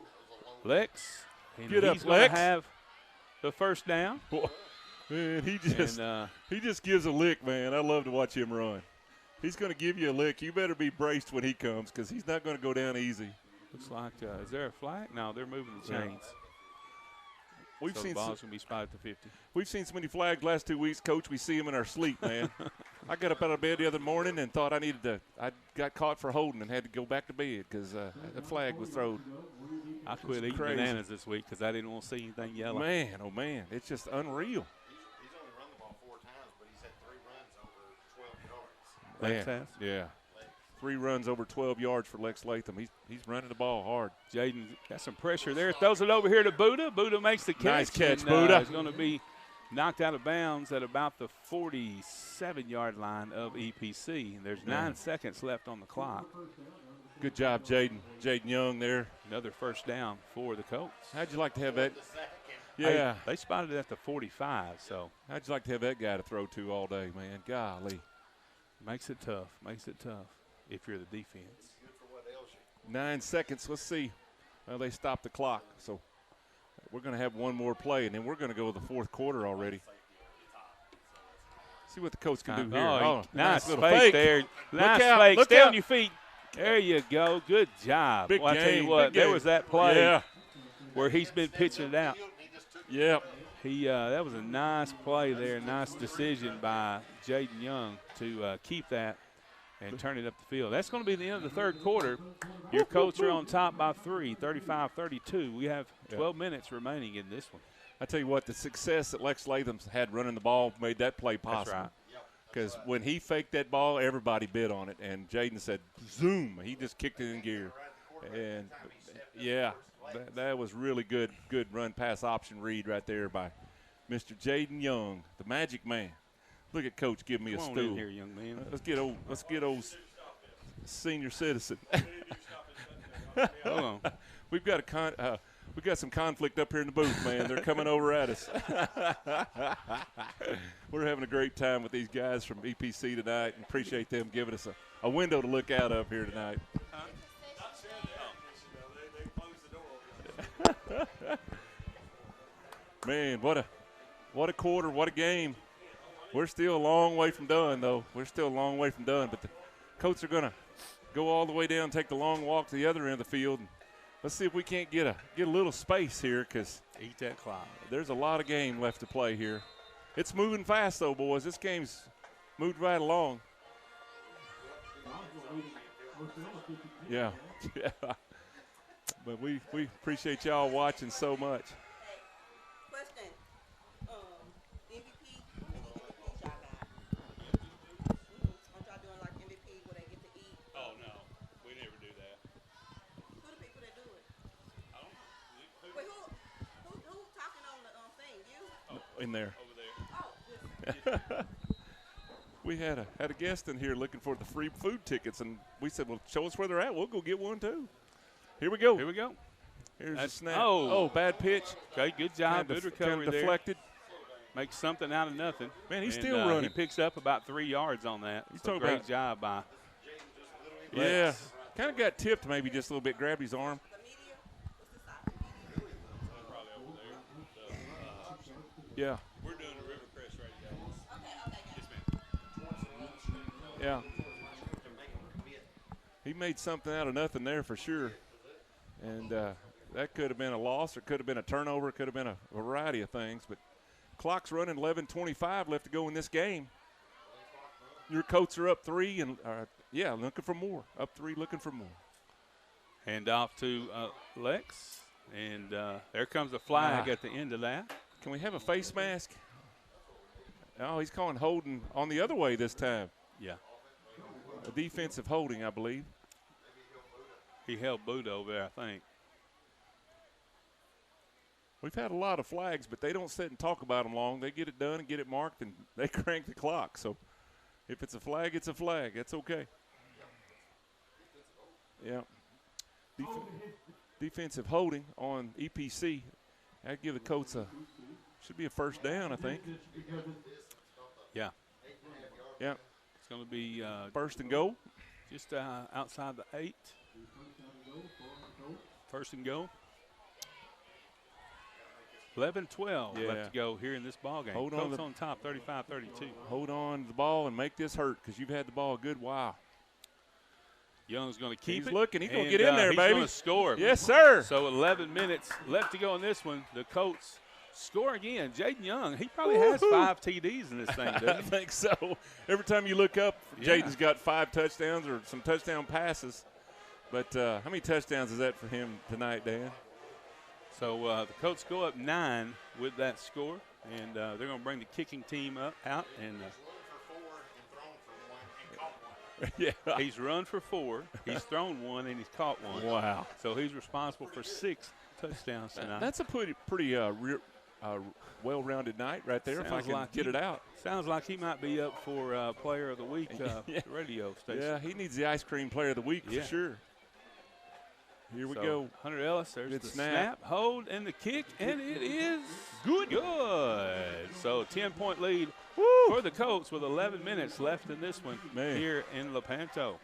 Lex. And Get up, he's going Lex. to have the first down. Boy, man, he just gives a lick, man. I love to watch him run. He's going to give you a lick. You better be braced when he comes because he's not going to go down easy. Looks like, is there a flag? No, they're moving the chains. We've so seen the ball's going to be spotted at the 50. We've seen so many flags last 2 weeks, Coach. We see them in our sleep, man. I got up out of bed the other morning and thought I got caught for holding and had to go back to bed because the flag was thrown. I quit eating bananas this week because I didn't want to see anything yellow. Man, oh, man, it's just unreal. He's only run the ball 4 times, but he's had 3 runs over 12 yards. Lex has? Yeah. 3 runs over 12 yards for Lex Latham. He's running the ball hard. Jaden got some pressure there. Throws it over here to Buda. Buda makes the catch. Nice catch, and, Buda. He's going to be knocked out of bounds at about the 47-yard line of EPC. And there's 9 seconds left on the clock. Good job, Jaden. Jaden Young there. Another first down for the Colts. How'd you like to have that? Yeah. They spotted it at the 45, so. How'd you like to have that guy to throw to all day, man? Golly. Makes it tough. If you're the defense. 9 seconds. Let's see. Well, they stopped the clock, so we're going to have one more play, and then we're going to go to the 4th quarter already. See what the coach can do here. Oh, nice little fake there. Nice fake. Look Stay out. on your feet. There you go. Good job. Big I tell you game, what, big there game. was that play Yeah. where he's been pitching it out. Yep. That was a nice play there, nice decision by Jaden Young to keep that and turn it up the field. That's going to be the end of the 3rd quarter. Your Colts are on top by 3, 35-32. We have 12 minutes remaining in this one. I tell you what, the success that Lex Latham's had running the ball made that play possible. That's right. Because when he faked that ball, everybody bid on it. And Jaden said, zoom. He just kicked it in gear. And, that was really good run-pass option read right there by Mr. Jaden Young, the magic man. Look at Coach giving me a Come on stool. in here, young man. Let's get old senior citizen. Hold on. We've got some conflict up here in the booth, man. They're coming over at us. We're having a great time with these guys from EPC tonight, and appreciate them giving us a window to look out of here tonight. Man, what a quarter, what a game. We're still a long way from done, though. But the Colts are going to go all the way down, take the long walk to the other end of the field. And let's see if we can't get a little space here because eat that clock. There's a lot of game left to play here. It's moving fast, though, boys. This game's moved right along. Yeah. Yeah. But we appreciate y'all watching so much. Question. MVP, how many MVPs y'all got? Aren't y'all doing like MVP where they get to eat? Oh, no. We never do that. Who the people that do it? I don't know. Wait, who talking on the thing? You? In there. Over there. Oh, listen. We had a guest in here looking for the free food tickets, and we said, well, show us where they're at. We'll go get one, too. Here we go. Here we go. Here's That's- a snap. oh. Bad pitch. Okay, good job. Good recovery there. Deflected. Makes something out of nothing. Man, he's And, still running. He picks up about 3 yards on that. You So talk great about- job by Yeah. Lex. Kind of got tipped maybe just a little bit, grabbed his arm. The media? What's this side? Probably over there. Yeah. We're doing the Rivercrest right now. Okay. Yes, ma'am. Yeah. He made something out of nothing there for sure. And that could have been a loss or could have been a turnover, could have been a variety of things. But clock's running, 11:25 left to go in this game. Your Colts are up 3 and, looking for more. Up 3, looking for more. Hand off to Lex. And there comes a flag at the end of that. Can we have a face mask? Oh, he's calling holding on the other way this time. Yeah. A defensive holding, I believe. He held Buddha over there, I think. We've had a lot of flags, but they don't sit and talk about them long. They get it done and get it marked, and they crank the clock. So if it's a flag, it's a flag. That's okay. Yeah. Defensive holding on EPC. That'd give the Colts should be a first down, I think. Yeah. Yeah. It's going to be First and goal. just outside the 8. First and goal. 11-12 Yeah. left to go here in this ball game. Hold on Colts to- on top, 35-32. Hold on to the ball and make this hurt because you've had the ball a good while. Young's going to keep He's it. looking. He's gonna and, get in there, he's baby. going to score. Yes, sir. So 11 minutes left to go in this one. The Colts score again. Jaden Young, he probably has Woo-hoo. 5 TDs in this thing, I doesn't he? think so. Every time you look up, Yeah. Jaden's got 5 touchdowns or some touchdown passes. But how many touchdowns is that for him tonight, Dan? So the Colts go up 9 with that score, and they're going to bring the kicking team out. And Yeah. he's run for 4, he's thrown 1, and he's caught 1. Wow. So he's responsible for 6 touchdowns tonight. That's a pretty well-rounded night right there, if I Sounds can like get he- it out. Sounds like he might be up for Player of the Week Yeah. radio station. Yeah, he needs the ice cream player of the week Yeah. for sure. Here we So, go. Hunter Ellis, there's Good the snap. hold, and the kick, and it is good. So 10-point lead for the Colts with 11 minutes left in this one Man. here in Lepanto.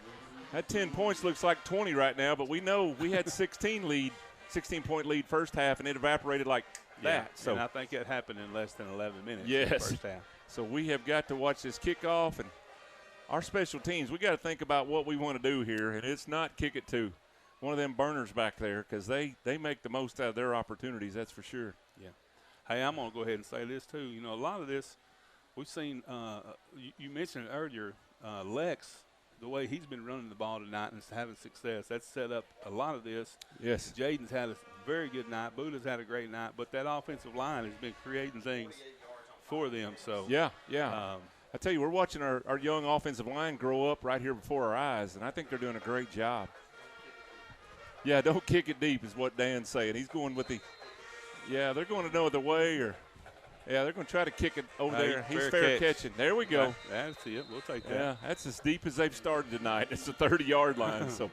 That 10 points looks like 20 right now, but we know we had 16-point lead first half, and it evaporated like that. So and I think that happened in less than 11 minutes in the Yes. first half. So we have got to watch this kickoff, and our special teams, we got to think about what we want to do here, and it's not kick it to one of them burners back there because they make the most out of their opportunities, that's for sure. Yeah. Hey, I'm going to go ahead and say this, too. You know, a lot of this, we've seen, you mentioned earlier, Lex, the way he's been running the ball tonight and having success, that's set up a lot of this. Yes. Jaden's had a very good night. Buddha's had a great night, but that offensive line has been creating things for them. So Yeah. I tell you, we're watching our young offensive line grow up right here before our eyes, and I think they're doing a great job. Yeah, don't kick it deep is what Dan's saying. He's going with they're going another way, or they're going to try to kick it over there. He's fair catching. There we go. That's it. We'll take that. Yeah, that's as deep as they've started tonight. It's the 30-yard line. So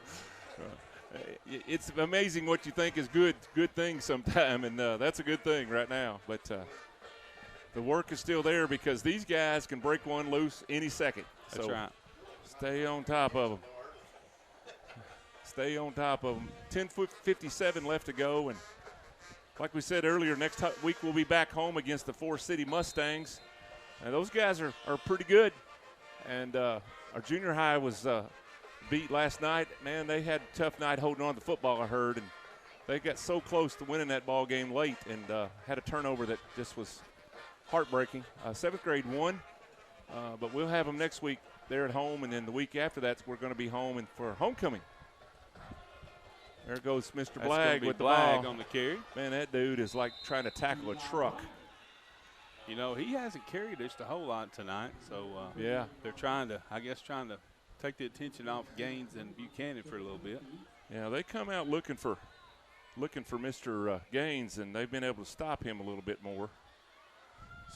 it's amazing what you think is good things sometime, and that's a good thing right now. But the work is still there because these guys can break one loose any second. That's so right. Stay on top of them. Stay on top of them. 10:57 left to go, and like we said earlier, next week we'll be back home against the 4-City Mustangs. And those guys are pretty good. And our junior high was beat last night. Man, they had a tough night holding on to the football, I heard. And they got so close to winning that ball game late and had a turnover that just was heartbreaking. 7th grade won, but we'll have them next week there at home, and then the week after that we're going to be home and for homecoming. There goes Mr. Blagg with the ball on the carry. Man, that dude is like trying to tackle a truck. You know, he hasn't carried just a whole lot tonight, so yeah, they're trying to take the attention off Gaines and Buchanan for a little bit. Yeah, they come out looking for Mr. Gaines, and they've been able to stop him a little bit more.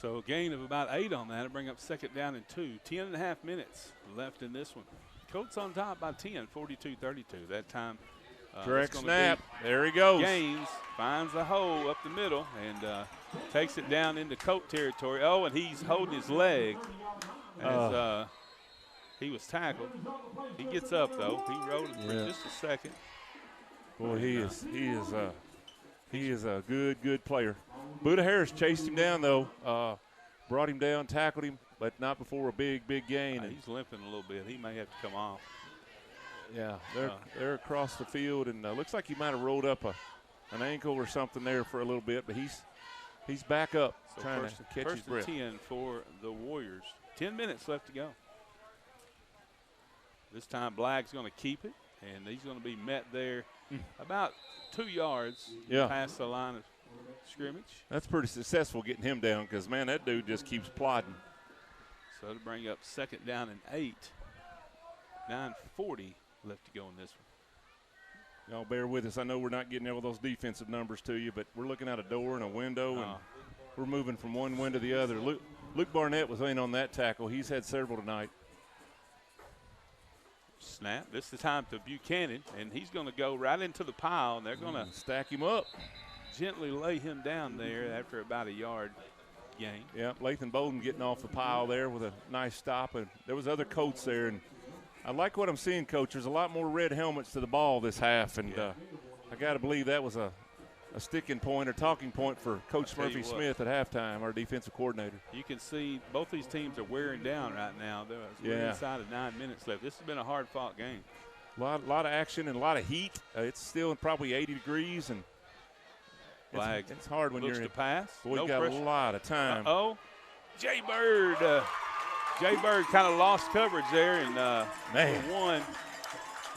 So a gain of about 8 on that. It'll bring up 2nd down and 2. 10.5 minutes left in this one. Colts on top by 10, 42-32. That time. Direct snap. There he goes. Gaines finds the hole up the middle and takes it down into Colt territory. Oh, and he's holding his leg as he was tackled. He gets up, though. He rode it for just a second. Boy, he is a good player. Buda Harris chased him down, though. Brought him down, tackled him, but not before a big gain. He's limping a little bit. He may have to come off. Yeah, they're across the field, and looks like he might have rolled up an ankle or something there for a little bit, but he's back up, so trying to catch his breath. 10 for the Warriors. 10 minutes left to go. This time Blagg's going to keep it, and he's going to be met there about 2 yards past the line of scrimmage. That's pretty successful getting him down because, man, that dude just keeps plodding. So to bring up 2nd down and 8. 9:40 left to go in this one. Y'all bear with us. I know we're not getting all those defensive numbers to you, but we're looking out a door and a window, and we're moving from one win to the other. Luke Barnett was in on that tackle. He's had several tonight. Snap. This is the time to Buchanan, and he's going to go right into the pile, and they're going to stack him up. Gently lay him down there after about a yard gain. Yeah, Lathan Bowden getting off the pile there with a nice stop, and there was other Colts there, and I like what I'm seeing, Coach. There's a lot more red helmets to the ball this half, and I got to believe that was a sticking point or talking point for Coach Murphy Smith at halftime, our defensive coordinator. You can see both these teams are wearing down right now. We're inside of 9 minutes left. This has been a hard-fought game. A lot of action and a lot of heat. It's still probably 80 degrees, and it's hard when you're in. Looks to pass. Boy, no you got pressure. a lot of time. Jay Bird. Jay Bird kind of lost coverage there, and one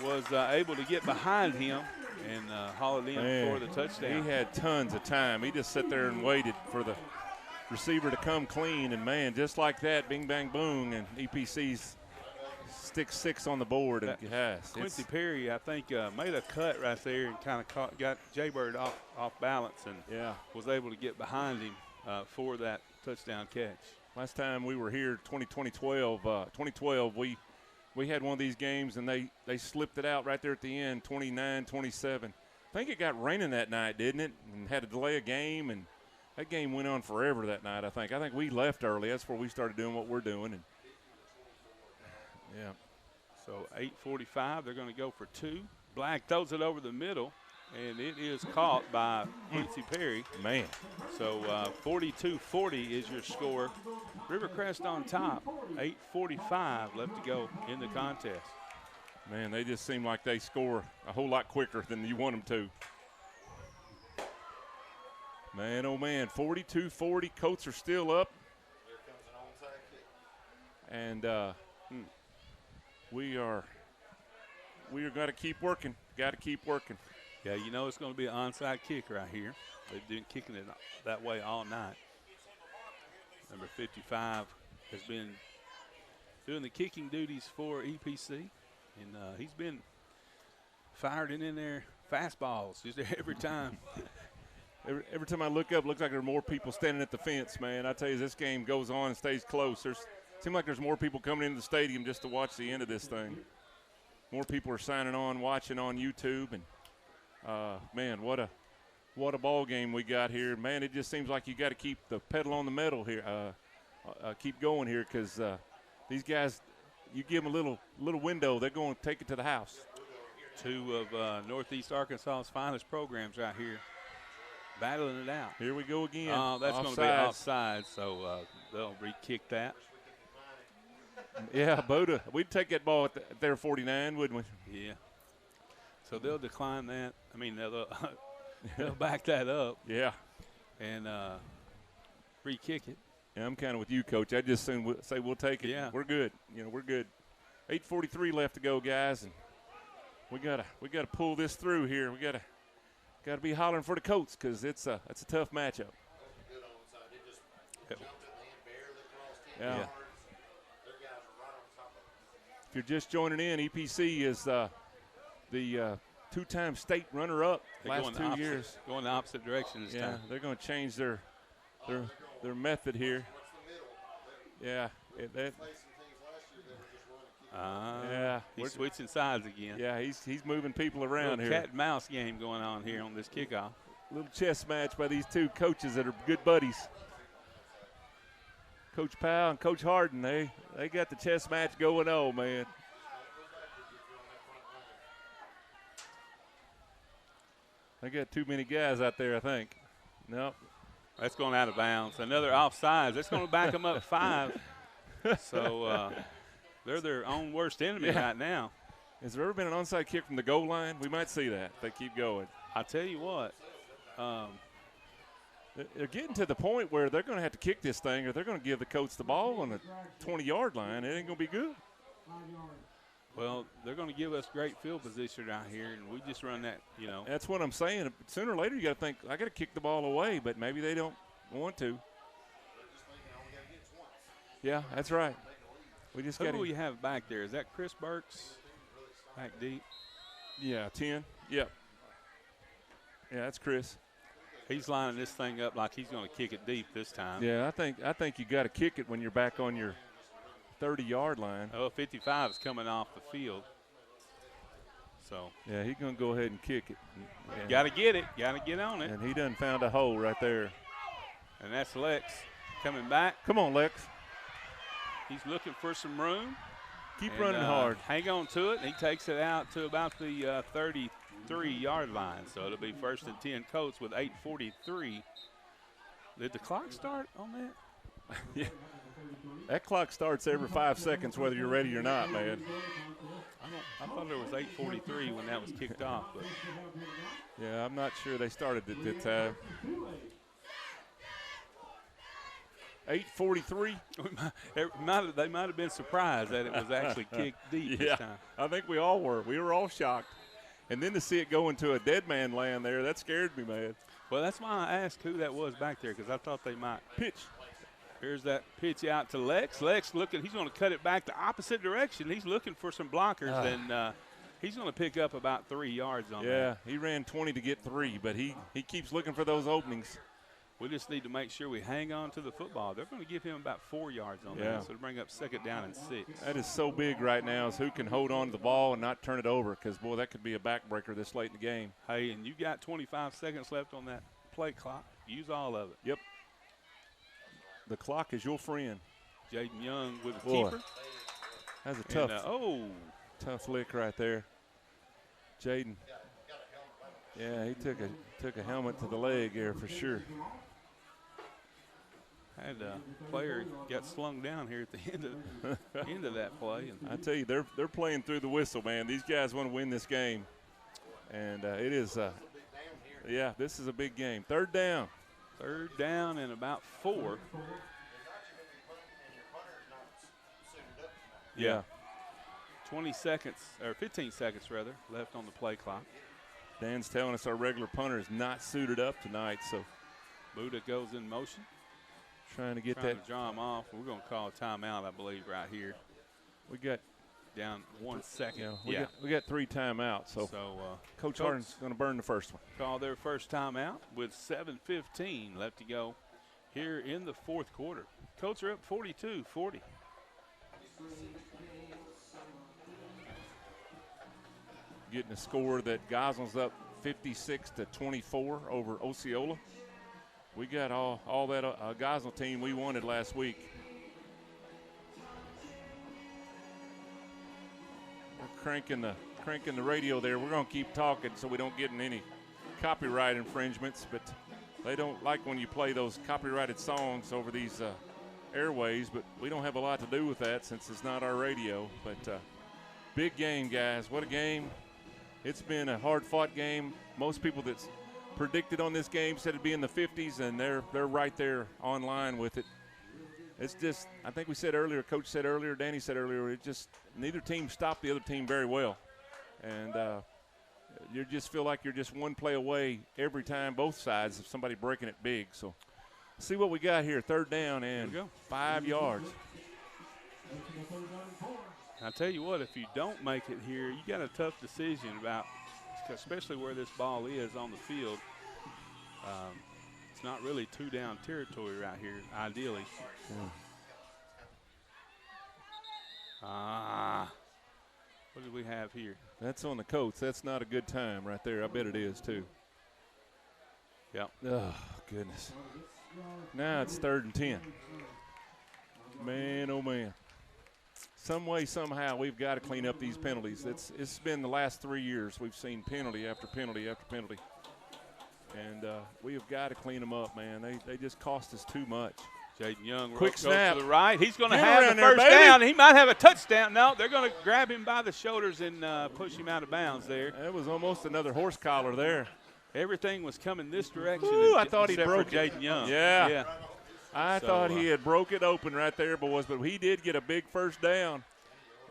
was able to get behind him and haul it in for the touchdown. He had tons of time. He just sat there and waited for the receiver to come clean, and, man, just like that, bing, bang, boom, and EPC's sticks 6 on the board. And Quincy Perry, I think, made a cut right there and kind of got Jay Bird off balance and was able to get behind him for that touchdown catch. Last time we were here, 2012, we had one of these games, and they slipped it out right there at the end, 29-27. I think it got raining that night, didn't it? And had to delay a game, and that game went on forever that night, I think. I think we left early. That's where we started doing what we're doing. And So 8:45, they're going to go for 2. Black throws it over the middle, and it is caught by Quincy Perry. Man. So 42-40 is your score. Rivercrest on top, 8:45 left to go in the contest. Man, they just seem like they score a whole lot quicker than you want them to. Man, oh, man, 42-40. Colts are still up. Here comes an onside kick. And we are going to keep working. Got to keep working. Yeah, you know it's going to be an onside kick right here. They've been kicking it that way all night. Number 55 has been doing the kicking duties for EPC, and he's been firing in there fastballs just every time. Every time I look up, it looks like there are more people standing at the fence, man. I tell you, this game goes on and stays close. Seems like there's more people coming into the stadium just to watch the end of this thing. More people are signing on, watching on YouTube, and man, what a ball game we got here. Man, it just seems like you got to keep the pedal on the metal here, keep going here, because these guys, you give them a little window, they're going to take it to the house. 2 of Northeast Arkansas's finest programs right here, battling it out. Here we go again. That's going to be offside, so they'll re-kick that. Yeah, Boda, we'd take that ball at their 49, wouldn't we? Yeah. So they'll decline that. I mean, they'll back that up. Yeah. And re-kick it. Yeah, I'm kind of with you, Coach. I just soon say we'll take it. Yeah. We're good. We're good. 8:43 left to go, guys, and we gotta pull this through here. We gotta be hollering for the Colts because it's a tough matchup. Good onside. They just jumped at the end, barely crossed 10 Yeah. yards. Their guys are right on top of it. If you're just joining in, EPC is the two-time state runner-up last 2 years. Going the opposite direction this time. They're going to change their method here. What's the middle? Yeah, Facing things last year, they were just running. yeah. He's switching sides again. Yeah, he's moving people around Little here. cat and mouse game going on here on this kickoff. Little chess match by these two coaches that are good buddies. Coach Powell and Coach Harden, they got the chess match going on, man. They got too many guys out there, I think. Nope. That's going out of bounds. Another offsides. That's going to back them up 5. So they're their own worst enemy right now. Has there ever been an onside kick from the goal line? We might see that if they keep going. I tell you what. They're getting to the point where they're going to have to kick this thing or they're going to give the Colts the ball on the 20-yard line. It ain't going to be good. Well, they're going to give us great field position out here, and we just run that, That's what I'm saying. Sooner or later, you got to think, I got to kick the ball away, but maybe they don't want to. Yeah, that's right. We just got Who do to. we have back there? Is that Chris Burks back deep? Yeah, 10. Yep. Yeah, that's Chris. He's lining this thing up like he's going to kick it deep this time. Yeah, I think you got to kick it when you're back on your 30-yard line. Oh, 55 is coming off the field. So. Yeah, he's going to go ahead and kick it. Yeah. Got to get it. Got to get on it. And he done found a hole right there. And that's Lex coming back. Come on, Lex. He's looking for some room. Keep running hard. Hang on to it. And he takes it out to about the 33-yard line. So it'll be 1st and 10 Colts with 8:43. Did the clock start on that? Yeah. That clock starts every 5 seconds whether you're ready or not, man. I thought there was 8:43 when that was kicked off. But. Yeah, I'm not sure they started at that time. 8:43. They might have been surprised that it was actually kicked deep this time. I think we all were. We were all shocked. And then to see it go into a dead man land there, that scared me, man. Well, that's why I asked who that was back there, because I thought they might. Pitch. Here's that pitch out to Lex. Lex looking, he's going to cut it back the opposite direction. He's looking for some blockers, and he's going to pick up about 3 yards on that. Yeah, he ran 20 to get 3, but he keeps looking for those openings. We just need to make sure we hang on to the football. They're going to give him about 4 yards on that, so to bring up 2nd down and 6. That is so big right now is who can hold on to the ball and not turn it over because, boy, that could be a backbreaker this late in the game. Hey, and you got 25 seconds left on that play clock. Use all of it. Yep. The clock is your friend. Jaden Young with a keeper. That's a tough, tough lick right there. Jaden. Yeah, he took a helmet to the leg there for sure. Had a player got slung down here at the end of that play. And I tell you, they're playing through the whistle, man. These guys want to win this game, and it is. Yeah, this is a big game. 3rd down. 3rd down and about 4. Yeah. 20 seconds, or 15 seconds rather, left on the play clock. Dan's telling us our regular punter is not suited up tonight, so Buddha goes in motion. Trying to to draw him off. We're going to call a timeout, I believe, right here. We got down 1 second. We got 3 timeouts. So Coach Harden's going to burn the first one. Call their first timeout with 7:15 left to go here in the 4th quarter. Colts are up 42-40. Getting a score that Gosling's up 56-24 over Osceola. We got all that Gosling team we wanted last week. We're cranking the radio there. We're going to keep talking so we don't get in any copyright infringements, but they don't like when you play those copyrighted songs over these airways, but we don't have a lot to do with that since it's not our radio. But big game, guys. What a game. It's been a hard-fought game. Most people that's predicted on this game said it'd be in the 50s, and they're right there online with it. It's just, I think we said earlier, Coach said earlier, Danny said earlier, it just neither team stopped the other team very well. And you just feel like you're just one play away every time, both sides, of somebody breaking it big. So see what we got here, 3rd down and 5 yards. I'll tell you what, if you don't make it here, you got a tough decision about, especially where this ball is on the field. It's not really 2-down territory right here, ideally. What do we have here? That's on the Colts. That's not a good time right there. I bet it is, too. Yep. Oh, goodness. Now it's 3rd and 10. Man, oh, man. Some way, somehow, we've got to clean up these penalties. It's been the last 3 years we've seen penalty after penalty after penalty. And we have got to clean them up, man. They just cost us too much. Jaden Young quick snap to the right. He's going to Get have around the there, first baby. down. He might have a touchdown. No, they're going to grab him by the shoulders and push him out of bounds there. That was almost another horse collar there. Everything was coming this direction. Ooh, I thought he except broke for Jaden Young. Yeah. I thought he had broke it open right there, boys, but he did get a big first down.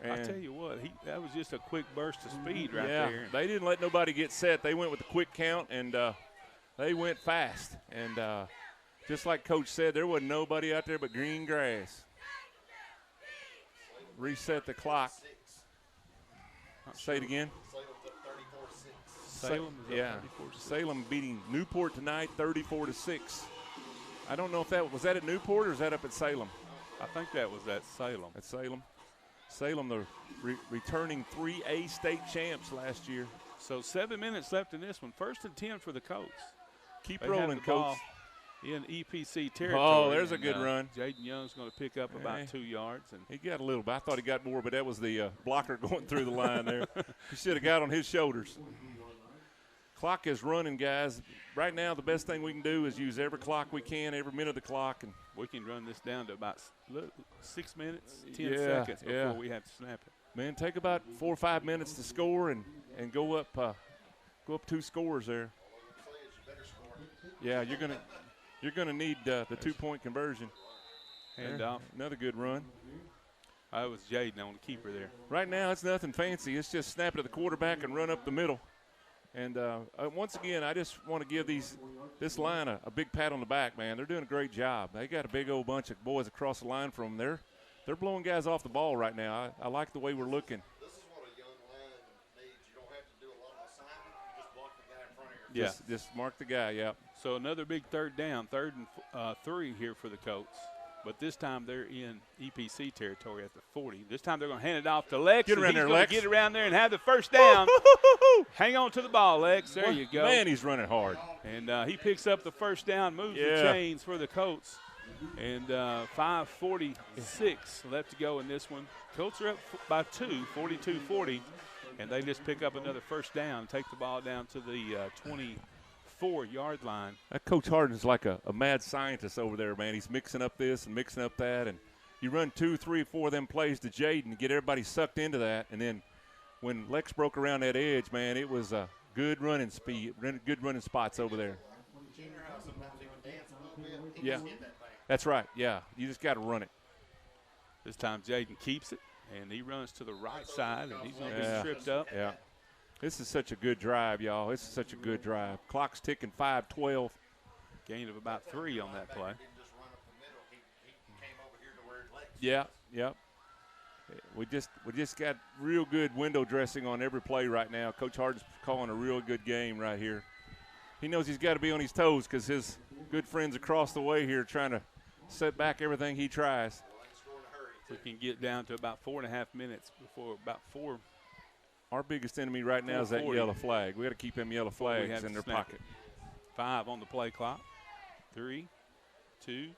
I tell you what, that was just a quick burst of speed right yeah, there. They didn't let nobody get set. They went with a quick count, and they went fast. And just like Coach said, there wasn't nobody out there but green grass. Reset the clock. Say it again. Salem is up 34-6. Salem beating Newport tonight 34-6. I don't know if that was at Newport or is that up at Salem? I think that was at Salem. At Salem. Salem, the returning 3A state champs last year. So 7 minutes left in this one. 1st and 10 for the Colts. Keep They rolling, have the ball Coach. In EPC territory. Oh, there's a good run. Jaden Young's going to pick up about 2 yards. And he got a little bit. I thought he got more, but that was the blocker going through the line there. He should have got on his shoulders. Clock is running, guys. Right now, the best thing we can do is use every clock we can, every minute of the clock. And we can run this down to about 6 minutes, 10 seconds before we have to snap it. Man, take about 4 or 5 minutes to score and go up 2 scores there. Yeah, you're gonna need the 2-point conversion. And another good run. That was Jaden on the keeper there. Right now, it's nothing fancy. It's just snap it to the quarterback and run up the middle. And once again, I just want to give this line a big pat on the back, man. They're doing a great job. They got a big old bunch of boys across the line from them. They're blowing guys off the ball right now. I like the way we're looking. This is what a young line needs. You don't have to do a lot of assignment. You just block the guy in front of you. Just mark the guy, yeah. So another big 3rd down, 3rd and 3 here for the Colts. But this time they're in EPC territory at the 40. This time they're going to hand it off to Lex. Get around there, Lex. Get around there and have the first down. Hang on to the ball, Lex. There you go. Man, he's running hard. And he picks up the first down, moves the chains for the Colts. And 5:46 left to go in this one. Colts are up by 2, 42-40. And they just pick up another first down, take the ball down to the 24-yard line. That Coach Harden's like a mad scientist over there, man. He's mixing up this and mixing up that. And you run 2, 3, 4 of them plays to Jaden, get everybody sucked into that. And then when Lex broke around that edge, man, it was a good running speed, good running spots over there. Yeah, that's right. Yeah, you just got to run it. This time Jaden keeps it, and he runs to the right side, and he's going to be tripped up. Yeah. This is such a good drive, y'all. This is such a good drive. Clock's ticking, 5:12. Gain of about 3 on that play. Yeah. We just got real good window dressing on every play right now. Coach Harden's calling a real good game right here. He knows he's got to be on his toes because his good friends across the way here trying to set back everything he tries. We can get down to about 4.5 minutes before about 4. Our biggest enemy right now is that yellow flag. We got to keep them yellow flags in their pocket. 5 on the play clock. 3, 2,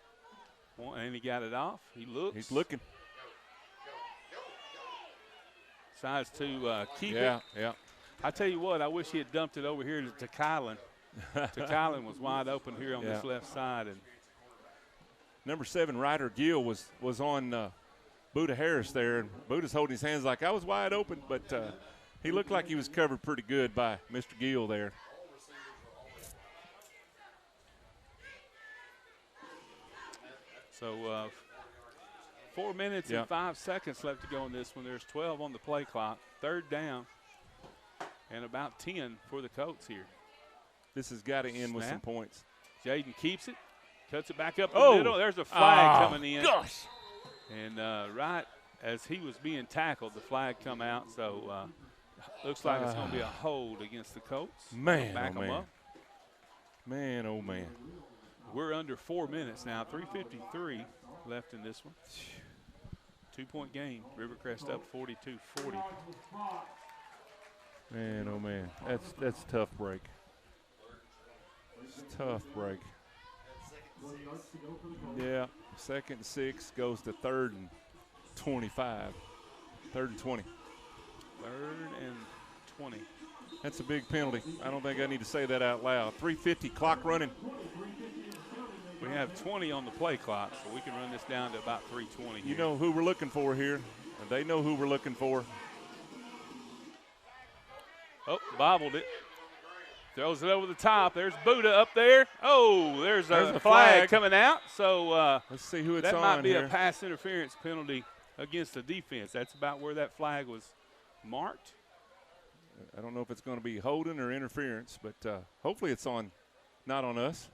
1, and he got it off. He looks. He's looking. Decides to keep it. Yeah. I tell you what, I wish he had dumped it over here to Kylan. Kylan was wide open here on this left side. And number 7, Ryder Gill, was on Buda Harris there. And Buda's holding his hands like I was wide open, but he looked like he was covered pretty good by Mr. Gill there. So 4 minutes and 5 seconds left to go in this one. There's 12 on the play clock. Third down and about 10 for the Colts here. This has got to end with some points. Jaden keeps it, cuts it back up the middle. There's a flag coming in. Gosh. And right as he was being tackled, the flag come out. So looks like it's going to be a hold against the Colts. Man, back them up. Man, oh, man. We're under 4 minutes now, 3:53 left in this one. 2-point game. Rivercrest up 42-40. Man, oh, man. That's a tough break. It's a tough break. Yeah, 2nd and 6 goes to 3rd and 25. 3rd and 20. 3rd and 20. That's a big penalty. I don't think I need to say that out loud. 3:50, clock running. We have 20 on the play clock, so we can run this down to about 3:20 here. You know who we're looking for here. And they know who we're looking for. Oh, bobbled it. Throws it over the top. There's Buddha up there. Oh, there's a flag coming out. So let's see who it's that on might be here. a pass interference penalty against the defense. That's about where that flag was marked. I don't know if it's going to be holding or interference, but hopefully it's not on us.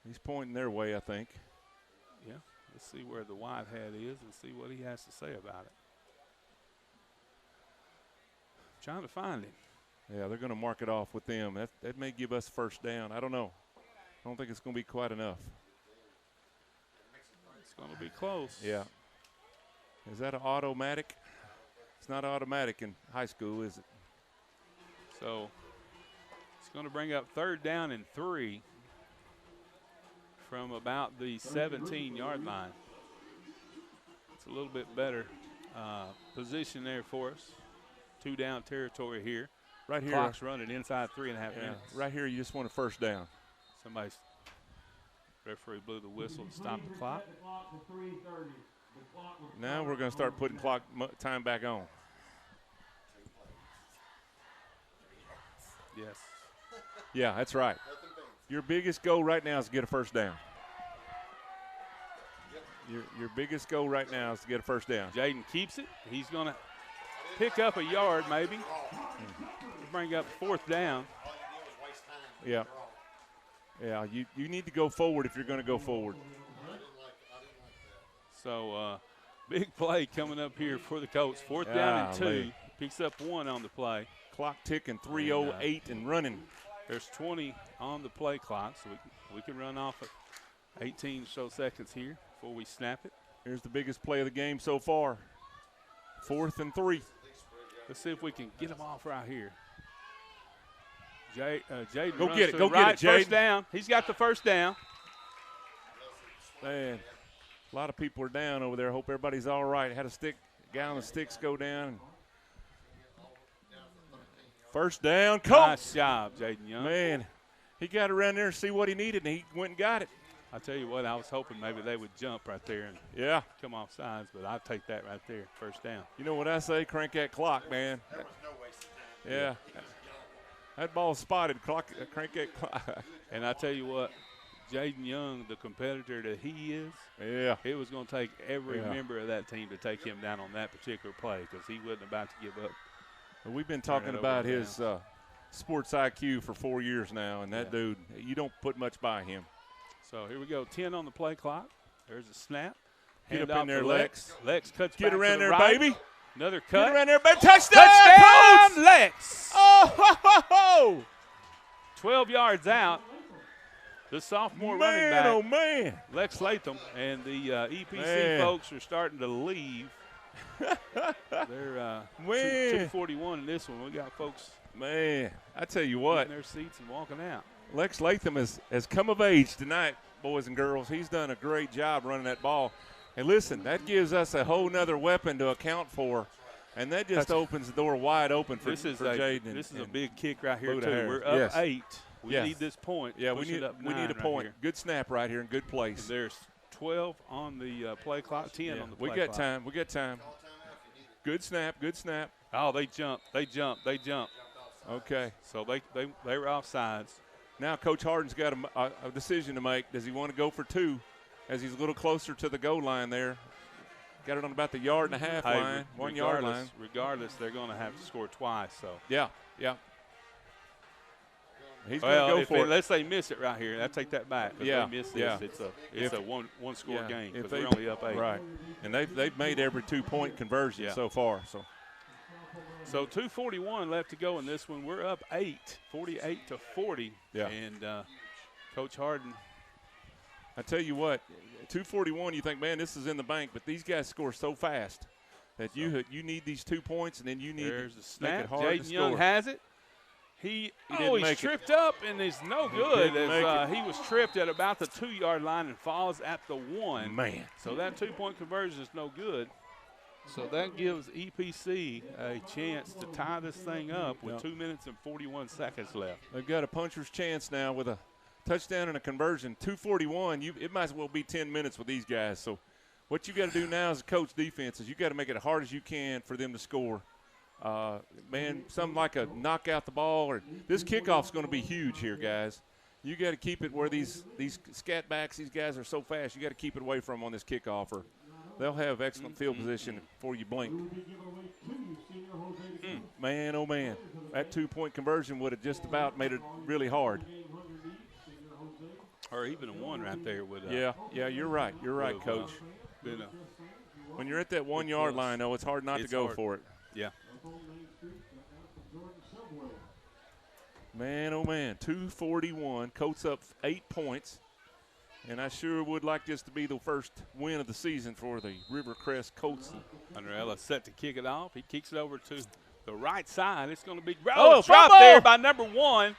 He's pointing their way, I think. Yeah, let's see where the wide hat is and see what he has to say about it. Trying to find him. Yeah, they're going to mark it off with them. That may give us first down. I don't know. I don't think it's going to be quite enough. It's going to be close. Yeah. Is that an automatic? It's not automatic in high school, is it? So it's going to bring up 3rd down and 3 from about the 17-yard line. It's a little bit better position there for us. 2-down territory here. Right here. Clock's running inside 3.5 minutes. Right here, you just want a first down. Somebody's referee blew the whistle to stop the clock. Now we're going to start putting clock time back on. Yes. Yeah, that's right. Your biggest goal right now is to get a first down. Your biggest goal right now is to get a first down. Jaden keeps it. He's going to pick up a yard maybe. Bring up 4th down. Yeah. Yeah, you need to go forward if you're going to go forward. So big play coming up here for the Colts. 4th down and 2. Picks up 1 on the play. Clock ticking, 3:08 and running. There's 20 on the play clock, so we can run off at 18 or so seconds here before we snap it. Here's the biggest play of the game so far. 4th and 3. Let's see if we can get him off right here. Jaden go runs get it. to Go the right. get it, Jaden. First down. He's got the first down. Man, a lot of people are down over there. Hope everybody's all right. Had a guy on the sticks go down. First down, Colts. Nice job, Jaden Young. Man, he got around there and see what he needed, and he went and got it. I tell you what, I was hoping maybe they would jump right there and come off sides, but I'll take that right there, first down. You know what I say? Crank that clock, man. Yeah. That ball's spotted. Crank that clock. And I tell you what, Jaden Young, the competitor that he is, it was going to take every member of that team to take him down on that particular play because he wasn't about to give up. We've been talking about his sports IQ for 4 years now, and that dude, you don't put much by him. So here we go, 10 on the play clock. There's a snap. Get up in there, Lex. Lex cuts Get back around to the there, right. baby. Another cut. Get around there, baby. Touchdown, Touchdown, Lex. Oh, ho, ho, ho. 12 yards out. The sophomore running back, oh, man. Lex Latham, and the EPC folks are starting to leave. They're 241 in this one. We got folks. Man, I tell you what. In their seats and walking out. Lex Latham has come of age tonight, boys and girls. He's done a great job running that ball. And listen, that gives us a whole nother weapon to account for. And that just opens the door wide open for Jaden. This is a big kick right here, Buddha too. Harris. We're up 8. We need this point. Yeah, we need a point. Here. Good snap right here in good place. And there's 12 on the play clock, 10 on the play clock. We got time. Good snap. Oh, they jumped. Okay. So they were offsides. Now Coach Harden's got a decision to make. Does he want to go for 2 as he's a little closer to the goal line there. Got it on about the 1.5 yard line, 1 yard line. Regardless, they're going to have to score twice. So yeah. He's going to go for it. Let's say miss it right here. I take that back. If they miss this, it's a one score game because they're only up 8. Right, and they've made every 2-point conversion so far. So 2:41 left to go in this one. We're up 8, 48-40. Yeah. And Coach Harden. I tell you what, 2:41. You think, man, this is in the bank, but these guys score so fast that you need these 2 points, and then you need to make it hard to Jaden score. Young has it. He's tripped up and is no good as he was tripped at about the 2 yard line and falls at the 1. Man. So that 2-point conversion is no good. So that gives EPC a chance to tie this thing up with 2 minutes and 41 seconds left. They've got a puncher's chance now with a touchdown and a conversion. 2:41, it might as well be 10 minutes with these guys. So what you got to do now as a coach defense is you got to make it as hard as you can for them to score. Man, something like a knock out the ball, or this kickoff's going to be huge here, guys. You got to keep it where these scat backs, these guys are so fast. You got to keep it away from them on this kickoff, or they'll have excellent field position before you blink. Man, oh man, that 2-point conversion would have just about made it really hard. Or even a 1 right there would. Yeah, you're right. You're right, Coach. When you're at that 1 yard line, though, it's hard not to go for it. Yeah. Man, oh man, 2:41. Colts up 8 points. And I sure would like this to be the first win of the season for the Rivercrest Colts. Andrella set to kick it off. He kicks it over to the right side. It's going to be dropped there by number 1.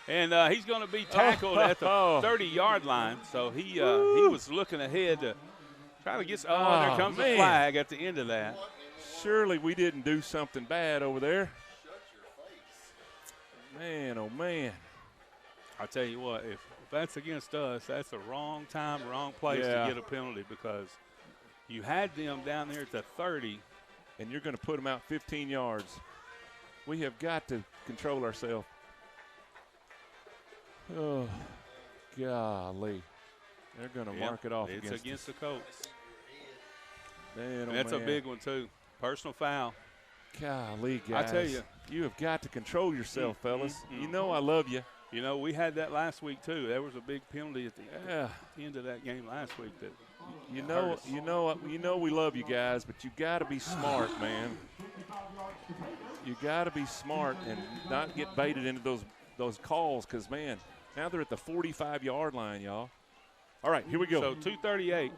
And he's going to be tackled at the 30-yard line. So he was looking ahead to try to get – there comes a flag at the end of that. Surely we didn't do something bad over there. Man, oh, man. I'll tell you what, if that's against us, that's the wrong time, wrong place to get a penalty because you had them down there at the 30. And you're going to put them out 15 yards. We have got to control ourselves. Oh, golly. They're going to mark it off against us. It's against the Colts. Man, and that's a big one, too. Personal foul. Golly, guys. I tell you. You have got to control yourself, fellas. You know I love you. You know, we had that last week, too. There was a big penalty at the end of that game last week. That you know we love you guys, but you got to be smart, man. You got to be smart and not get baited into those calls because, man, now they're at the 45-yard line, y'all. All right, here we go. So 2:38.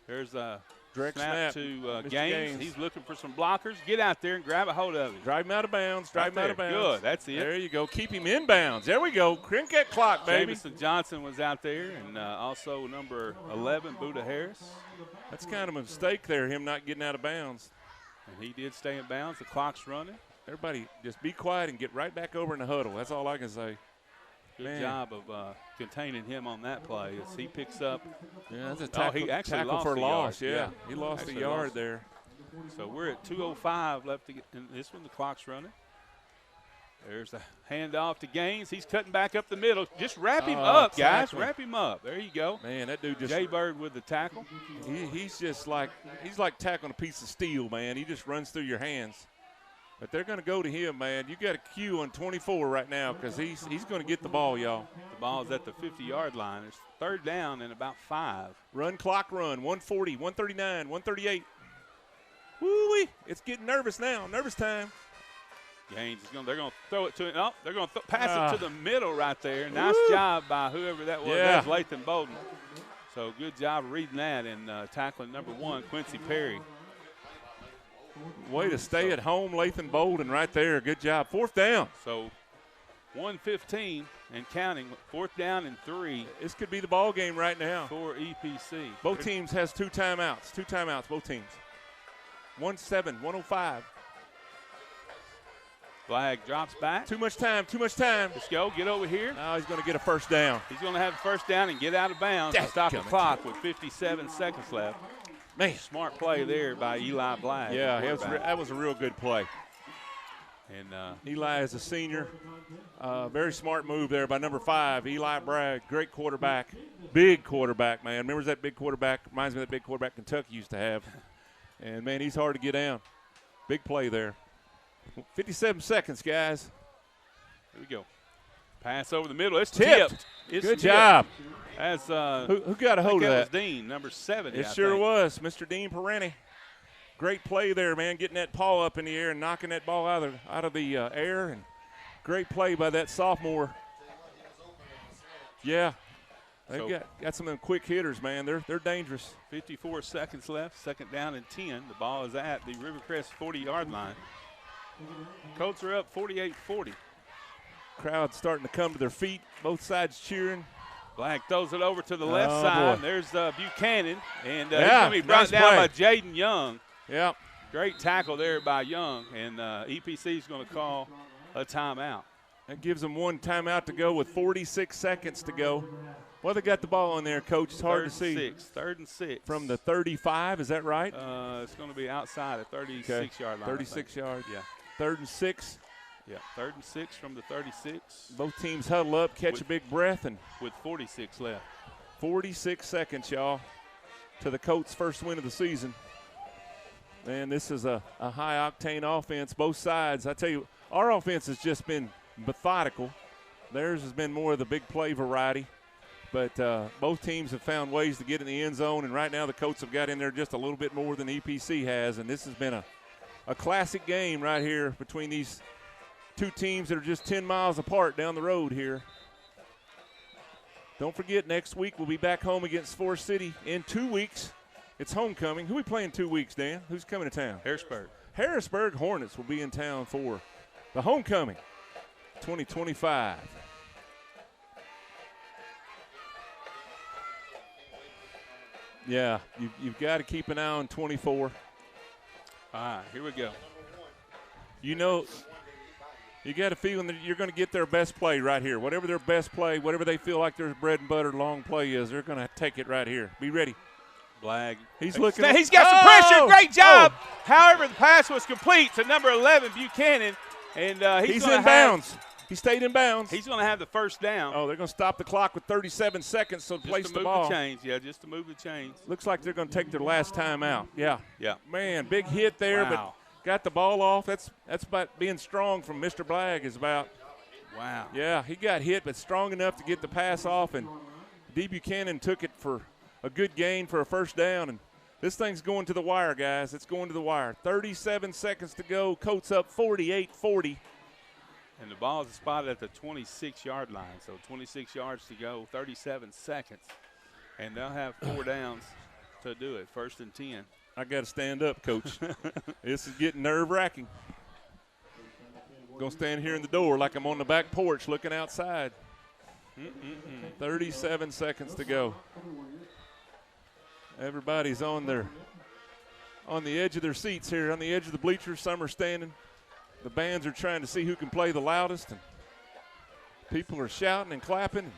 There's a direct snap to Gaines. He's looking for some blockers. Get out there and grab a hold of him. Drive him out of bounds. Drive him out of bounds. Good. That's it. There you go. Keep him in bounds. There we go. Crank that clock, baby. Jamison Johnson was out there, and also number 11, Buda Harris. That's kind of a mistake there, him not getting out of bounds. And he did stay in bounds. The clock's running. Everybody just be quiet and get right back over in the huddle. That's all I can say. Good job of containing him on that play as he picks up. Yeah, that's a tackle, he actually tackle lost for a loss. yard. Yeah, he lost a yard there. So we're at 2:05 left to get in this one. The clock's running. There's a handoff to Gaines. He's cutting back up the middle. Just wrap him up, guys. Wrap him up. There you go. Man, that dude just – Jay-Bird with the tackle. He's just like – he's like tackling a piece of steel, man. He just runs through your hands. But they're going to go to him, man. You got a cue on 24 right now because he's going to get the ball, y'all. The ball's at the 50-yard line. It's 3rd down and about 5. Run clock run, 140, 139, 138. Woo-wee. It's getting nervous now. Nervous time. Gaines they're going to throw it to him. Oh, they're going to pass it to the middle right there. Nice job by whoever that was. Yeah. That was Lathan Bowden. So good job reading that and tackling number 1, Quincy Perry. Way to stay at home, Lathan Bolden right there. Good job. 4th down. So 1:15 and counting. 4th down and 3. This could be the ball game right now. For EPC. Both teams has 2 timeouts. 2 timeouts, both teams. 1:07, 1:05. Flag drops back. Too much time, too much time. Let's go. Get over here. Now he's going to get a 1st down. He's going to have a 1st down and get out of bounds to stop the clock with 57 seconds left. Man. Smart play there by Eli Black. Yeah, that was a real good play. And Eli is a senior. Very smart move there by number 5, Eli Bragg. Great quarterback. Big quarterback, man. Remember that big quarterback? Reminds me of that big quarterback Kentucky used to have. And, man, he's hard to get down. Big play there. 57 seconds, guys. here we go. Pass over the middle. It's Tipped. tipped. It's Good tipped. job. As Who got a hold of was that? Dean, number 70. It I sure think. was. Mr. Dean Perrine. Great play there, man, getting that paw up in the air and knocking that ball out of the air. And great play by that sophomore. Yeah. They've got some of them quick hitters, man. They're dangerous. 54 seconds left. Second down and 10. The ball is at the Rivercrest 40-yard line. Colts are up 48-40. Crowd starting to come to their feet. Both sides cheering. Black throws it over to the left side. Boy. There's Buchanan. And he's Yeah, going to be brought nice down play. by Jaden Young. Yeah. Great tackle there by Young. And EPC is going to call a timeout. That gives them one timeout to go with 46 seconds to go. Well, they got the ball on there, Coach. It's hard to see. Third and 6. From the 35, is that right? It's going to be outside at 36-yard line. 36 yards. Yeah. 3rd and 6. Yeah, 3rd and 6 from the 36 Both teams huddle up, catch a big breath, and with 46 left. 46 seconds, y'all, to the Colts' first win of the season. Man, this is a high-octane offense, both sides. I tell you, our offense has just been methodical. Theirs has been more of the big play variety. But both teams have found ways to get in the end zone, and right now the Colts have got in there just a little bit more than EPC has, and this has been a classic game right here between these two teams that are just 10 miles apart down the road here. Don't forget, next week we'll be back home against Forest City. In 2 weeks, it's homecoming. Who we play in 2 weeks, Dan? Who's coming to town? Harrisburg. Harrisburg Hornets will be in town for the homecoming 2025. Yeah, you've got to keep an eye on 24. All right, here we go. You know, you got a feeling that you're going to get their best play right here. Whatever their best play, whatever they feel like their bread and butter long play is, they're going to take it right here. Be ready. Blag. He's looking. He's got some pressure. Great job. However, the pass was complete to number 11, Buchanan. And he's in bounds. He stayed in bounds. He's going to have the first down. Oh, they're going to stop the clock with 37 seconds, so just place to the move ball. The chains. Yeah, just to move the chains. Looks like they're going to take their last time out. Yeah. Yeah. Man, big hit there, Wow. but got the ball off. That's about being strong from Mr. Blagg is about. Wow. Yeah, he got hit, but strong enough to get the pass off, and D. Buchanan took it for a good gain for a first down, and this thing's going to the wire, guys. It's going to the wire. 37 seconds to go. Colts up 48-40. And the ball is spotted at the 26-yard line. So 26 yards to go, 37 seconds. And they'll have 4 downs to do it, 1st and 10. I got to stand up, Coach. This is getting nerve-wracking. Going to stand here in the door like I'm on the back porch looking outside. 37 seconds to go. Everybody's on the edge of their seats here, on the edge of the bleachers. Some are standing. The bands are trying to see who can play the loudest, and people are shouting and clapping.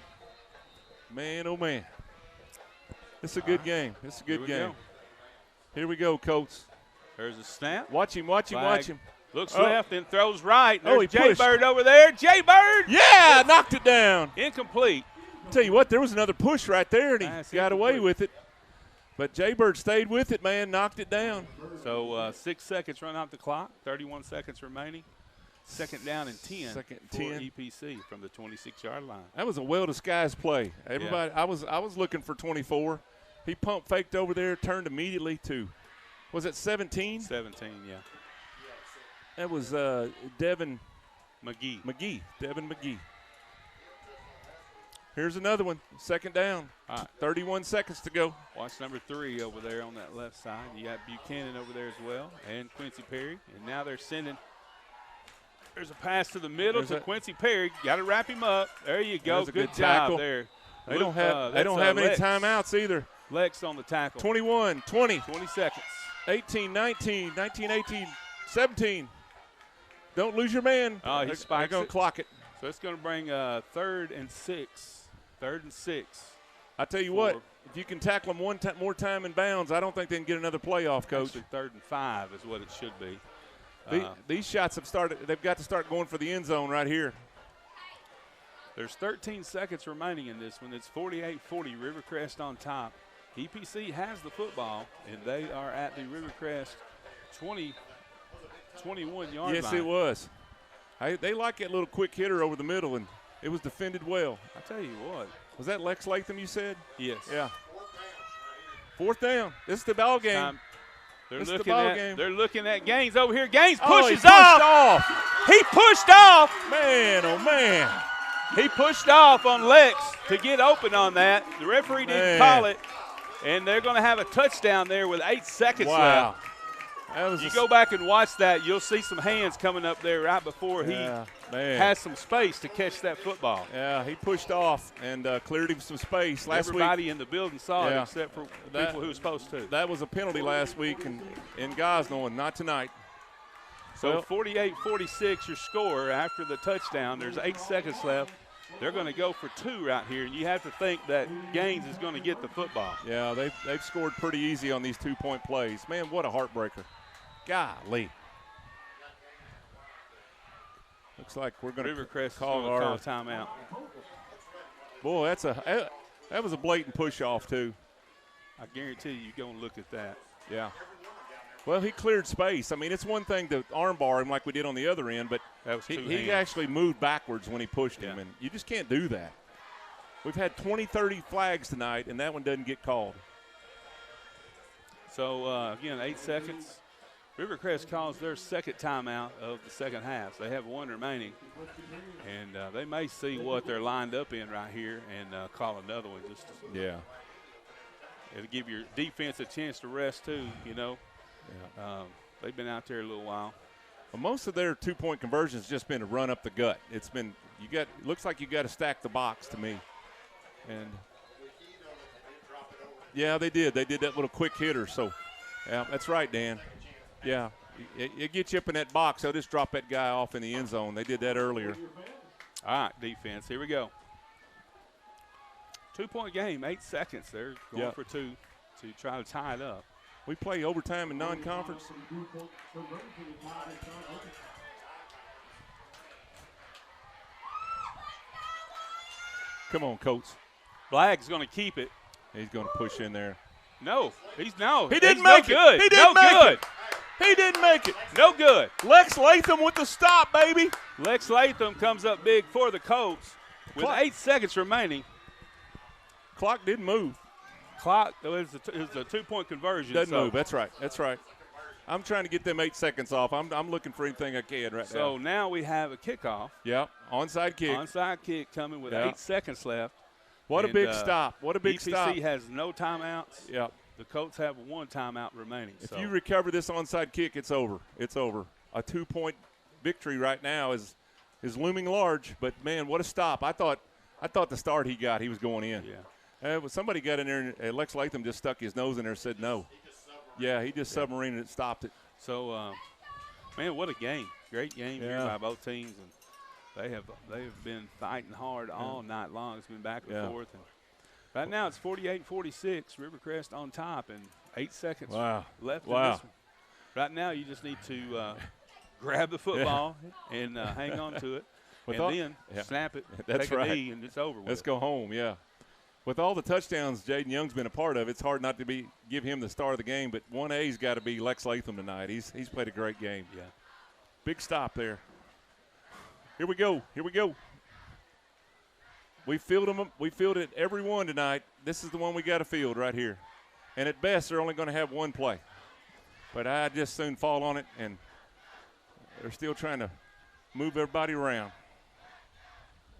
Man, oh, man. It's a good game. It's a good game. Here we go, Colts. There's a snap. Watch him, watch him, watch him. Looks left and throws right. Oh, There's he Jay pushed. Bird over there. Jay Bird. Yeah, knocked it down. Incomplete. Tell you what, there was another push right there, and he That's got away incomplete. with it. But Jay Bird stayed with it, man, knocked it down. So 6 seconds run out the clock, 31 seconds remaining. Second down and 10 Second and for 10. EPC from the 26-yard line. That was a well-disguised play. Everybody, I was looking for 24. He pump faked over there, turned immediately to, was it 17? 17, yeah. That was Devin McGee. Devin McGee. Here's another one. Second down. All right. 31 seconds to go. Watch number 3 over there on that left side. You got Buchanan over there as well, and Quincy Perry. And now they're sending. There's a pass to the middle to Quincy Perry. Got to wrap him up. There you go. There's a Good good job tackle. there. They don't have any Lex. timeouts either. Lex on the tackle. 21, 20, 20 seconds. 18, 19, 19, 18, 17. Don't lose your man. Oh, he They're spikes going it. to clock it. So it's going to bring 3rd and 6. 3rd and 6. I tell you what, if you can tackle them one more time in bounds, I don't think they can get another playoff, Coach. Actually, 3rd and 5 is what it should be. These shots have started. They've got to start going for the end zone right here. There's 13 seconds remaining in this one. It's 48-40, Rivercrest on top. EPC has the football, and they are at the Rivercrest 21-yard line. Yes, it was. They like that little quick hitter over the middle, and it was defended well. I tell you what. Was that Lex Latham you said? Yes. Yeah. Fourth down. This is the ball game. They're looking at Gaines over here. Gaines He pushes pushed off. He pushed off. Man, oh, man. He pushed off on Lex to get open on that. The referee didn't call it, and they're going to have a touchdown there with 8 seconds left. You go back and watch that, you'll see some hands coming up there right before he has some space to catch that football. Yeah, he pushed off and cleared him some space. Everybody in the building saw it except for people who were supposed to. That was a penalty last week in Gosnell, and not tonight. So 48-46 your score after the touchdown. There's 8 seconds left. They're going to go for 2 right here, and you have to think that Gaines is going to get the football. Yeah, they've scored pretty easy on these 2-point plays. Man, what a heartbreaker. Golly. Looks like we're going to call a timeout. Boy, that was a blatant push-off, too. I guarantee you're going to look at that. Yeah. Well, he cleared space. I mean, it's one thing to armbar him like we did on the other end, but he actually moved backwards when he pushed him, and you just can't do that. We've had 20, 30 flags tonight, and that one doesn't get called. So, again, 8 seconds. Rivercrest calls their second timeout of the second half. They have 1 remaining, and they may see what they're lined up in right here and call another one. It'll give your defense a chance to rest too, you know. Yeah. They've been out there a little while. Well, most of their 2-point conversions just been a run up the gut. It's been looks like you got to stack the box to me. And yeah, they did. They did that little quick hitter. So, yeah, that's right, Dan. Yeah, it gets you up in that box. They'll just drop that guy off in the end zone. They did that earlier. All right, defense. Here we go. 2-point game, 8 seconds. They're going for 2 to try to tie it up. We play overtime in non-conference. Come on, Colts. Blagg's going to keep it. He's going to push in there. No, He didn't make it. No good. He didn't make it. He didn't make it. No good. Lex Latham with the stop, baby. Lex Latham comes up big for the Colts with 8 seconds remaining. Clock didn't move. Clock is a 2-point conversion. Doesn't move. That's right. That's right. I'm trying to get them 8 seconds off. I'm looking for anything I can right now. So now we have a kickoff. Yeah, onside kick. Onside kick coming with 8 seconds left. What a big stop. What a big stop. EPC has no timeouts. Yeah. The Colts have 1 timeout remaining. If you recover this onside kick, it's over. It's over. A 2-point victory right now is looming large. But, man, what a stop. I thought the start he got, he was going in. Yeah. Somebody got in there, and Lex Latham just stuck his nose in there and said no. Yeah, he just submarined it and stopped it. So, man, what a game. Great game here by both teams. And they have been fighting hard all night long. It's been back and forth. And right now it's 48-46, Rivercrest on top, and 8 seconds left in this one. Right now you just need to grab the football and hang on to it, then snap it, take a knee, and it's over with. Let's go home, With all the touchdowns Jaden Young's been a part of, it's hard not to give him the star of the game, but 1A's got to be Lex Latham tonight. He's played a great game. Yeah. Big stop there. Here we go. We fielded them. We fielded every one tonight. This is the one we got to field right here. And at best, they're only going to have 1 play. But I just soon fall on it, and they're still trying to move everybody around.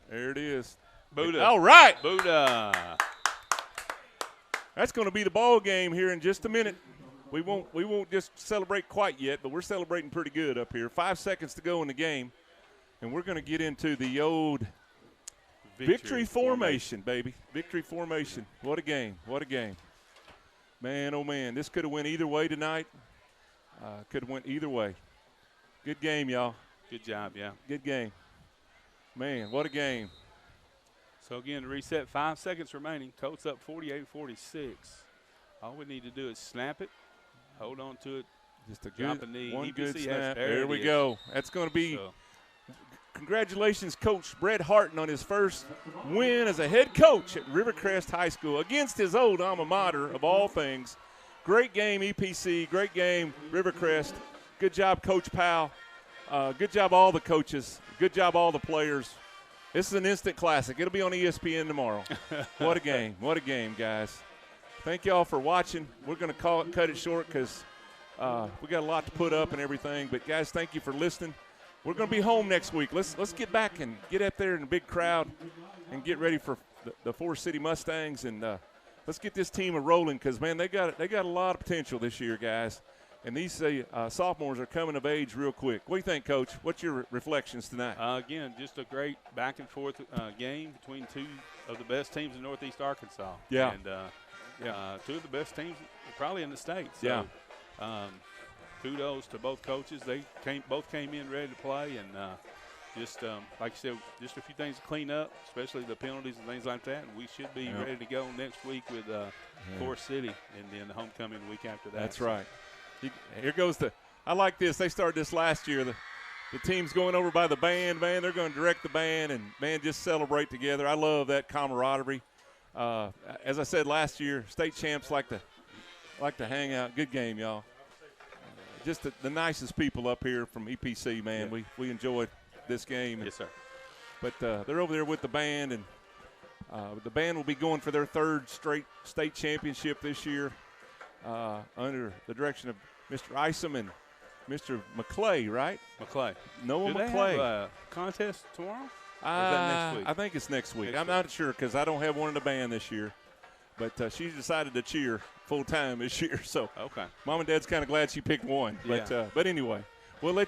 There it is. Buddha. All right. Buddha. That's going to be the ball game here in just a minute. We won't just celebrate quite yet, but we're celebrating pretty good up here. 5 seconds to go in the game, and we're going to get into the old victory formation, baby. Victory formation. What a game. What a game. Man, oh, man. This could have went either way tonight. Could have went either way. Good game, y'all. Good job, yeah. Good game. Man, what a game. So, again, to reset, 5 seconds remaining. Colts up 48-46. All we need to do is snap it, hold on to it Just a Drop good a knee. one EPC good has snap. there There it we is. go. That's going to be So, congratulations, Coach Brett Harton, on his first win as a head coach at Rivercrest High School against his old alma mater of all things. Great game, EPC. Great game, Rivercrest. Good job, Coach Powell. Good job, all the coaches. Good job, all the players. This is an instant classic. It'll be on ESPN tomorrow. What a game. What a game, guys. Thank you all for watching. We're going to cut it short because we got a lot to put up and everything. But, guys, thank you for listening. We're going to be home next week. Let's get back and get up there in a big crowd and get ready for the Forest City Mustangs. And let's get this team rolling because, man, they got a lot of potential this year, guys. And these sophomores are coming of age real quick. What do you think, Coach? What's your reflections tonight? again, just a great back-and-forth game between two of the best teams in Northeast Arkansas. Yeah. And two of the best teams probably in the state. So, Yeah. Kudos to both coaches. They both came in ready to play, and just like you said, just a few things to clean up, especially the penalties and things like that. And we should be ready to go next week with Forest City, and then the homecoming week after that. That's right. Here goes I like this. They started this last year. The team's going over by the band. Man, they're going to direct the band and, man, just celebrate together. I love that camaraderie. As I said last year, state champs like to hang out. Good game, y'all. Just the nicest people up here from EPC, man. Yeah. We enjoyed this game. Yes, sir. But they're over there with the band, and the band will be going for their third straight state championship this year under the direction of Mr. Isom and Mr. McClay, right? McClay. Noah Do they McClay. have a contest tomorrow? Or is that next week? I think it's next week. Next I'm not sure because I don't have one in the band this year. But she decided to cheer full time this year. So Okay. Mom and Dad's kind of glad she picked one. Yeah. But anyway, we'll let